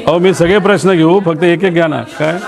अहो मी सगळे प्रश्न घेऊ, फक्त एक एक घ्या ना. काय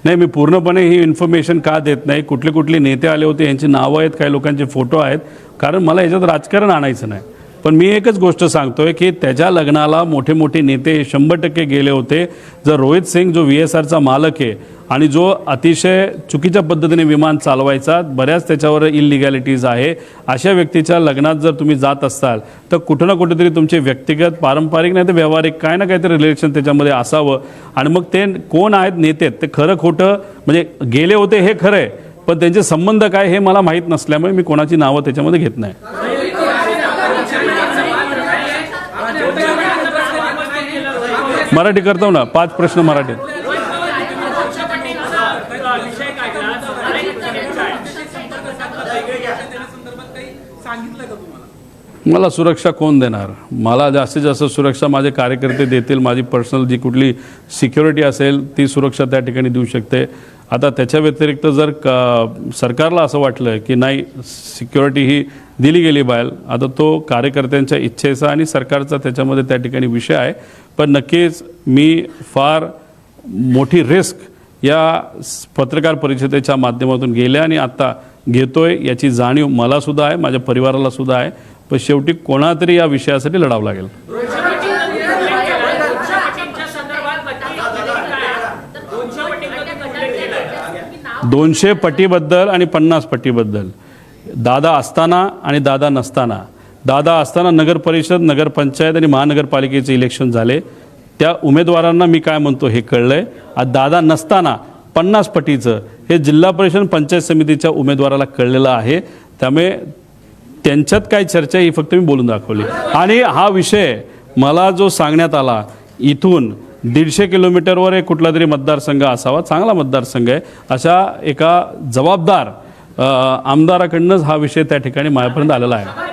नाही, मी पूर्णपणे ही इन्फॉर्मेशन का देत नाही. कुठले नेते आले होते यांची नावं आहेत, काही लोकांचे फोटो आहेत, कारण मला याच्यात राजकारण आणायचं नाही. पण मी एकच गोष्ट सांगतोय की त्याच्या लग्नाला मोठे मोठे नेते 100% गेले होते. जर रोहित सिंग जो VSRचा मालक आहे आणि जो अतिशय चुकीच्या पद्धतीने विमान चालवायचा, बऱ्याच त्याच्यावर इलिगॅलिटीज आहे, अशा व्यक्तीच्या लग्नात जर तुम्ही जात असाल तर कुठं ना कुठेतरी तुमचे व्यक्तिगत, पारंपरिक नाही तर व्यावहारिक काय ना काहीतरी रिलेशन त्याच्यामध्ये असावं. आणि मग ते कोण आहेत नेते ते खरं खोटं म्हणजे गेले होते हे खरं आहे, पण त्यांचे संबंध काय हे मला माहीत नसल्यामुळे मी कोणाची नावं त्याच्यामध्ये घेत नाही. मराठी करतो ना, 5 प्रश्न मराठीत.
विषय काढला
संदर्भात काही सांगितलं का तुम्हाला?
मला सुरक्षा कोण देणार? मला जास्तीत जास्त सुरक्षा माझे कार्यकर्ते देतील. माझी पर्सनल जी कुठली सिक्युरिटी असेल ती सुरक्षा त्या ठिकाणी देऊ शकते. आता त्याच्या व्यतिरिक्त जर सरकारला असं वाटलं की नाही सिक्युरिटी ही दिली गेली बाहेर, आता तो कार्यकर्त्यांच्या इच्छेचा आणि सरकारचा त्याच्यामध्ये त्या ठिकाणी विषय आहे. पण नक्कीच मी फार मोठी रिस्क या पत्रकार परिषदेच्या माध्यमातून गेल्या आणि आत्ता घेतोय याची जाणीव मला सुद्धा आहे, माझ्या परिवाराला सुद्धा आहे. पण शेवटी कोणातरी या विषयासाठी लढावं लागेल. 200 पटीबद्दल आणि 50 पटीबद्दल, दादा असताना आणि दादा नसताना, दादा असताना नगर परिषद, नगरपंचायत आणि महानगरपालिकेचे इलेक्शन झाले, त्या उमेदवारांना मी काय म्हणतो हे कळलंय. आज दादा नसताना 50 पटीचं हे जिल्हा परिषद पंचायत समितीच्या उमेदवाराला कळलेलं आहे. त्यामुळे त्यांच्यात काय चर्चा ही फक्त मी बोलून दाखवली. आणि हा विषय मला जो सांगण्यात आला इथून 150 किलोमीटरवर एक कुठला तरी मतदारसंघ असावा, चांगला मतदारसंघ आहे, अशा एका जबाबदार आमदाराकडनंच हा विषय त्या ठिकाणी माझ्यापर्यंत आलेला आहे.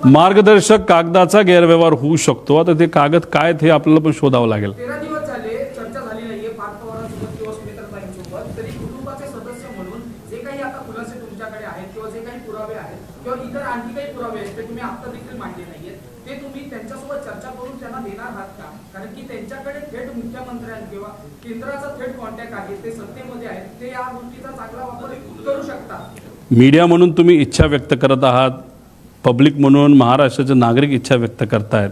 मार्गदर्शक कागदाचा गैरव्यवहार होऊ शकतो. आता ते कागद काय आहेत हे आपल्याला पण शोधावं लागेल.
13 दिवस झाले चर्चा झाली नाहीये पार्थ पवारांसोबत किंवा सुमित्राताईंसोबत, तरी कुटुंबाचे सदस्य म्हणून जे काही आता खुलासे तुमच्याकडे आहेत किंवा जे काही पुरावे आहेत किंवा इतर आणखी काही पुरावे आहेत ते तुम्ही आता देखील मांडले नाहीयेत, ते तुम्ही त्यांच्यासोबत चर्चा करून त्यांना देणार आहात का? कारण की त्यांच्याकडे थेट मुख्यमंत्र्यांना किंवा केंद्राचा थेट कॉन्टॅक्ट आहे, ते सत्तेमध्ये आहेत, ते या गोष्टीचा चांगला वापर करू शकतात.
मीडिया म्हणून तुम्ही इच्छा व्यक्त करत आहात, पब्लिक म्हणून महाराष्ट्राचे नागरिक इच्छा व्यक्त करतायत,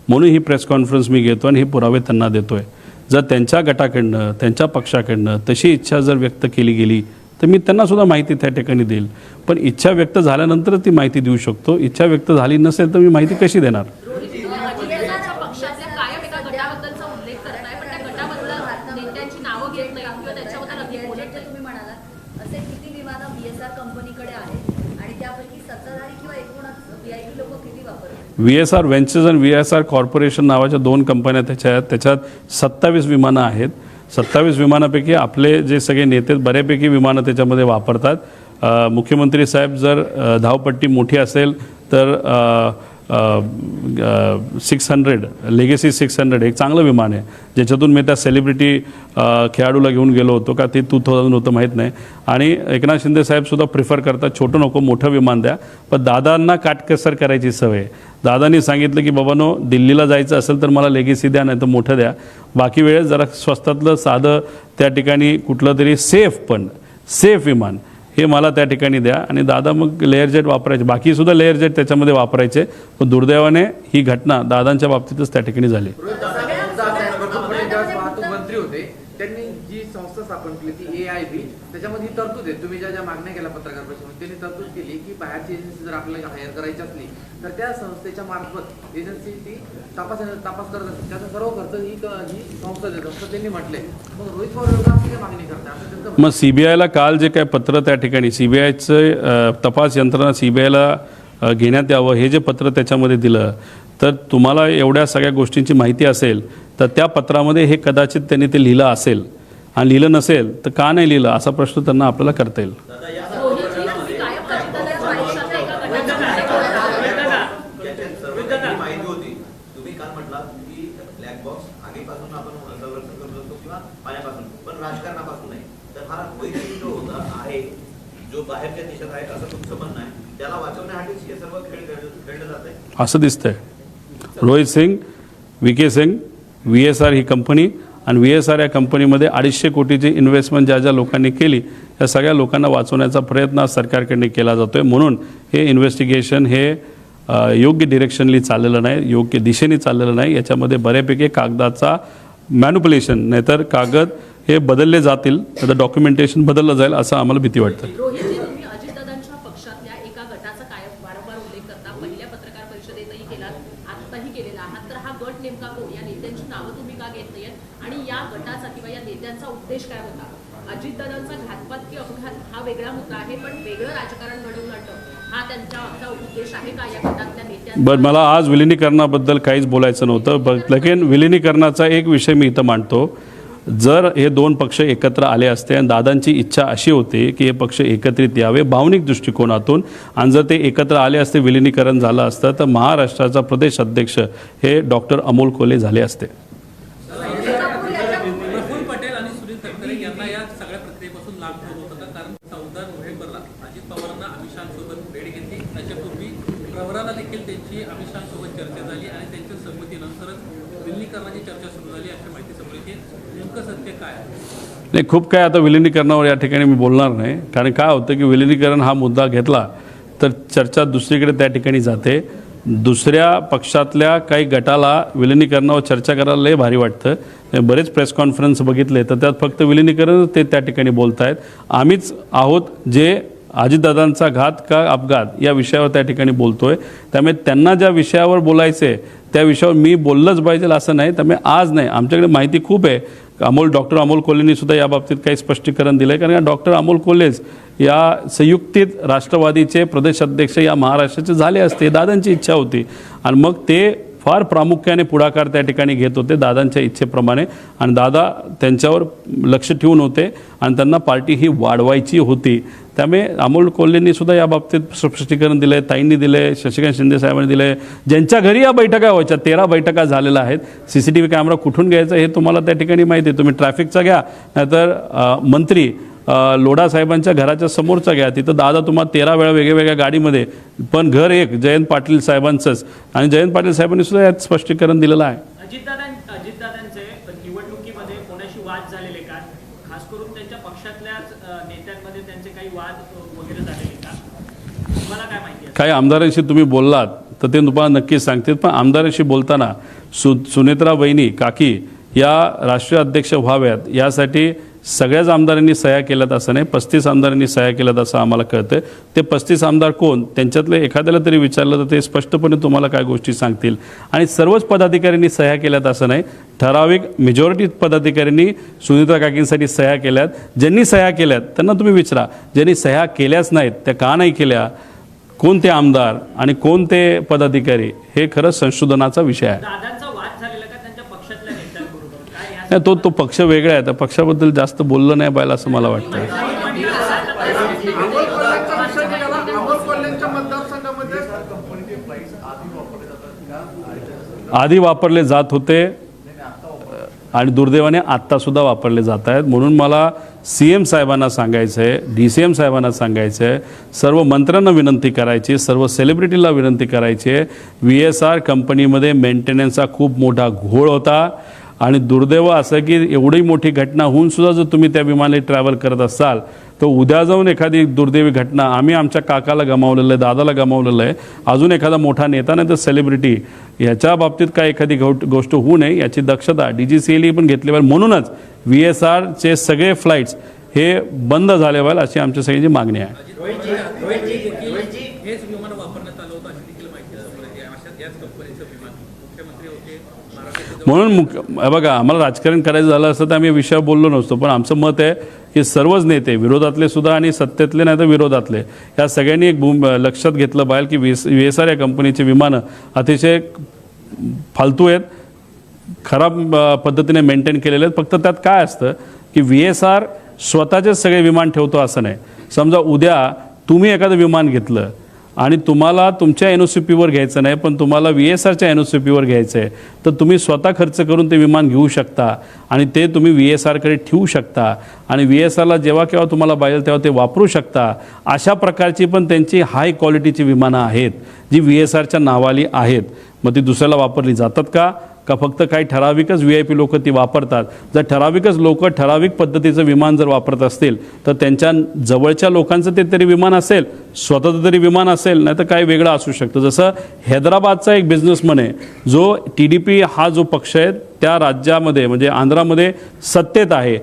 म्हणून ही प्रेस कॉन्फरन्स मी घेतो आणि हे पुरावे त्यांना देतोय. जर त्यांच्या गटाकडनं, त्यांच्या पक्षाकडनं तशी इच्छा जर व्यक्त केली गेली तर मी त्यांना सुद्धा माहिती त्या ठिकाणी देईल. पण इच्छा व्यक्त झाल्यानंतर ती माहिती देऊ शकतो. इच्छा व्यक्त झाली नसेल तर मी माहिती कशी देणार?
पक्षातल्या कायम एका गटाबद्दलचा उल्लेख करताय, पण त्या गटाबद्दल नेत्यांची नावं घेत नाही किंवा त्याच्याबद्दल अधिक बोलत नाही.
तुम्ही म्हणालात असे किती विमानं VSR कंपनीकडे आहेत आणि त्यापैकी सत्ताधारी किंवा एकूणच VIP लोक किती वापरतात?
VSR व्हेंचर्स आणि VSR कॉर्पोरेशन नावाच्या 2 कंपन्या त्याच्यात 27 विमानं आहेत. 27 विमानापैकी आपले जे सगळे नेते बऱ्यापैकी विमानं त्याच्यामध्ये वापरतात. मुख्यमंत्री साहेब जर धावपट्टी मोठी असेल तर 600 लेगेसी 600 एक चांगलं विमान आहे, ज्याच्यातून मी त्या सेलिब्रिटी खेळाडूला घेऊन गेलो होतो का ते 2000 होतं माहीत नाही. आणि एकनाथ शिंदे साहेबसुद्धा प्रिफर करतात छोटं नको मोठं विमान द्या. पण दादांना काटकसर करायची सवय. दादांनी सांगितलं की बाबांनो दिल्लीला जायचं असेल तर मला लेगेसी द्या नाही तर मोठं द्या, बाकी वेळेस जरा स्वस्तातलं साधं त्या ठिकाणी कुठलं तरी सेफ विमान हे मला त्या ठिकाणी द्या. आणि दादा मग लेअर जेट वापरायचे, बाकीसुद्धा लेअर जेट त्याच्यामध्ये वापरायचे. पण दुर्दैवाने ही घटना दादांच्या बाबतीतच त्या ठिकाणी झाली.
वाहतूक मंत्री होते, त्यांनी जी संस्था स्थापन केली ती AIB, त्याच्यामध्ये ही तरतूद आहे, तुम्ही ज्या मागण्या केल्या पत्रकार परिषदेमध्ये त्यांनी तरतूद केली की बाहेरची एजन्सी जर आपल्याला हायर करायची असली तर त्या संस्थेच्या मार्फत एजन्सी ती तपास करत असते, त्याचा सर्व खर्च ही संस्था देत असं त्यांनी म्हटलंय. मग रोहित पवार काय मागणी करतात?
मग CBIला काल जे काय पत्र त्या ठिकाणी CBIचं तपास यंत्रणा CBIला घेण्यात यावं हे जे पत्र त्याच्यामध्ये दिलं, तर तुम्हाला एवढ्या सगळ्या गोष्टींची माहिती असेल तर त्या पत्रामध्ये हे कदाचित त्यांनी ते लिहिलं असेल, आणि लिहिलं नसेल तर का नाही लिहिलं असा प्रश्न त्यांना आपल्याला करता येईल. असं दिसतंय. रोहित सिंग, VK सिंग, VSR ही कंपनी आणि VSR या कंपनीमध्ये 250 कोटीची इन्व्हेस्टमेंट ज्या ज्या लोकांनी केली त्या सगळ्या लोकांना वाचवण्याचा प्रयत्न सरकारकडे केला जातो आहे. म्हणून हे इन्व्हेस्टिगेशन हे योग्य डिरेक्शनली चाललेलं नाही, योग्य दिशेने चाललेलं नाही. याच्यामध्ये बऱ्यापैकी कागदाचा मॅन्युप्युलेशन, नाहीतर कागद हे बदलले जातील, तर डॉक्युमेंटेशन बदललं जाईल असं आम्हाला भीती वाटतं.
रोहितजी, तुम्ही अजितदादांच्या पक्षातल्या एका गटाचा कायम वारंवार उल्लेख करता. पहिल्या पत्रकार परिषदेतही केलात, आत्ताही केलेला आहात. तर हा गट नेमका कोण? या नेत्यांची नावं तुम्ही का घेत नाहीत? आणि या गटाचा किंवा या नेत्यांचा उद्देश काय होता? अजितदादांचा घातपात की अपघात हा वेगळा मुद्दा आहे, पण वेगळं राजकारण घडवून आणणं हा त्यांचा उद्देश आहे का या गटातल्या नेत्यांचा?
बरं, मला आज विलिनीकरणाबद्दल काहीच बोलायचं नव्हतं. लेकिन विलिनीकरणाचा एक विषय मी इथं मांडतो. जर हे दोन पक्ष एकत्र आले असते आणि दादांची इच्छा अशी होती की हे पक्ष एकत्रित यावे भावनिक दृष्टिकोनातून, आणि जर ते एकत्र आले असते, विलिनीकरण झालं असतं, तर महाराष्ट्राचा प्रदेश अध्यक्ष हे डॉक्टर अमोल कोल्हे झाले असते.
प्रफुल्ल पटेल आणि सुनील तटकरे यांना या सगळ्या प्रक्रियेपासून लाभ होत होता, कारण 14 नोव्हेंबरला अजित पवारांना अमित शहांसोबत भेट घेतली. त्याच्यापूर्वी प्रवराला देखील त्यांची अमित शहांसोबत चर्चा झाली आणि त्यांच्या संमतीनंतरच विलिनीकरणाची चर्चा सुरू झाली अशी माहिती समोर येते. नेमकं सत्य काय आहे?
नाही, खूप काय आता विलिनीकरणावर या ठिकाणी मी बोलणार नाही, कारण काय होतं की विलिनीकरण हा मुद्दा घेतला तर चर्चा दुसरीकडे त्या ठिकाणी जाते. दुसऱ्या पक्षातल्या काही गटाला विलिनीकरणावर चर्चा करायला लय भारी वाटतं. बरेच प्रेस कॉन्फरन्स बघितले तर त्यात फक्त विलिनीकरण ते त्या ठिकाणी बोलत आहेत. आम्हीच आहोत जे अजितदादांचा घात का अपघात या विषयावर त्या ठिकाणी बोलतोय. त्यामुळे त्यांना ज्या विषयावर बोलायचं आहे त्या विषयावर मी बोललंच पाहिजे असं नाही. त्यामुळे आज नाही, आमच्याकडे माहिती खूप आहे. डॉक्टर अमोल कोल्हेंनी सुद्धा या बाबतीत काही स्पष्टीकरण दिलं आहे, कारण डॉक्टर अमोल कोल्हेच या संयुक्तित राष्ट्रवादीचे प्रदेश अध्यक्ष या महाराष्ट्राचे झाले असते. दादांची इच्छा होती आणि मग ते फार प्रामुख्याने पुढाकार त्या ठिकाणी घेत होते दादांच्या इच्छेप्रमाणे, आणि दादा त्यांच्यावर लक्ष ठेवून होते आणि त्यांना पार्टी ही वाढवायची होती. त्यामुळे अमोल कोल्हेंनी सुद्धा या बाबतीत स्पष्टीकरण दिलं आहे, ताईंनी दिलं आहे, शशिकांत शिंदे साहेबांनी दिलं आहे. ज्यांच्या घरी या बैठका व्हायच्या 13 बैठका झालेल्या आहेत. CCTV कॅमेरा कुठून घ्यायचा हे तुम्हाला त्या ठिकाणी माहिती आहे. तुम्ही ट्रॅफिकचा घ्या, नाहीतर मंत्री लोढा साहेबांच्या घराच्या समोरचा घ्या, तिथं दादा तुम्हाला 13 वेळा वेगवेगळ्या गाडीमध्ये, पण घर एक जयंत पाटील साहेबांचंच, आणि जयंत पाटील साहेबांनी सुद्धा यात स्पष्टीकरण दिलेलं आहे.
अजितदादांचे निवडणुकीमध्ये कोणाशी वाद झालेले का? खास करून त्यांच्या पक्षातल्याच नेत्यांमध्ये त्यांचे काही वाद वगैरे झालेले का? तुम्हाला काय माहिती आहे?
काही आमदारांशी तुम्ही बोललात तर ते तुम्हाला नक्कीच सांगतील, पण आमदारांशी बोलताना सुनेत्रा वहिनी काकी या राष्ट्रीय अध्यक्ष व्हाव्यात यासाठी सगळ्याच आमदारांनी सह्या केल्यात असं नाही, 35 आमदारांनी सह्या केल्यात असं आम्हाला कळतं. ते 35 आमदार कोण, त्यांच्यातले एखाद्याला तरी विचारलं तर ते स्पष्टपणे तुम्हाला काय गोष्टी सांगतील. आणि सर्वच पदाधिकाऱ्यांनी सह्या केल्यात असं नाही, ठराविक मेजॉरिटी पदाधिकाऱ्यांनी सुनीत्रा काकींसाठी सह्या केल्यात. ज्यांनी सह्या केल्यात त्यांना तुम्ही विचारा, ज्यांनी सह्या केल्याच नाहीत त्या का नाही केल्या, कोणते आमदार आणि कोणते पदाधिकारी, हे खरंच संशोधनाचा विषय आहे.
दादांचा वाद झालेला का त्यांच्या पक्षातल्या नेत्यांबरोबर? काय या
नाही, तो पक्ष वेगळा आहे, त्या पक्षाबद्दल जास्त बोललं नाही पाहिजे असं मला वाटतं.
अमोल कोल्हेंचा विषय निघाला. अमोल कोल्हेंच्या मतदारसंघामध्ये
आधी वापरले जात होते आणि दुर्दैवाने आत्तासुद्धा वापरले जात आहेत. म्हणून मला CM साहेबांना सांगायचं आहे, DCM साहेबांना सांगायचं आहे, सर्व मंत्र्यांना विनंती करायची, सर्व सेलिब्रिटीला विनंती करायची आहे. VSR कंपनीमध्ये मेंटेनन्सचा खूप मोठा घोळ होता आणि दुर्दैव असं की एवढी मोठी घटना होऊन सुद्धा जर तुम्ही त्या विमानाने ट्रॅव्हल करत असाल तर उद्या जाऊन एखादी दुर्दैवी घटना, आम्ही आमच्या काकाला गमावलेलं आहे, दादाला गमावलेलं आहे, अजून एखादा मोठा नेता नाही तर सेलिब्रिटी, याच्या बाबतीत काय एखादी गोष्ट होऊ नये याची दक्षता DGCA पण घेतली पाहिजे. म्हणूनच VSRचे सगळे फ्लाईट्स हे बंद झाले पाहिजे अशी आमच्या सगळ्यांची मागणी आहे.
हेच विमान वापरण्यात आलं होतं अशी देखील माहिती समोर येते. अशाच याच कंपनीचं विमान मुख्यमंत्री होते महाराष्ट्राचे.
म्हणून बघा, आम्हाला राजकारण करायचं झालं असतं तर आम्ही विषयावर बोललो नसतो, पण आमचं मत आहे की सर्वच नेते, विरोधातले सुद्धा आणि सत्तेतले नाही तर विरोधातले, या सगळ्यांनी एक लक्षात घेतलं पाहिजे की VSR या कंपनीचे विमानं अतिशय फालतू आहेत, खराब पद्धतीने मेंटेन केलेले आहेत. फक्त त्यात काय असतं की VSR स्वतःचेच सगळे विमान ठेवतो असं नाही. समजा उद्या तुम्ही एखादं विमान घेतलं आणि तुम्हाला तुमच्या NOCPवर घ्यायचं नाही, पण तुम्हाला VSRच्या NOCPवर घ्यायचं आहे, तर तुम्ही स्वतः खर्च करून ते विमान घेऊ शकता आणि ते तुम्ही VSRकडे ठेवू शकता आणि VSRला जेव्हा केव्हा तुम्हाला पाहिजे तेव्हा ते वापरू शकता. अशा प्रकारची पण त्यांची हाय क्वालिटीची विमानं आहेत जी VSRच्या नावाली आहेत, मग ती दुसऱ्याला वापरली जातात का फक्त काही ठराविकच VIP लोक ती वापरतात? जर ठराविकच लोक ठराविक पद्धतीचं विमान जर वापरत असतील तर त्यांच्या जवळच्या लोकांचं ते तरी विमान असेल, स्वतःचं तरी विमान असेल, नाही तर काही वेगळं असू शकतं. जसं हैदराबादचा एक बिझनेसमन आहे जो TDP हा जो पक्ष आहे त्या राज्यामध्ये म्हणजे आंध्रामध्ये सत्तेत आहे,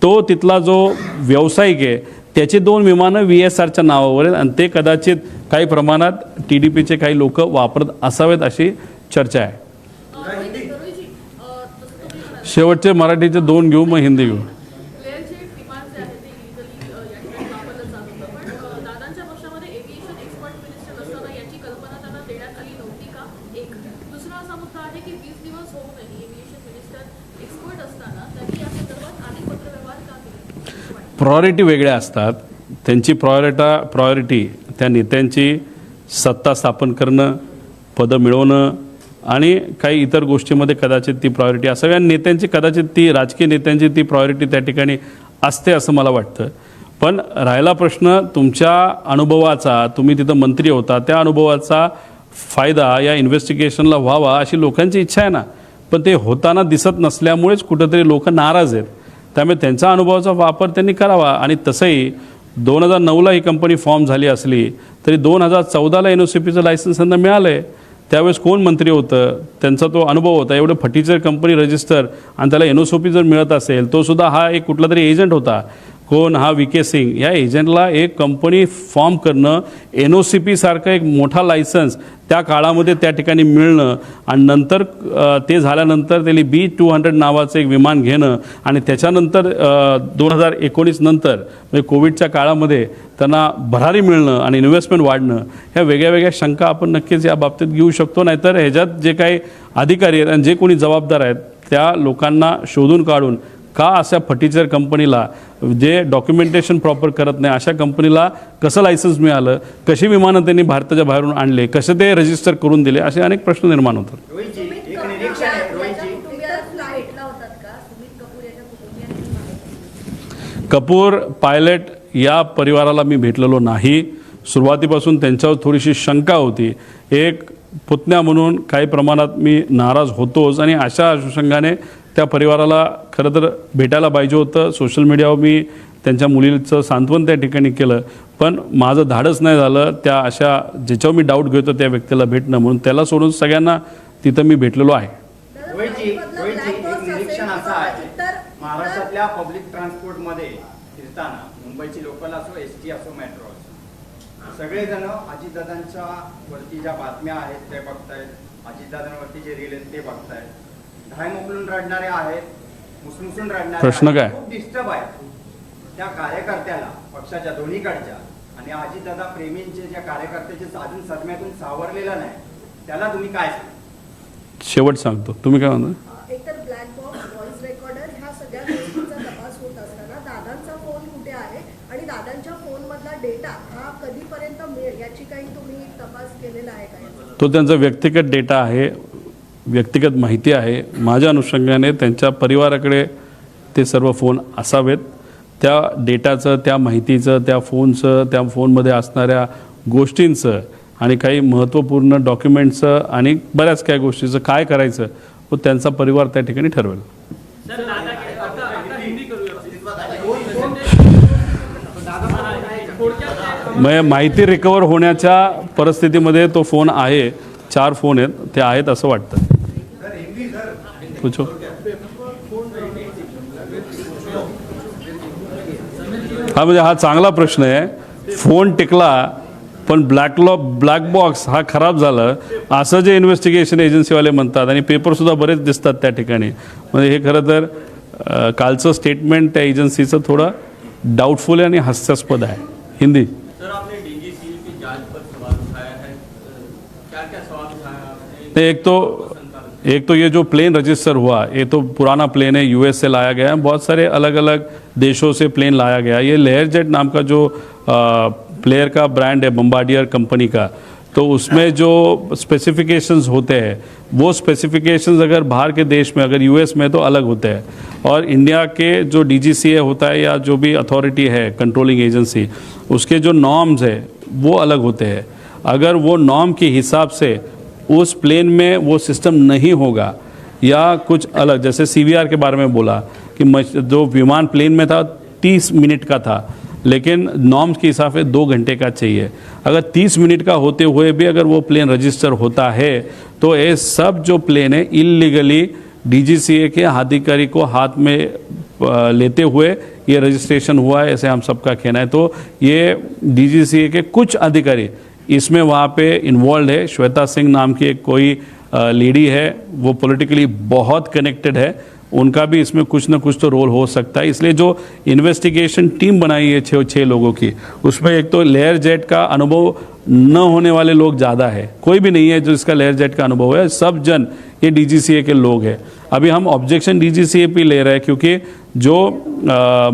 तो तिथला जो व्यावसायिक आहे त्याची 2 विमानं VSRच्या नावावर आहेत आणि ते कदाचित काही प्रमाणात TDPचे काही लोक वापरत असावेत अशी चर्चा आहे. शेवटचे मराठीचे 2 घेऊ मग हिंदी घेऊ.
लेअरचे विमान जे आहे ते इलिगली या ठिकाणी वापरलं जात होतं, पण दादांच्या पक्षामध्ये एव्हिएशन एक्सपर्ट मिनिस्टर नसताना याची कल्पना त्यांना देण्यात आली नव्हती का? एक दुसरा असा मुद्दा आहे की 20 दिवस होऊनही एव्हिएशन मिनिस्टर एक्सपर्ट असताना त्यांनी या संदर्भात अनेक पत्रव्यवहार का केले?
प्रायोरिटी वेगळ्या असतात. त्यांची प्रायोरिटी त्या नेत्यांची सत्ता स्थापन करणं, पदं मिळवणं आणि काही इतर गोष्टीमध्ये कदाचित ती प्रायोरिटी असावी आणि नेत्यांची कदाचित ती राजकीय नेत्यांची ती प्रायोरिटी त्या ठिकाणी असते असं मला वाटतं. पण राहिला प्रश्न तुमच्या अनुभवाचा, तुम्ही तिथं मंत्री होता, त्या अनुभवाचा फायदा या इन्व्हेस्टिगेशनला व्हावा अशी लोकांची इच्छा आहे ना, पण ते होताना दिसत नसल्यामुळेच कुठंतरी लोक नाराज आहेत. त्यामुळे त्यांच्या अनुभवाचा वापर त्यांनी करावा. आणि तसंही 2009ला ही कंपनी फॉर्म झाली असली तरी 2014ला NOCPचं लायसन्स त्यांना मिळालं आहे. त्यावेळेस कोण मंत्री होतं, त्यांचा तो अनुभव होता. एवढं फटीचर कंपनी रजिस्टर आणि त्याला NOCP जर मिळत असेल, तो सुद्धा हा एक कुठला तरी एजंट होता. कोण? हा VK सिंग. या एजंटला एक कंपनी फॉर्म करणं, NOCP सारखं एक मोठा लायसन्स त्या काळामध्ये त्या ठिकाणी मिळणं आणि नंतर ते झाल्यानंतर त्याला B200 नावाचं एक विमान घेणं आणि त्याच्यानंतर 2019 नंतर म्हणजे कोविडच्या काळामध्ये त्यांना भरारी मिळणं आणि इन्व्हेस्टमेंट वाढणं, ह्या वेगळ्या वेगळ्या शंका आपण नक्कीच या बाबतीत घेऊ शकतो. नाहीतर ह्याच्यात जे काही अधिकारी आहेत आणि जे कोणी जबाबदार आहेत त्या लोकांना शोधून काढून का अशा फटीचर कंपनीला, जे डॉक्युमेंटेशन प्रॉपर करत नाही अशा कंपनीला कसं लायसन्स मिळालं, कशी विमानं त्यांनी भारताच्या बाहेरून आणले, कसे ते रजिस्टर करून दिले, असे अनेक प्रश्न निर्माण होतात.
रोहितजी, एक निरीक्षण आहे. रोहितजी, कुटुंबियांना भेटला होतात का? सुमित कपूर याच्या कुटुंबियांनी
कपूर पायलट या परिवाराला मी भेटलेलो नाही. सुरुवातीपासून त्यांच्यावर थोडीशी शंका होती. एक पुतण्या म्हणून काही प्रमाणात मी नाराज होतोच आणि अशा अनुषंगाने त्या परिवाराला खरं तर भेटायला पाहिजे होतं. सोशल मीडियावर मी त्यांच्या मुलीचं सांत्वन त्या ठिकाणी केलं, पण माझं धाडस नाही झालं त्या अशा ज्याच्यावर मी डाऊट घेतो त्या व्यक्तीला भेटणं, म्हणून त्याला सोडून सगळ्यांना तिथं मी भेटलेलो आहे.
रोहितजी, एक निरीक्षण असं आहे, महाराष्ट्रातल्या पब्लिक ट्रान्सपोर्टमध्ये फिरताना मुंबईची लोकल असो, ST असो, मेट्रो असो, सगळेजण अजितदादांच्या वरती ज्या बातम्या आहेत ते बघतायत, अजितदादांवरती जे रील आहेत ते बघतायत, धाय मोकलून रडणारे आहेत, मुसमुसून रडणारे
प्रश्न
आहेत,
काय?
खूप डिस्टर्ब आहे. त्या कार्यकर्त्याला पक्षाच्या दोन्हीकडच्या आणि अजितदादा प्रेमींचे ज्या कार्यकर्त्याचे अजून सदम्यातून सावरलेला नाही, त्याला तुम्ही काय सांगा?
शेवट सांगतो. तुम्ही काय म्हणता?
एकतर ब्लॅक बॉक्स, व्हॉइस रेकॉर्डर ह्या सगळ्या गोष्टींचा तपास होत असताना दादांचा फोन कुठे आहे आणि दादांच्या फोनमधला डेटा हा कधीपर्यंत मिळेल याची काही तुम्ही तपास केलेला आहे का?
तो त्यांचा व्यक्तिगत डेटा आहे, व्यक्तिगत माहिती आहे. माझ्या अनुषंगाने त्यांच्या परिवाराकडे ते सर्व फोन असावेत. त्या डेटाचं, त्या माहितीचं, त्या फोनचं, त्या फोनमध्ये असणाऱ्या गोष्टींचं आणि काही महत्त्वपूर्ण डॉक्युमेंटचं आणि बऱ्याच काही गोष्टीचं काय करायचं व त्यांचा परिवार त्या ठिकाणी ठरवेल.
सर दादा
मग माहिती रिकवर होण्याच्या परिस्थितीमध्ये तो फोन आहे. 4 फोन आहेत, ते आहेत असं वाटतं. पूछो. हा म्हणजे हा चांगला प्रश्न आहे. फोन टिकला पण ब्लॅक बॉक्स हा खराब झाला असं जे इन्व्हेस्टिगेशन एजन्सीवाले म्हणतात आणि पेपरसुद्धा बरेच दिसतात त्या ठिकाणी. म्हणजे हे खरं तर कालचं स्टेटमेंट त्या एजन्सीचं थोडं डाउटफुल आहे आणि हास्यास्पद आहे. हिंदी.
सर, आपने DGCA की जांच पर सवाल उठाया है, क्या क्या सवाल उठाया आपने?
एक तो ये जो प्लेन रजिस्टर हुआ, ये तो पुराना प्लेन है, US से लाया गया है. बहुत सारे अलग अलग देशों से प्लेन लाया गया. ये लेयर जेट नाम का जो प्लेयर का ब्रांड है बम्बार्डियर कंपनी का, तो उसमें जो स्पेसिफिकेशंस होते हैं वो स्पेसिफिकेशंस अगर बाहर के देश में, अगर US में तो अलग होते हैं, और इंडिया के जो DGCA होता है या जो भी अथॉरिटी है कंट्रोलिंग एजेंसी, उसके जो नॉर्म्स है वो अलग होते हैं. अगर वो नॉर्म के हिसाब से उस प्लेन में वो सिस्टम नहीं होगा या कुछ अलग, जैसे CVR के बारे में बोला कि जो विमान प्लेन में था 30 मिनट का था, लेकिन नॉर्म्स के हिसाब से 2 घंटे का चाहिए। अगर 30 मिनट का होते हुए भी अगर वो प्लेन रजिस्टर होता है तो ये सब जो प्लेन है इलीगली DGCA के अधिकारी को हाथ में लेते हुए ये रजिस्ट्रेशन हुआ है, ऐसे हम सबका कहना है। तो ये DGCA के कुछ अधिकारी इसमें वहाँ पे इन्वॉल्व है। श्वेता सिंह नाम की एक कोई लेडी है, वो पॉलिटिकली बहुत कनेक्टेड है, उनका भी इसमें कुछ ना कुछ तो रोल हो सकता है। इसलिए जो इन्वेस्टिगेशन टीम बनाई है 6 लोगों की, उसमें एक तो लेयर जेट का अनुभव न होने वाले लोग ज़्यादा है, कोई भी नहीं है जो इसका लेयर जेट का अनुभव है, सब जन ये DGCA के लोग हैं। अभी हम ऑब्जेक्शन DGCA पे ले रहे हैं क्योंकि जो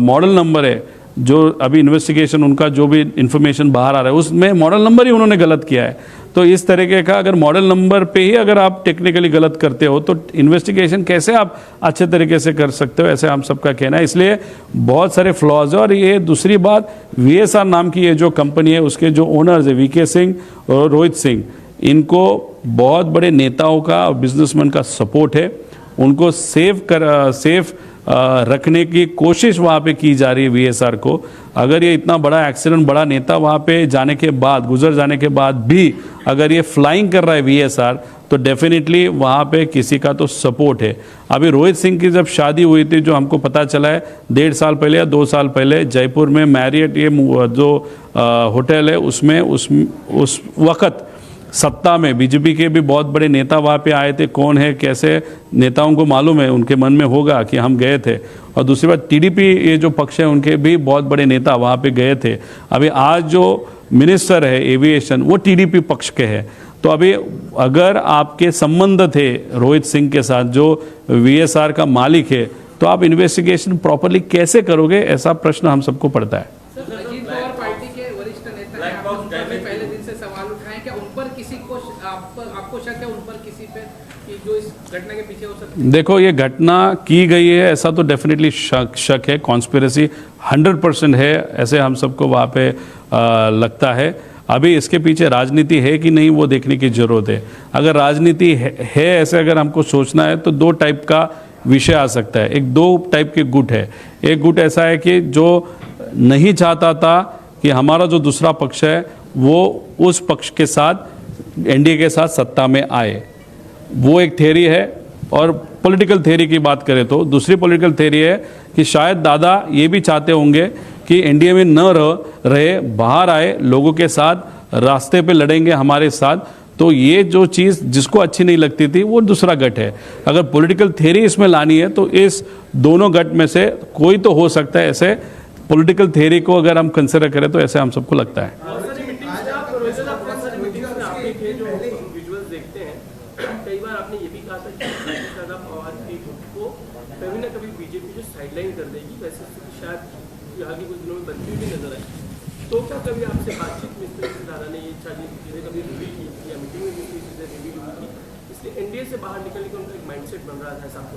मॉडल नंबर है, जो अभी इन्वेस्टिगेशन उनका जो भी इंफॉर्मेशन बाहर आ रहा है उसमें मॉडल नंबर ही उन्होंने गलत किया है। तो इस तरीके का अगर मॉडल नंबर पे ही अगर आप टेक्निकली गलत करते हो तो इन्वेस्टिगेशन कैसे आप अच्छे तरीके से कर सकते हो, ऐसे हम सबका कहना है। इसलिए बहुत सारे फ्लॉज है। और ये दूसरी बात, VSR नाम की ये जो कंपनी है उसके जो ओनर्स है VK सिंह और रोहित सिंह, इनको बहुत बड़े नेताओं का और बिजनेसमैन का सपोर्ट है। उनको सेफ रखने की कोशिश वहाँ पे की जा रही है VSR को। अगर ये इतना बड़ा एक्सीडेंट, बड़ा नेता वहाँ पे जाने के बाद, गुजर जाने के बाद भी अगर ये फ्लाइंग कर रहा है VSR, तो डेफिनेटली वहाँ पे किसी का तो सपोर्ट है। अभी रोहित सिंह की जब शादी हुई थी, जो हमको पता चला है 1.5 साल पहले या 2 साल पहले जयपुर में मैरियट ये जो होटल है उसमें उस वक़्त सत्ता में बीजेपी के भी बहुत बड़े नेता वहाँ पे आए थे। कौन है, कैसे, नेताओं को मालूम है, उनके मन में होगा कि हम गए थे। और दूसरी बात, TDP ये जो पक्ष है उनके भी बहुत बड़े नेता वहाँ पे गए थे। अभी आज जो मिनिस्टर है एविएशन वो TDP पक्ष के हैं। तो अभी अगर आपके संबंध थे रोहित सिंह के साथ जो VSR का मालिक है, तो आप इन्वेस्टिगेशन प्रॉपरली कैसे करोगे, ऐसा प्रश्न हम सबको पड़ता है।
अजीत पवार पार्टी के वरिष्ठ नेता हैं, आप उन पर भी पहले दिन से सवाल उठाएं, क्या उन पर किसी को आपको शक है उन पर किसी पे कि जो इस घटना के पीछे हो सकती है?
देखो, ये घटना की गई है ऐसा तो डेफिनेटली शक है, कॉन्स्पिरेसी 100% है, ऐसे हम सबको वहाँ पे लगता है। अभी इसके पीछे राजनीति है कि नहीं वो देखने की ज़रूरत है। अगर राजनीति है ऐसे अगर हमको सोचना है तो 2 टाइप का विषय आ सकता है। एक 2 टाइप के गुट है। एक गुट ऐसा है कि जो नहीं चाहता था कि हमारा जो दूसरा पक्ष है वो उस पक्ष के साथ NDA के साथ सत्ता में आए, वो एक थ्योरी है। और पॉलिटिकल थ्योरी की बात करें तो दूसरी पॉलिटिकल थ्योरी है कि शायद दादा ये भी चाहते होंगे कि NDA में न रहे, बाहर आए, लोगों के साथ रास्ते पे लड़ेंगे हमारे साथ। तो ये जो चीज़ जिसको अच्छी नहीं लगती थी वो दूसरा गट है। अगर पॉलिटिकल थ्योरी इसमें लानी है तो इस दोनों गट में से कोई तो हो सकता है। ऐसे पॉलिटिकल थ्योरी को अगर हम कंसिडर करें तो ऐसे हम सबको लगता है।
कई बार आपने ये भी कहा था कि दादा पवार के गुट को कभी ना कभी बीजेपी जो साइडलाइन कर देगी, वैसे स्थिति शायद आगे कुछ दिनों में बनती हुई नजर आए। तो क्या कभी आपसे बातचीत में इस तरह से दादा ने ये चीज़ें कभी रिवील की या मीटिंग में भी चीज़ें रिवील हुई थी, इसलिए NDA से बाहर निकलने का उनका एक माइंडसेट बन रहा था, ऐसा आपको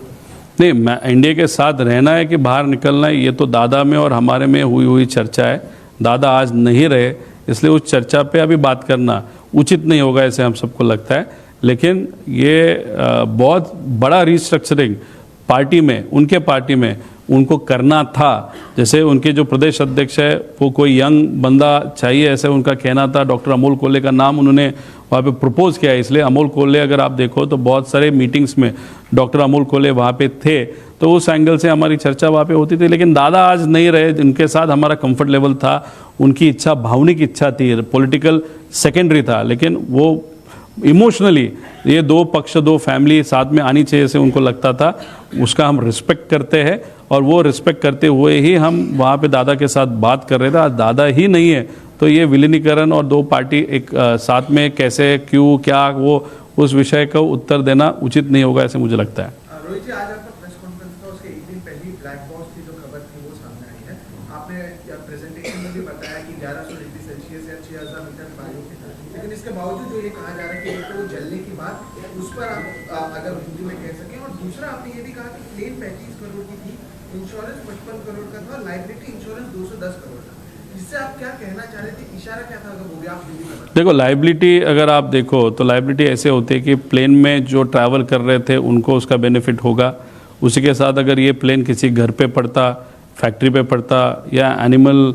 नहीं? मैं NDA के साथ रहना है कि बाहर निकलना है, ये तो दादा में और हमारे में हुई चर्चा है। दादा आज नहीं रहे, इसलिए उस चर्चा पे अभी बात करना उचित नहीं होगा, ऐसे हम सबको लगता है। लेकिन ये बहुत बड़ा रिस्ट्रक्चरिंग पार्टी में, उनके पार्टी में उनको करना था। जैसे उनके जो प्रदेश अध्यक्ष है वो कोई यंग बंदा चाहिए, ऐसे उनका कहना था। डॉक्टर अमोल कोल्ले का नाम उन्होंने वहाँ पे प्रपोज किया है। इसलिए अमोल कोल्ले अगर आप देखो तो बहुत सारे मीटिंग्स में डॉक्टर अमोल कोल्ले वहाँ पे थे, तो उस एंगल से हमारी चर्चा वहाँ पे होती थी। लेकिन दादा आज नहीं रहे, उनके साथ हमारा कंफर्ट लेवल था, उनकी इच्छा, भावनिक इच्छा थी, पॉलिटिकल सेकेंडरी था। लेकिन वो इमोशनली ये 2 पक्ष, 2 फैमिली साथ में आनी चाहिए, ऐसे उनको लगता था। उसका हम रिस्पेक्ट करते हैं और वो रिस्पेक्ट करते हुए ही हम वहाँ पे दादा के साथ बात कर रहे थे। आज दादा ही नहीं है तो ये विलीनीकरण और 2 पार्टी एक साथ में कैसे, क्यों, क्या, वो उस विषय का उत्तर देना उचित नहीं होगा, ऐसे मुझे लगता है।
रोहित जी, आज आपका प्रेस कॉन्फ्रेंस था, उसके एक दिन पहले ही ब्लैक बॉक्स की जो खबर थी वो सामने आई है। आपने प्रेजेंटेशन में भी बताया कि 1100 डिग्री सेल्सियस या 6000 मीटर वायु के, लेकिन इसके बावजूद जो ये कहा जा रहा है कि एक तो वो जलने की बात, उस पर आप अगर हिंदी में कह सकें। और दूसरा, आपने ये भी कहा कि प्लेन 35 करोड़ की थी, इंश्योरेंस 55 करोड़ का था, लाइबिलिटी इंश्योरेंस 210 करोड़ का। इससे आप क्या कहना चाह रहे थे, इशारा क्या था अगर वो भी आप हिंदी में बताएं?
देखो लाइबिलिटी अगर आप देखो तो लाइबिलिटी ऐसे होती है कि प्लेन में जो ट्रैवल कर रहे थे उनको उसका बेनिफिट होगा, उसी के साथ अगर ये प्लेन किसी घर पे पड़ता, फैक्ट्री पे पड़ता या एनिमल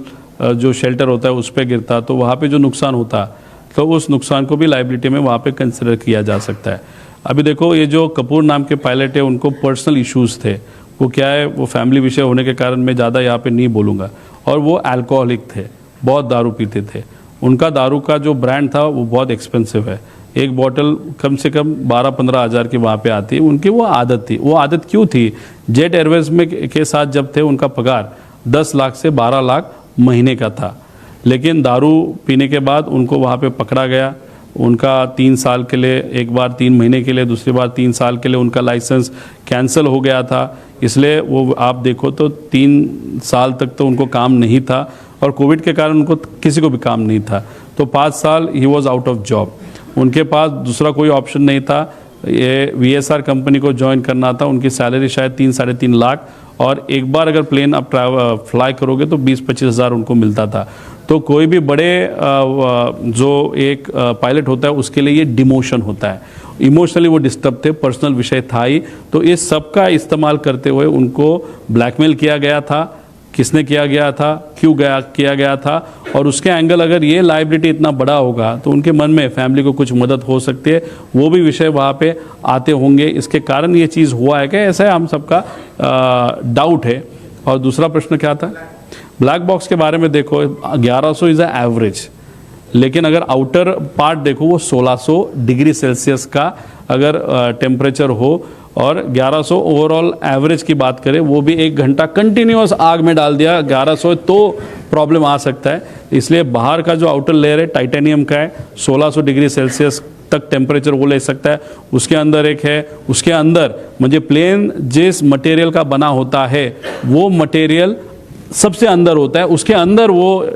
जो शेल्टर होता है उस पर गिरता तो वहाँ पे जो नुकसान होता तो उस नुकसान को भी लाइबिलिटी में वहाँ पे कंसिडर किया जा सकता है। अभी देखो ये जो कपूर नाम के पायलट है उनको पर्सनल इश्यूज़ थे, वो क्या है वो फैमिली विषय होने के कारण मैं ज़्यादा यहाँ पे नहीं बोलूँगा, और वो अल्कोहलिक थे, बहुत दारू पीते थे। उनका दारू का जो ब्रांड था वो बहुत एक्सपेंसिव है, एक बॉटल कम से कम 12-15 हज़ार की वहाँ पे आती है। उनकी वो आदत थी। वो आदत क्यों थी? जेट एयरवेज में के साथ जब थे उनका पगार 10 लाख से 12 लाख महीने का था, लेकिन दारू पीने के बाद उनको वहाँ पे पकड़ा गया। उनका 3 साल के लिए, एक बार 3 महीने के लिए, दूसरी बार 3 साल के लिए उनका लाइसेंस कैंसिल हो गया था। इसलिए वो आप देखो तो 3 साल तक तो उनको काम नहीं था, और कोविड के कारण उनको किसी को भी काम नहीं था। तो 5 साल he was out of job. उनके पास दूसरा कोई ऑप्शन नहीं था, ये VSR कंपनी को ज्वाइन करना था। उनकी सैलरी शायद 3-3.5 लाख, और एक बार अगर प्लेन आप फ्लाई करोगे तो 20-25 हज़ार उनको मिलता था। तो कोई भी बड़े जो एक पायलट होता है उसके लिए ये डिमोशन होता है। इमोशनली वो डिस्टर्ब थे, पर्सनल विषय था ही, तो इस सब का इस्तेमाल करते हुए उनको ब्लैकमेल किया गया था। किसने किया गया था, क्यों किया गया था, और उसके एंगल अगर ये लाइबिलिटी इतना बड़ा होगा तो उनके मन में फैमिली को कुछ मदद हो सकती है, वो भी विषय वहाँ पे आते होंगे। इसके कारण ये चीज़ हुआ है कि ऐसा है, हम सबका डाउट है। और दूसरा प्रश्न क्या था? ब्लैक बॉक्स के बारे में देखो 1100 इज़ अ एवरेज, लेकिन अगर आउटर पार्ट देखो वो 1600 डिग्री सेल्सियस का अगर टेम्परेचर हो, और 1100 ओवरऑल एवरेज की बात करें वो भी 1 घंटा कंटिन्यूअस आग में डाल दिया 1100 तो प्रॉब्लम आ सकता है। इसलिए बाहर का जो आउटर लेयर है टाइटेनियम का है, 1600 डिग्री सेल्सियस तक टेम्परेचर वो ले सकता है। उसके अंदर एक है, उसके अंदर मुझे प्लेन जिस मटेरियल का बना होता है वो मटेरियल सबसे अंदर होता है, उसके अंदर वो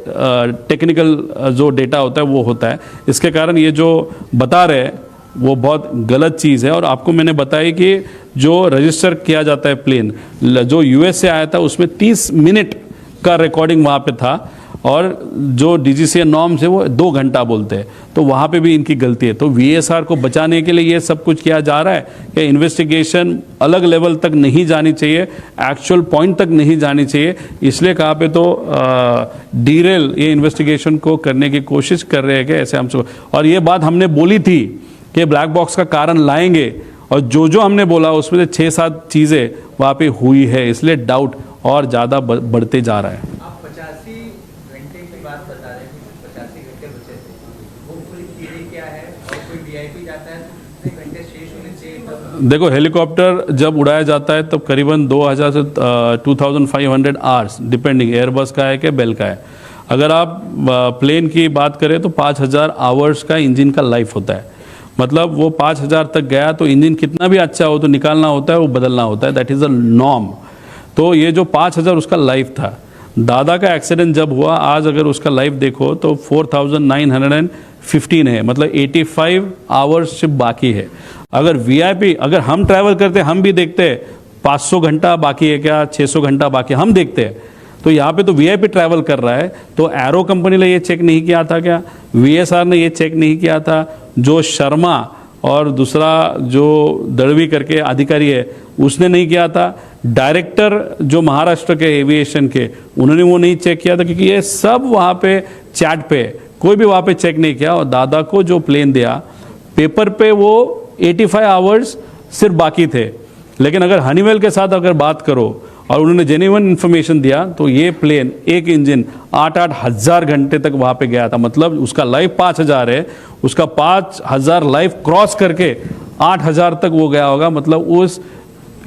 टेक्निकल जो डेटा होता है वो होता है। इसके कारण ये जो बता रहे हैं वो बहुत गलत चीज़ है। और आपको मैंने बताया कि जो रजिस्टर किया जाता है प्लेन जो US से आया था उसमें 30 मिनट का रिकॉर्डिंग वहाँ पे था, और जो DGCA नॉर्म्स है वो 2 घंटा बोलते हैं, तो वहाँ पे भी इनकी गलती है। तो VSR को बचाने के लिए ये सब कुछ किया जा रहा है कि इन्वेस्टिगेशन अलग लेवल तक नहीं जानी चाहिए, एक्चुअल पॉइंट तक नहीं जानी चाहिए। इसलिए कहाँ पे तो डीरेल ये इन्वेस्टिगेशन को करने की कोशिश कर रहे हैं कि ऐसे हम। और ये बात हमने बोली थी कि ब्लैक बॉक्स का कारण लाएंगे, और जो हमने बोला उसमें से 6-7 चीज़ें वहाँ पे हुई है, इसलिए डाउट और ज़्यादा बढ़ते जा रहा है।
आप 85 घंटे की बात बता रहे हैं, 85 घंटे बचे थे, वो पूरी थियरी क्या है, और कोई VIP जाता है तो कितने घंटे शेष होने चाहिए?
देखो हेलीकॉप्टर जब उड़ाया जाता है तब करीबन 2000 से 2500 आवर्स, डिपेंडिंग एयरबस का है कि बेल का है। अगर आप प्लेन की बात करें तो 5000 आवर्स का इंजन का लाइफ होता है। मतलब वो 5000 तक गया तो इंजन कितना भी अच्छा हो तो निकालना होता है, वो बदलना होता है, दैट इज़ अ नॉर्म। तो ये जो 5000 उसका लाइफ था। दादा का एक्सीडेंट जब हुआ, आज अगर उसका लाइफ देखो तो 4915 है, मतलब 85 आवर्स सिर्फ बाकी है। अगर VIP अगर हम ट्रैवल करते हम भी देखते 500 घंटा बाकी है क्या, 600 घंटा बाकी, हम देखते हैं। तो यहाँ पे तो VIP ट्रैवल कर रहा है, तो एरो कंपनी ने ये चेक नहीं किया था क्या? VSR ने ये चेक नहीं किया था? जो शर्मा और दूसरा जो दड़वी करके अधिकारी है उसने नहीं किया था? डायरेक्टर जो महाराष्ट्र के एविएशन के उन्होंने वो नहीं चेक किया था? क्योंकि ये सब वहाँ पे चैट पे कोई भी वहाँ पे चेक नहीं किया। और दादा को जो प्लेन दिया पेपर पे वो 85 आवर्स सिर्फ बाकी थे, लेकिन अगर हनीवेल के साथ अगर बात करो और उन्होंने जेन्युइन इन्फॉर्मेशन दिया तो ये प्लेन एक इंजन 8-8 हज़ार घंटे तक वहाँ पे गया था। मतलब उसका लाइफ 5000 है, उसका 5000 लाइफ क्रॉस करके 8000 तक वो गया होगा। मतलब उस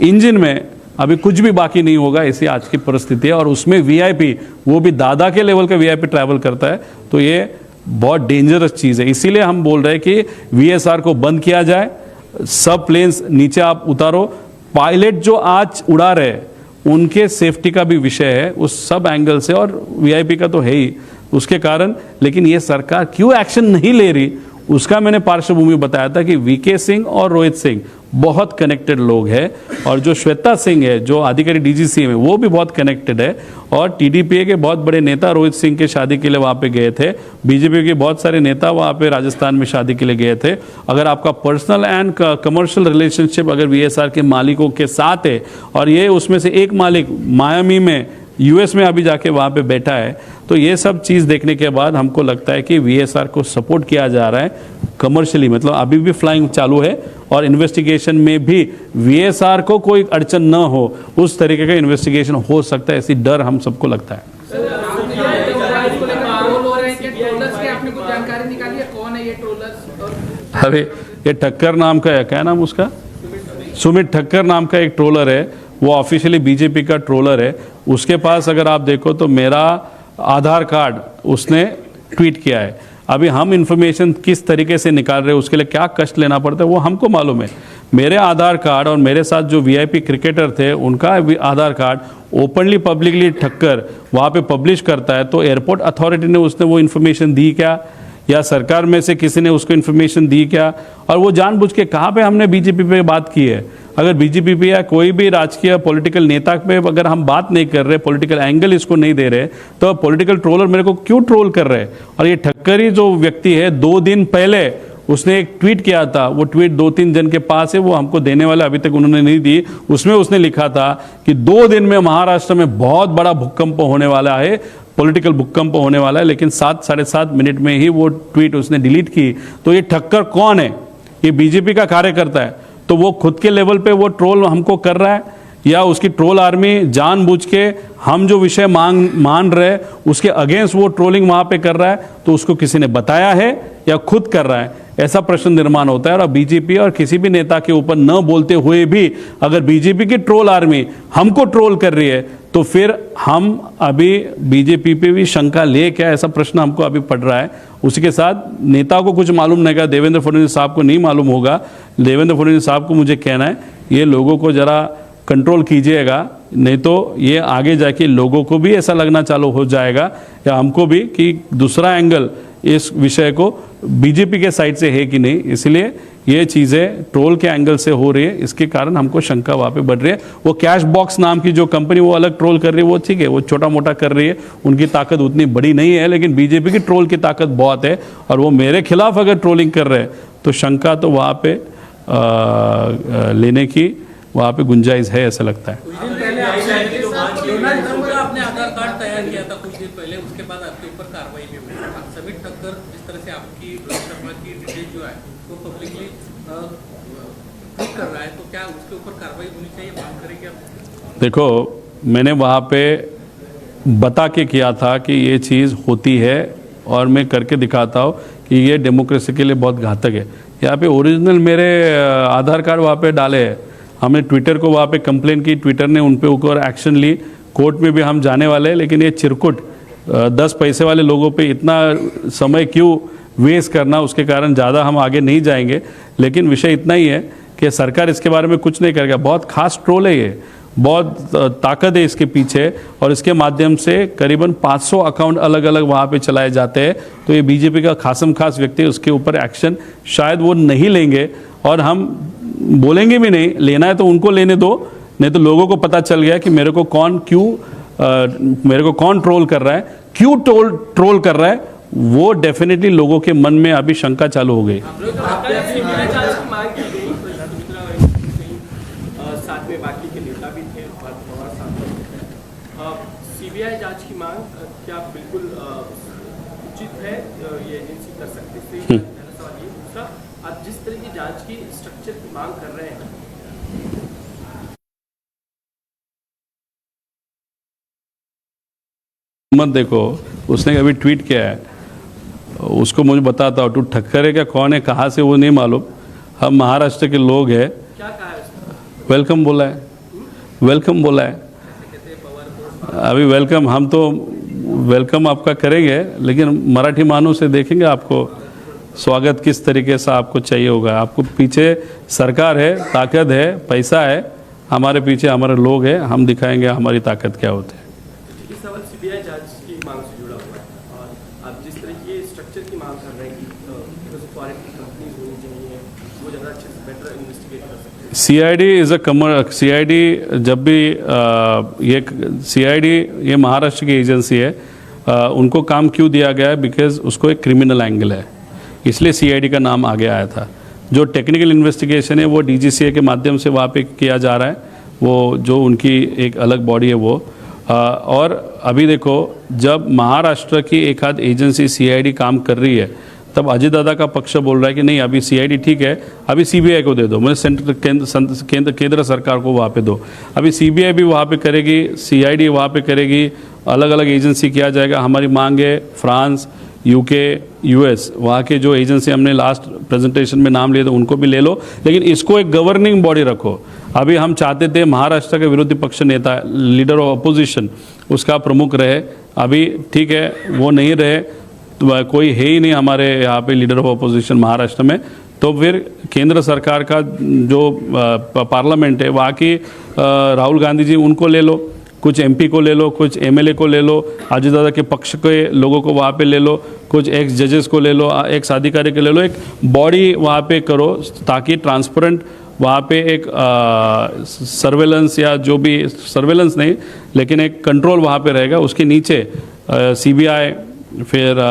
इंजन में अभी कुछ भी बाकी नहीं होगा, ऐसी आज की परिस्थिति है। और उसमें VIP, वो भी दादा के लेवल का VIP ट्रैवल करता है, तो ये बहुत डेंजरस चीज़ है। इसीलिए हम बोल रहे हैं कि VSR को बंद किया जाए, सब प्लेन्स नीचे आप उतारो। पायलट जो आज उड़ा रहे उनके सेफ्टी का भी विषय है उस सब एंगल से, और VIP का तो है ही उसके कारण। लेकिन ये सरकार क्यों एक्शन नहीं ले रही उसका मैंने पार्श्वभूमि बताया था कि वीके सिंह और रोहित सिंह बहुत कनेक्टेड लोग हैं, और जो श्वेता सिंह है जो अधिकारी डीजीसी में, वो भी बहुत कनेक्टेड है, और टीडीपीए के बहुत बड़े नेता रोहित सिंह के शादी के लिए वहाँ पे गए थे, बीजेपी के बहुत सारे नेता वहाँ पे राजस्थान में शादी के लिए गए थे। अगर आपका पर्सनल एंड कमर्शियल रिलेशनशिप अगर वीएसआर के मालिकों के साथ है, और ये उसमें से एक मालिक मायामी में यूएस में अभी जाके वहाँ पे बैठा है, तो ये सब चीज़ देखने के बाद हमको लगता है कि वीएसआर को सपोर्ट किया जा रहा है कमर्शियली, मतलब अभी भी फ्लाइंग चालू है, और इन्वेस्टिगेशन में भी वीएसआर को कोई अड़चन न हो उस तरीके का इन्वेस्टिगेशन हो सकता है, ऐसी डर हम सबको लगता है।
आपने कुछ जानकारी निकाली है, कौन है ये ट्रोलर्स?
अरे ये ठक्कर नाम का है, क्या नाम उसका, सुमित ठक्कर नाम का एक ट्रोलर है, वो ऑफिशियली बीजेपी का ट्रोलर है। उसके पास अगर आप देखो तो मेरा आधार कार्ड उसने ट्वीट किया है। अभी हम इंफॉर्मेशन किस तरीके से निकाल रहे हैं, उसके लिए क्या कष्ट लेना पड़ता है वो हमको मालूम है। मेरे आधार कार्ड और मेरे साथ जो वीआईपी क्रिकेटर थे उनका आधार कार्ड ओपनली पब्लिकली ठक्कर वहाँ पे पब्लिश करता है, तो एयरपोर्ट अथॉरिटी ने उसने वो इन्फॉर्मेशन दी क्या, या सरकार में से किसी ने उसको इन्फॉर्मेशन दी क्या, और वो जानबूझ के कहाँ पे हमने बीजेपी पे बात की है। अगर बीजेपी पे या कोई भी राजकीय पॉलिटिकल नेता पे अगर हम बात नहीं कर रहे, पॉलिटिकल एंगल इसको नहीं दे रहे, तो पॉलिटिकल ट्रोलर मेरे को क्यों ट्रोल कर रहे हैं। और ये ठक्कर ही जो व्यक्ति है, 2 दिन पहले उसने एक ट्वीट किया था, वो ट्वीट 2-3 जन के पास है, वो हमको देने वाला अभी तक उन्होंने नहीं दी। उसमें उसने लिखा था कि 2 दिन में महाराष्ट्र में बहुत बड़ा भूकंप होने वाला है, पॉलिटिकल भूकंप होने वाला है, लेकिन 7-7.5 मिनट में ही वो ट्वीट उसने डिलीट की। तो ये ठक्कर कौन है? ये बीजेपी का कार्यकर्ता है, तो वो खुद के लेवल पे वो ट्रोल हमको कर रहा है, या उसकी ट्रोल आर्मी जानबूझ के हम जो विषय मान रहे उसके अगेंस्ट वो ट्रोलिंग वहाँ पे कर रहा है, तो उसको किसी ने बताया है या खुद कर रहा है, ऐसा प्रश्न निर्माण होता है। और बीजेपी और किसी भी नेता के ऊपर न बोलते हुए भी अगर बीजेपी की ट्रोल आर्मी हमको ट्रोल कर रही है, तो फिर हम अभी बीजेपी पे भी शंका ले क्या, ऐसा प्रश्न हमको अभी पड़ रहा है। उसी के साथ नेता को कुछ मालूम नहीं होगा, देवेंद्र फडणवीस साहब को नहीं मालूम होगा। देवेंद्र फडणवीस साहब को मुझे कहना है, ये लोगों को जरा कंट्रोल कीजिएगा, नहीं तो ये आगे जाके लोगों को भी ऐसा लगना चालू हो जाएगा, या हमको भी, कि दूसरा एंगल इस विषय को बीजेपी के साइड से है कि नहीं। इसलिए ये चीज़ें ट्रोल के एंगल से हो रही है, इसके कारण हमको शंका वहाँ पे बढ़ रही है। वो कैश बॉक्स नाम की जो कंपनी वो अलग ट्रोल कर रही है, वो ठीक है, वो छोटा मोटा कर रही है, उनकी ताकत उतनी बड़ी नहीं है, लेकिन बीजेपी की ट्रोल की ताकत बहुत है, और वो मेरे खिलाफ अगर ट्रोलिंग कर रहे हैं तो शंका तो वहाँ पे लेने की वहाँ पे गुंजाइश है, ऐसा लगता है।
डोनाल्ड ट्रंप का आपने आधार कार्ड तैयार किया था कुछ दिन पहले, उसके बाद आपके ऊपर कार्रवाई भी हुई। समित ठक्कर जिस तरह से आपकी रोहित शर्मा की डिटेल जो है वो पब्लिकली ट्वीट कर रहा है, तो क्या उसके ऊपर कार्रवाई होनी चाहिए, मांग करेंगे आप?
देखो, मैंने वहाँ पे बता के किया था कि ये चीज़ होती है, और मैं करके दिखाता हूँ कि ये डेमोक्रेसी के लिए बहुत घातक है। यहाँ पे ओरिजिनल मेरे आधार कार्ड वहाँ पे डाले हैं, हमने ट्विटर को वहाँ पे कंप्लेन की, ट्विटर ने उन पे ऊपर एक्शन ली, कोर्ट में भी हम जाने वाले हैं। लेकिन ये चिरकुट 10 पैसे वाले लोगों पे इतना समय क्यों वेस्ट करना, उसके कारण ज़्यादा हम आगे नहीं जाएंगे। लेकिन विषय इतना ही है कि सरकार इसके बारे में कुछ नहीं करेगा। बहुत खास ट्रोल है ये, बहुत ताकत है इसके पीछे, और इसके माध्यम से करीबन 500 अकाउंट अलग अलग वहाँ पे चलाए जाते हैं। तो ये बीजेपी का खासम खास व्यक्ति, उसके ऊपर एक्शन शायद वो नहीं लेंगे, और हम बोलेंगे भी नहीं, लेना है तो उनको लेने दो, नहीं तो लोगों को पता चल गया कि मेरे को कौन ट्रोल कर रहा है, क्यों ट्रोल कर रहा है, वो डेफिनेटली लोगों के मन में अभी शंका चालू हो गई।
साथ में बाकी के नेता भी थे, सीबीआई जांच की मांग क्या बिल्कुल उचित है, ये एजेंसी कर सकती है? पहला सवाल ये। दूसरा, आप जिस तरह की जांच की स्ट्रक्चर की मांग कर रहे हैं,
मत देखो, उसने अभी ट्वीट किया है, उसको मुझे बताता हूँ, तू ठक्कर है क्या, कौन है, कहाँ से, वो नहीं मालूम। हम महाराष्ट्र के लोग हैं।
क्या कहा है उसने?
वेलकम बोला है, वेलकम बोला है। अभी वेलकम, हम तो वेलकम आपका करेंगे, लेकिन मराठी मानों से देखेंगे आपको स्वागत किस तरीके से आपको चाहिए होगा। आपको पीछे सरकार है, ताकत है, पैसा है, हमारे पीछे हमारे लोग हैं, हम दिखाएंगे हमारी ताकत क्या होती है।
सीबीआई जांच की मांग से जुड़ा हुआ है और आप जिस तरह की स्ट्रक्चर की मांग कर रहे हैं कि बिकॉज फॉरेन की कंपनीज होनी चाहिए, वो ज़्यादा अच्छे से बेटर इन्वेस्टिगेट कर सकते हैं।
सीआईडी इज़ अ सीआईडी जब भी ये सीआईडी ये महाराष्ट्र की एजेंसी है, उनको काम क्यों दिया गया है? बिकॉज उसको एक क्रिमिनल एंगल है, इसलिए सीआईडी का नाम आगे आया था। जो टेक्निकल इन्वेस्टिगेशन है वो डीजीसीए के माध्यम से वहाँ पे किया जा रहा है, वो जो उनकी एक अलग बॉडी है वो। और अभी देखो, जब महाराष्ट्र की एक आध एजेंसी सीआईडी काम कर रही है, तब अजय दादा का पक्ष बोल रहा है कि नहीं अभी सीआईडी ठीक है, अभी सीबीआई को दे दो, मुझे सेंट्रल केंद्र सरकार को वहाँ पे दो। अभी सीबीआई भी वहाँ पे करेगी, सीआईडी वहाँ पे करेगी, अलग अलग एजेंसी किया जाएगा। हमारी मांग है फ्रांस, यूके, यूएस, वहाँ के जो एजेंसी हमने लास्ट प्रेजेंटेशन में नाम लिए थे उनको भी ले लो, लेकिन इसको एक गवर्निंग बॉडी रखो। अभी हम चाहते थे महाराष्ट्र के विरोधी पक्ष नेता, लीडर ऑफ अपोजिशन, उसका प्रमुख रहे, अभी ठीक है वो नहीं रहे, तो कोई है ही नहीं हमारे यहाँ पे लीडर ऑफ अपोजिशन महाराष्ट्र में। तो फिर केंद्र सरकार का जो पार्लियामेंट है वहाँ की राहुल गांधी जी उनको ले लो, कुछ एमपी को ले लो, कुछ एमएलए को ले लो, अजय दादा के पक्ष के लोगों को वहाँ पे ले लो, कुछ एक्स जजेस को ले लो, एक्स अधिकारी को ले लो, एक बॉडी वहाँ पे करो ताकि ट्रांसपेरेंट वहाँ पे एक सर्वेलेंस या जो भी सर्वेलेंस नहीं लेकिन एक कंट्रोल वहाँ पे रहेगा। उसके नीचे सीबीआई, फिर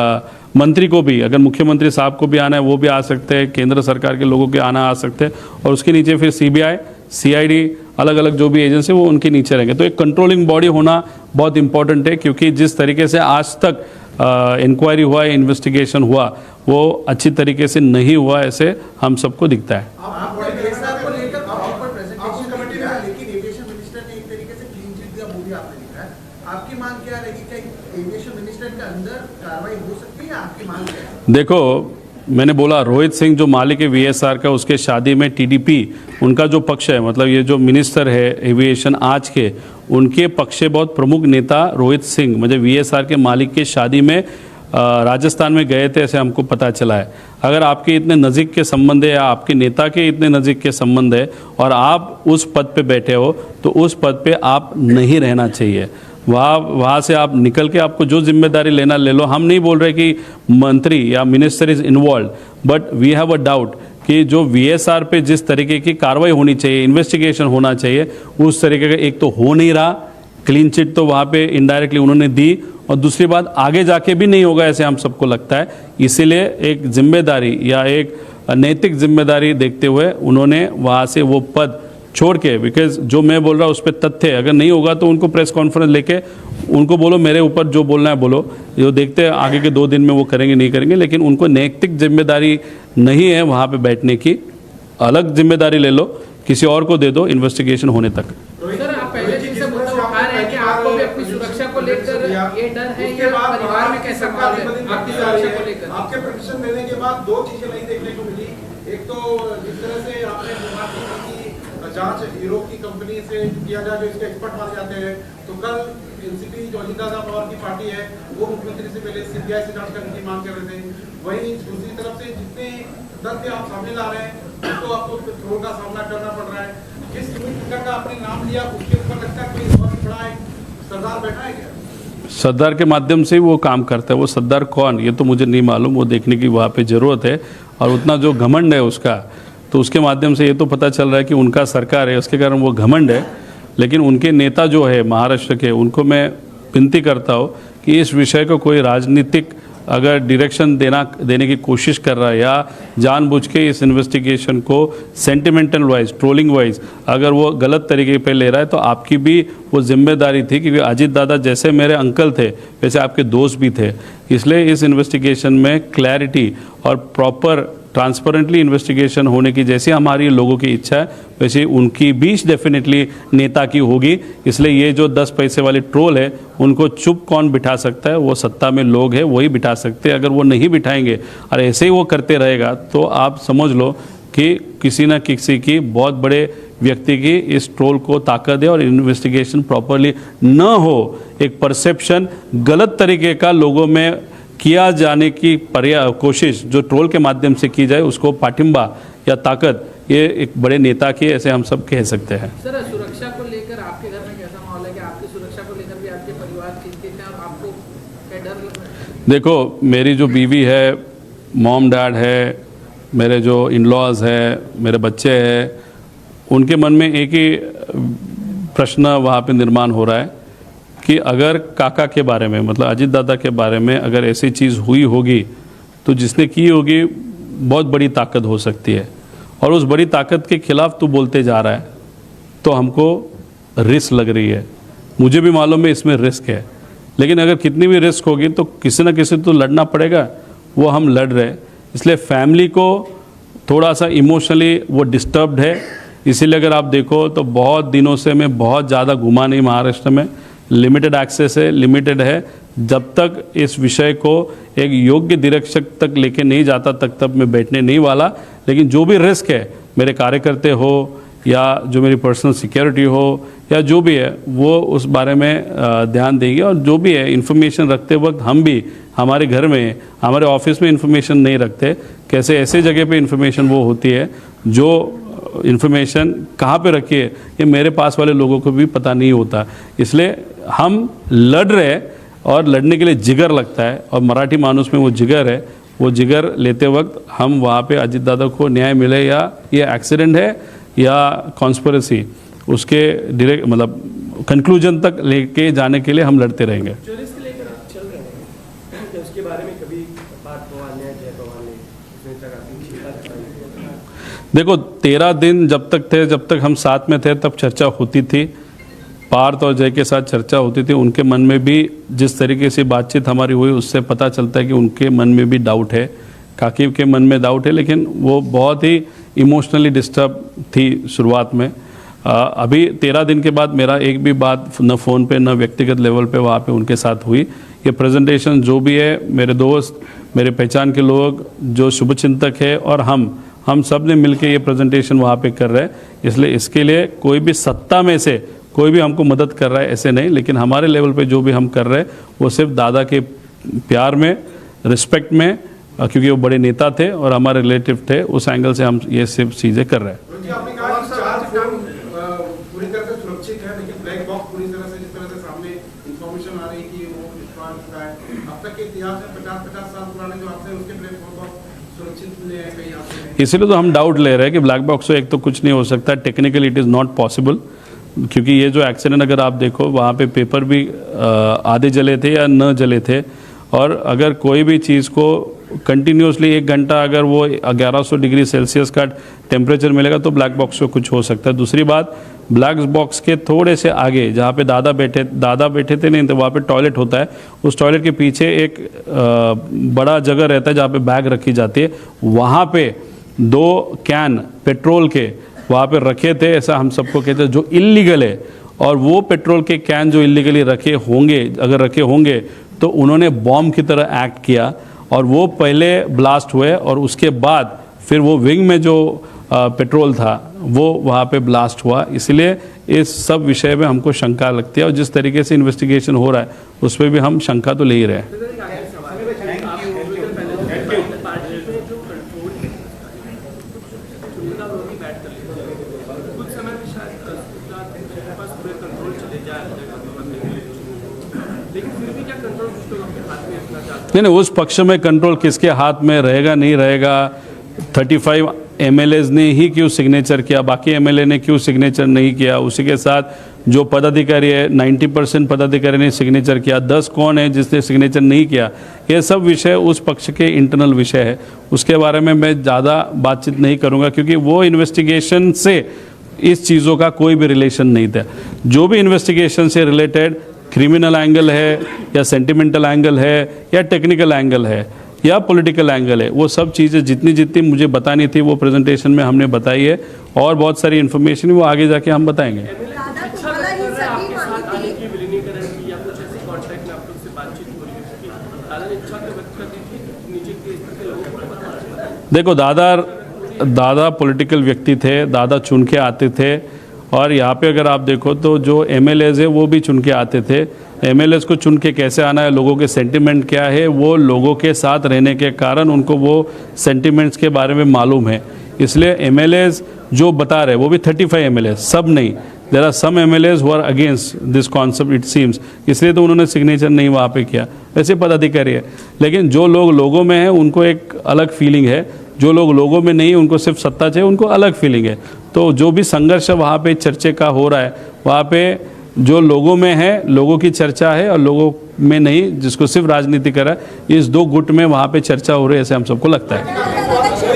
मंत्री को भी, अगर मुख्यमंत्री साहब को भी आना है वो भी आ सकते हैं, केंद्र सरकार के लोगों के आना आ सकते हैं, और उसके नीचे फिर सीबीआई, सीआईडी, अलग अलग जो भी एजेंसी वो उनके नीचे रहेंगे। तो एक कंट्रोलिंग बॉडी होना बहुत इंपॉर्टेंट है, क्योंकि जिस तरीके से आज तक इंक्वायरी हुआ, इन्वेस्टिगेशन हुआ, वो अच्छी तरीके से नहीं हुआ ऐसे हम सबको दिखता है।
आपकी मांग क्या रहेगी? क्या एविएशन मिनिस्टर के अंदर कार्रवाई हो सकती है? आपकी मांग क्या है?
देखो, मैंने बोला रोहित सिंह जो मालिक है वीएसआर का, उसके शादी में टीडीपी उनका जो पक्ष है, मतलब ये जो मिनिस्टर है एविएशन आज के, उनके पक्ष से बहुत प्रमुख नेता रोहित सिंह मतलब वीएसआर के मालिक के शादी में राजस्थान में गए थे, ऐसे हमको पता चला है। अगर आपके इतने नज़दीक के संबंध है या आपके नेता के इतने नज़दीक के संबंध है और आप उस पद पे बैठे हो, तो उस पद पे आप नहीं रहना चाहिए। वहाँ से आप निकल के आपको जो जिम्मेदारी लेना ले लो। हम नहीं बोल रहे कि मंत्री या minister is involved, but we have a doubt कि जो वीएसआर पे जिस तरीके की कार्रवाई होनी चाहिए, इन्वेस्टिगेशन होना चाहिए, उस तरीके का एक तो हो नहीं रहा। क्लीन चिट तो वहाँ पे इनडायरेक्टली उन्होंने दी, और दूसरी बात आगे जाके भी नहीं होगा ऐसे हम सबको लगता है। इसीलिए एक जिम्मेदारी या एक नैतिक जिम्मेदारी देखते हुए उन्होंने वहाँ से वो पद छोड़ के, बिकॉज जो मैं बोल रहा हूँ उस पर तथ्य है, अगर नहीं होगा तो उनको प्रेस कॉन्फ्रेंस लेके उनको बोलो मेरे ऊपर जो बोलना है बोलो, जो देखते हैं आगे के 2 दिन में वो करेंगे नहीं करेंगे, लेकिन उनको नैतिक जिम्मेदारी नहीं है वहाँ पे बैठने की। अलग जिम्मेदारी ले लो, किसी और को दे दो इन्वेस्टिगेशन होने तक।
सर, आप पहले दिन से मुद्दा उठा रहे हैं कि आपको भी अपनी सुरक्षा को लेकर ये डर है, या परिवार में कैसा माहौल है आपकी सुरक्षा को लेकर?
आपके पिटीशन देने के बाद 2 चीजें नहीं देखने को मिली। एक तो जिस तरह से आपने बात की जांच हीरो की कंपनी से किया जाए जो इसके एक्सपर्ट माने जाते हैं, तो कल एनसीपी जो अजित पवार की पार्टी है वो मुख्यमंत्री से पहले सीबीआई से जांच करने की मांग कर रहे थे। वहीं दूसरी तरफ से जितने तथ्य आप सामने ला रहे हैं तो आपको ट्रोल का सामना करना पड़ रहा है। जिस स्पीकर का आपने नाम लिया उसके ऊपर लगता है कोई बहुत बड़ा एक सरदार बैठा है क्या?
सरदार के माध्यम से ही वो काम करता है। वो सरदार कौन, ये तो मुझे नहीं मालूम, वो देखने की वहाँ पे ज़रूरत है। और उतना जो घमंड है उसका, तो उसके माध्यम से ये तो पता चल रहा है कि उनका सरकार है, उसके कारण वो घमंड है। लेकिन उनके नेता जो है महाराष्ट्र के, उनको मैं विनती करता हूँ कि इस विषय को कोई राजनीतिक अगर डायरेक्शन देने की कोशिश कर रहा है या जानबूझ के इस इन्वेस्टिगेशन को सेंटिमेंटल वाइज, ट्रोलिंग वाइज अगर वो गलत तरीके पे ले रहा है, तो आपकी भी वो जिम्मेदारी थी, क्योंकि अजित दादा जैसे मेरे अंकल थे वैसे आपके दोस्त भी थे। इसलिए इस इन्वेस्टिगेशन में क्लैरिटी और प्रॉपर ट्रांसपेरेंटली इन्वेस्टिगेशन होने की जैसी हमारी लोगों की इच्छा है, वैसे उनकी भी डेफिनेटली नेता की होगी। इसलिए ये जो 10 पैसे वाली ट्रोल है, उनको चुप कौन बिठा सकता है? वो सत्ता में लोग हैं, वही बिठा सकते हैं। अगर वो नहीं बिठाएंगे और ऐसे ही वो करते रहेगा, तो आप समझ लो कि किसी न किसी की बहुत बड़े व्यक्ति की इस ट्रोल को ताकत है, और इन्वेस्टिगेशन प्रॉपरली न हो, एक परसेप्शन गलत तरीके का लोगों में किया जाने की कोशिश जो ट्रोल के माध्यम से की जाए, उसको पाठिंबा या ताकत ये एक बड़े नेता की ऐसे हम सब कह सकते हैं।
सर, सुरक्षा को लेकर आपके घर में कैसा माहौल है? कि आपकी सुरक्षा को लेकर भी आपके परिवार चिंतित है और आपको क्या डर लग रहा है?
देखो, मेरी जो बीवी है, मॉम डैड है, मेरे जो इन लॉज है, मेरे बच्चे हैं, उनके मन में एक ही प्रश्न वहाँ पे निर्माण हो रहा है कि अगर काका के बारे में, मतलब अजीत दादा के बारे में अगर ऐसी चीज़ हुई होगी तो जिसने की होगी बहुत बड़ी ताकत हो सकती है, और उस बड़ी ताकत के खिलाफ तू बोलते जा रहा है, तो हमको रिस्क लग रही है। मुझे भी मालूम है इसमें रिस्क है, लेकिन अगर कितनी भी रिस्क होगी तो किसी न किसी तो लड़ना पड़ेगा, वो हम लड़ रहे हैं। इसलिए फैमिली को थोड़ा सा इमोशनली वो डिस्टर्ब्ड है। इसीलिए अगर आप देखो तो बहुत दिनों से मैं बहुत ज़्यादा घुमा नहीं महाराष्ट्र में, लिमिटेड एक्सेस है, लिमिटेड है। जब तक इस विषय को एक योग्य निरीक्षक तक लेके नहीं जाता तक मैं बैठने नहीं वाला। लेकिन जो भी रिस्क है, मेरे कार्यकर्ते हो या जो मेरी पर्सनल सिक्योरिटी हो या जो भी है, वो उस बारे में ध्यान देंगे। और जो भी है इन्फॉर्मेशन रखते वक्त हम भी हमारे घर में, हमारे ऑफिस में इन्फॉर्मेशन नहीं रखते। कैसे ऐसे जगह पे इन्फॉर्मेशन वो होती है जो इन्फॉर्मेशन कहाँ पे रखी है ये मेरे पास वाले लोगों को भी पता नहीं होता। इसलिए हम लड़ रहे हैं और लड़ने के लिए जिगर लगता है, और मराठी मानुस में वो जिगर है। वो जिगर लेते वक्त हम वहाँ पे अजीत दादा को न्याय मिले, या ये एक्सीडेंट है या कॉन्स्पिरेसी, उसके डायरेक्ट मतलब कंक्लूजन तक लेके जाने के लिए हम लड़ते रहेंगे।
चोरी से लेकर आप चल रहे हैं, क्या उसके बारे में कभी बात पवार ने, जय पवार ने इसमें तक आपकी चिंता जताई?
देखो, 13 दिन जब तक हम साथ में थे तब चर्चा होती थी। पार्थ और जय के साथ चर्चा होती थी। उनके मन में भी जिस तरीके से बातचीत हमारी हुई उससे पता चलता है कि उनके मन में भी डाउट है, काकी के मन में डाउट है, लेकिन वो बहुत ही इमोशनली डिस्टर्ब थी शुरुआत में। अभी 13 दिन के बाद मेरा एक भी बात न फ़ोन पे न व्यक्तिगत लेवल पे वहाँ पे उनके साथ हुई। ये प्रेजेंटेशन जो भी है, मेरे दोस्त, मेरे पहचान के लोग, जो शुभचिंतक है और हम सब ने मिलकर ये प्रेजेंटेशन वहाँ पे कर रहे हैं। इसलिए इसके लिए कोई भी सत्ता में से कोई भी हमको मदद कर रहा है ऐसे नहीं, लेकिन हमारे लेवल पे जो भी हम कर रहे हैं वो सिर्फ दादा के प्यार में, रिस्पेक्ट में, क्योंकि वो बड़े नेता थे और हमारे रिलेटिव थे, उस एंगल से हम ये सिर्फ चीज़ें कर रहे हैं।
आपने कहा कि 4 फोन पूरी तरह से सुरक्षित है, लेकिन ब्लैक बॉक्स पूरी तरह से जिस तरह से सामने इंफॉर्मेशन आ रही कि वो डिस्ट्रॉय हो चुका है। अब तक के इतिहास में 50 साल पुराने जो आपसे उसके ब्लैक बॉक्स सुरक्षित मिले हैं कहीं आपसे?
इसीलिए तो हम डाउट ले रहे हैं कि ब्लैक बॉक्स से एक तो कुछ नहीं हो सकता, technically it is not possible. क्योंकि ये जो एक्सीडेंट अगर आप देखो वहाँ पे पेपर भी आधे जले थे या न जले थे, और अगर कोई भी चीज़ को कंटिन्यूसली 1 घंटा अगर वो 1100 डिग्री सेल्सियस का टेम्परेचर मिलेगा तो ब्लैक बॉक्स को कुछ हो सकता है। दूसरी बात, ब्लैक बॉक्स के थोड़े से आगे जहाँ पे दादा बैठे थे नहीं तो वहाँ पे टॉयलेट होता है, उस टॉयलेट के पीछे एक बड़ा जगह रहता है जहाँ पे बैग रखी जाती है, वहाँ पे 2 कैन पेट्रोल के वहाँ पे रखे थे, ऐसा हम सबको कहते हैं, जो इल्लीगल है। और वो पेट्रोल के कैन जो इल्लीगली रखे होंगे तो उन्होंने बॉम्ब की तरह एक्ट किया, और वो पहले ब्लास्ट हुए और उसके बाद फिर वो विंग में जो पेट्रोल था वो वहाँ पे ब्लास्ट हुआ। इसलिए इस सब विषय में हमको शंका लगती है, और जिस तरीके से इन्वेस्टिगेशन हो रहा है उस पर भी हम शंका तो ले ही रहे हैं। नहीं, उस पक्ष में कंट्रोल किसके हाथ में रहेगा नहीं रहेगा। 35 MLAs ने ही क्यों सिग्नेचर किया, बाकी MLA ने क्यों सिग्नेचर नहीं किया, उसी के साथ जो पदाधिकारी है 90% पदाधिकारी ने सिग्नेचर किया, 10 कौन है जिसने सिग्नेचर नहीं किया, ये सब विषय उस पक्ष के इंटरनल विषय है। उसके बारे में मैं ज़्यादा बातचीत नहीं करूँगा, क्योंकि वो इन्वेस्टिगेशन से इस चीज़ों का कोई भी रिलेशन नहीं था। जो भी इन्वेस्टिगेशन से रिलेटेड क्रिमिनल एंगल है या सेंटिमेंटल एंगल है या टेक्निकल एंगल है या पॉलिटिकल एंगल है, वो सब चीज़ें जितनी मुझे बतानी थी वो प्रेजेंटेशन में हमने बताई है, और बहुत सारी इन्फॉर्मेशन वो आगे जाके हम बताएंगे।
दादा तुम्हाला ही सगळी माहिती
विलीनीकरण की या कुछ ऐसे कॉन्ट्रैक्ट में आप लोग से बातचीत हो रही है कि दादा ने इच्छा व्यक्त कर दी थी नीचे के स्तर के लोगों को बताना?
देखो, दादा पॉलिटिकल व्यक्ति थे, दादा चुन के आते थे, और यहाँ पे अगर आप देखो तो जो MLAs है वो भी चुन के आते थे। MLAs को चुन के कैसे आना है, लोगों के सेंटिमेंट क्या है, वो लोगों के साथ रहने के कारण उनको वो सेंटिमेंट्स के बारे में मालूम है। इसलिए MLAs जो बता रहे वो भी 35 MLAs, सब नहीं, there are some MLAs who are against this concept it seems, इसलिए तो उन्होंने सिग्नेचर नहीं वहाँ पे किया, वैसे पदाधिकारी है। लेकिन जो लोग लोगों में हैं उनको एक अलग फीलिंग है, जो लोग लोगों में नहीं उनको सिर्फ सत्ता चाहिए, उनको अलग फीलिंग है। तो जो भी संघर्ष वहाँ पे चर्चे का हो रहा है, वहाँ पे जो लोगों में है, लोगों की चर्चा है, और लोगों में नहीं जिसको सिर्फ राजनीति करा, इस दो गुट में वहाँ पे चर्चा हो रही है, ऐसे हम सबको लगता है।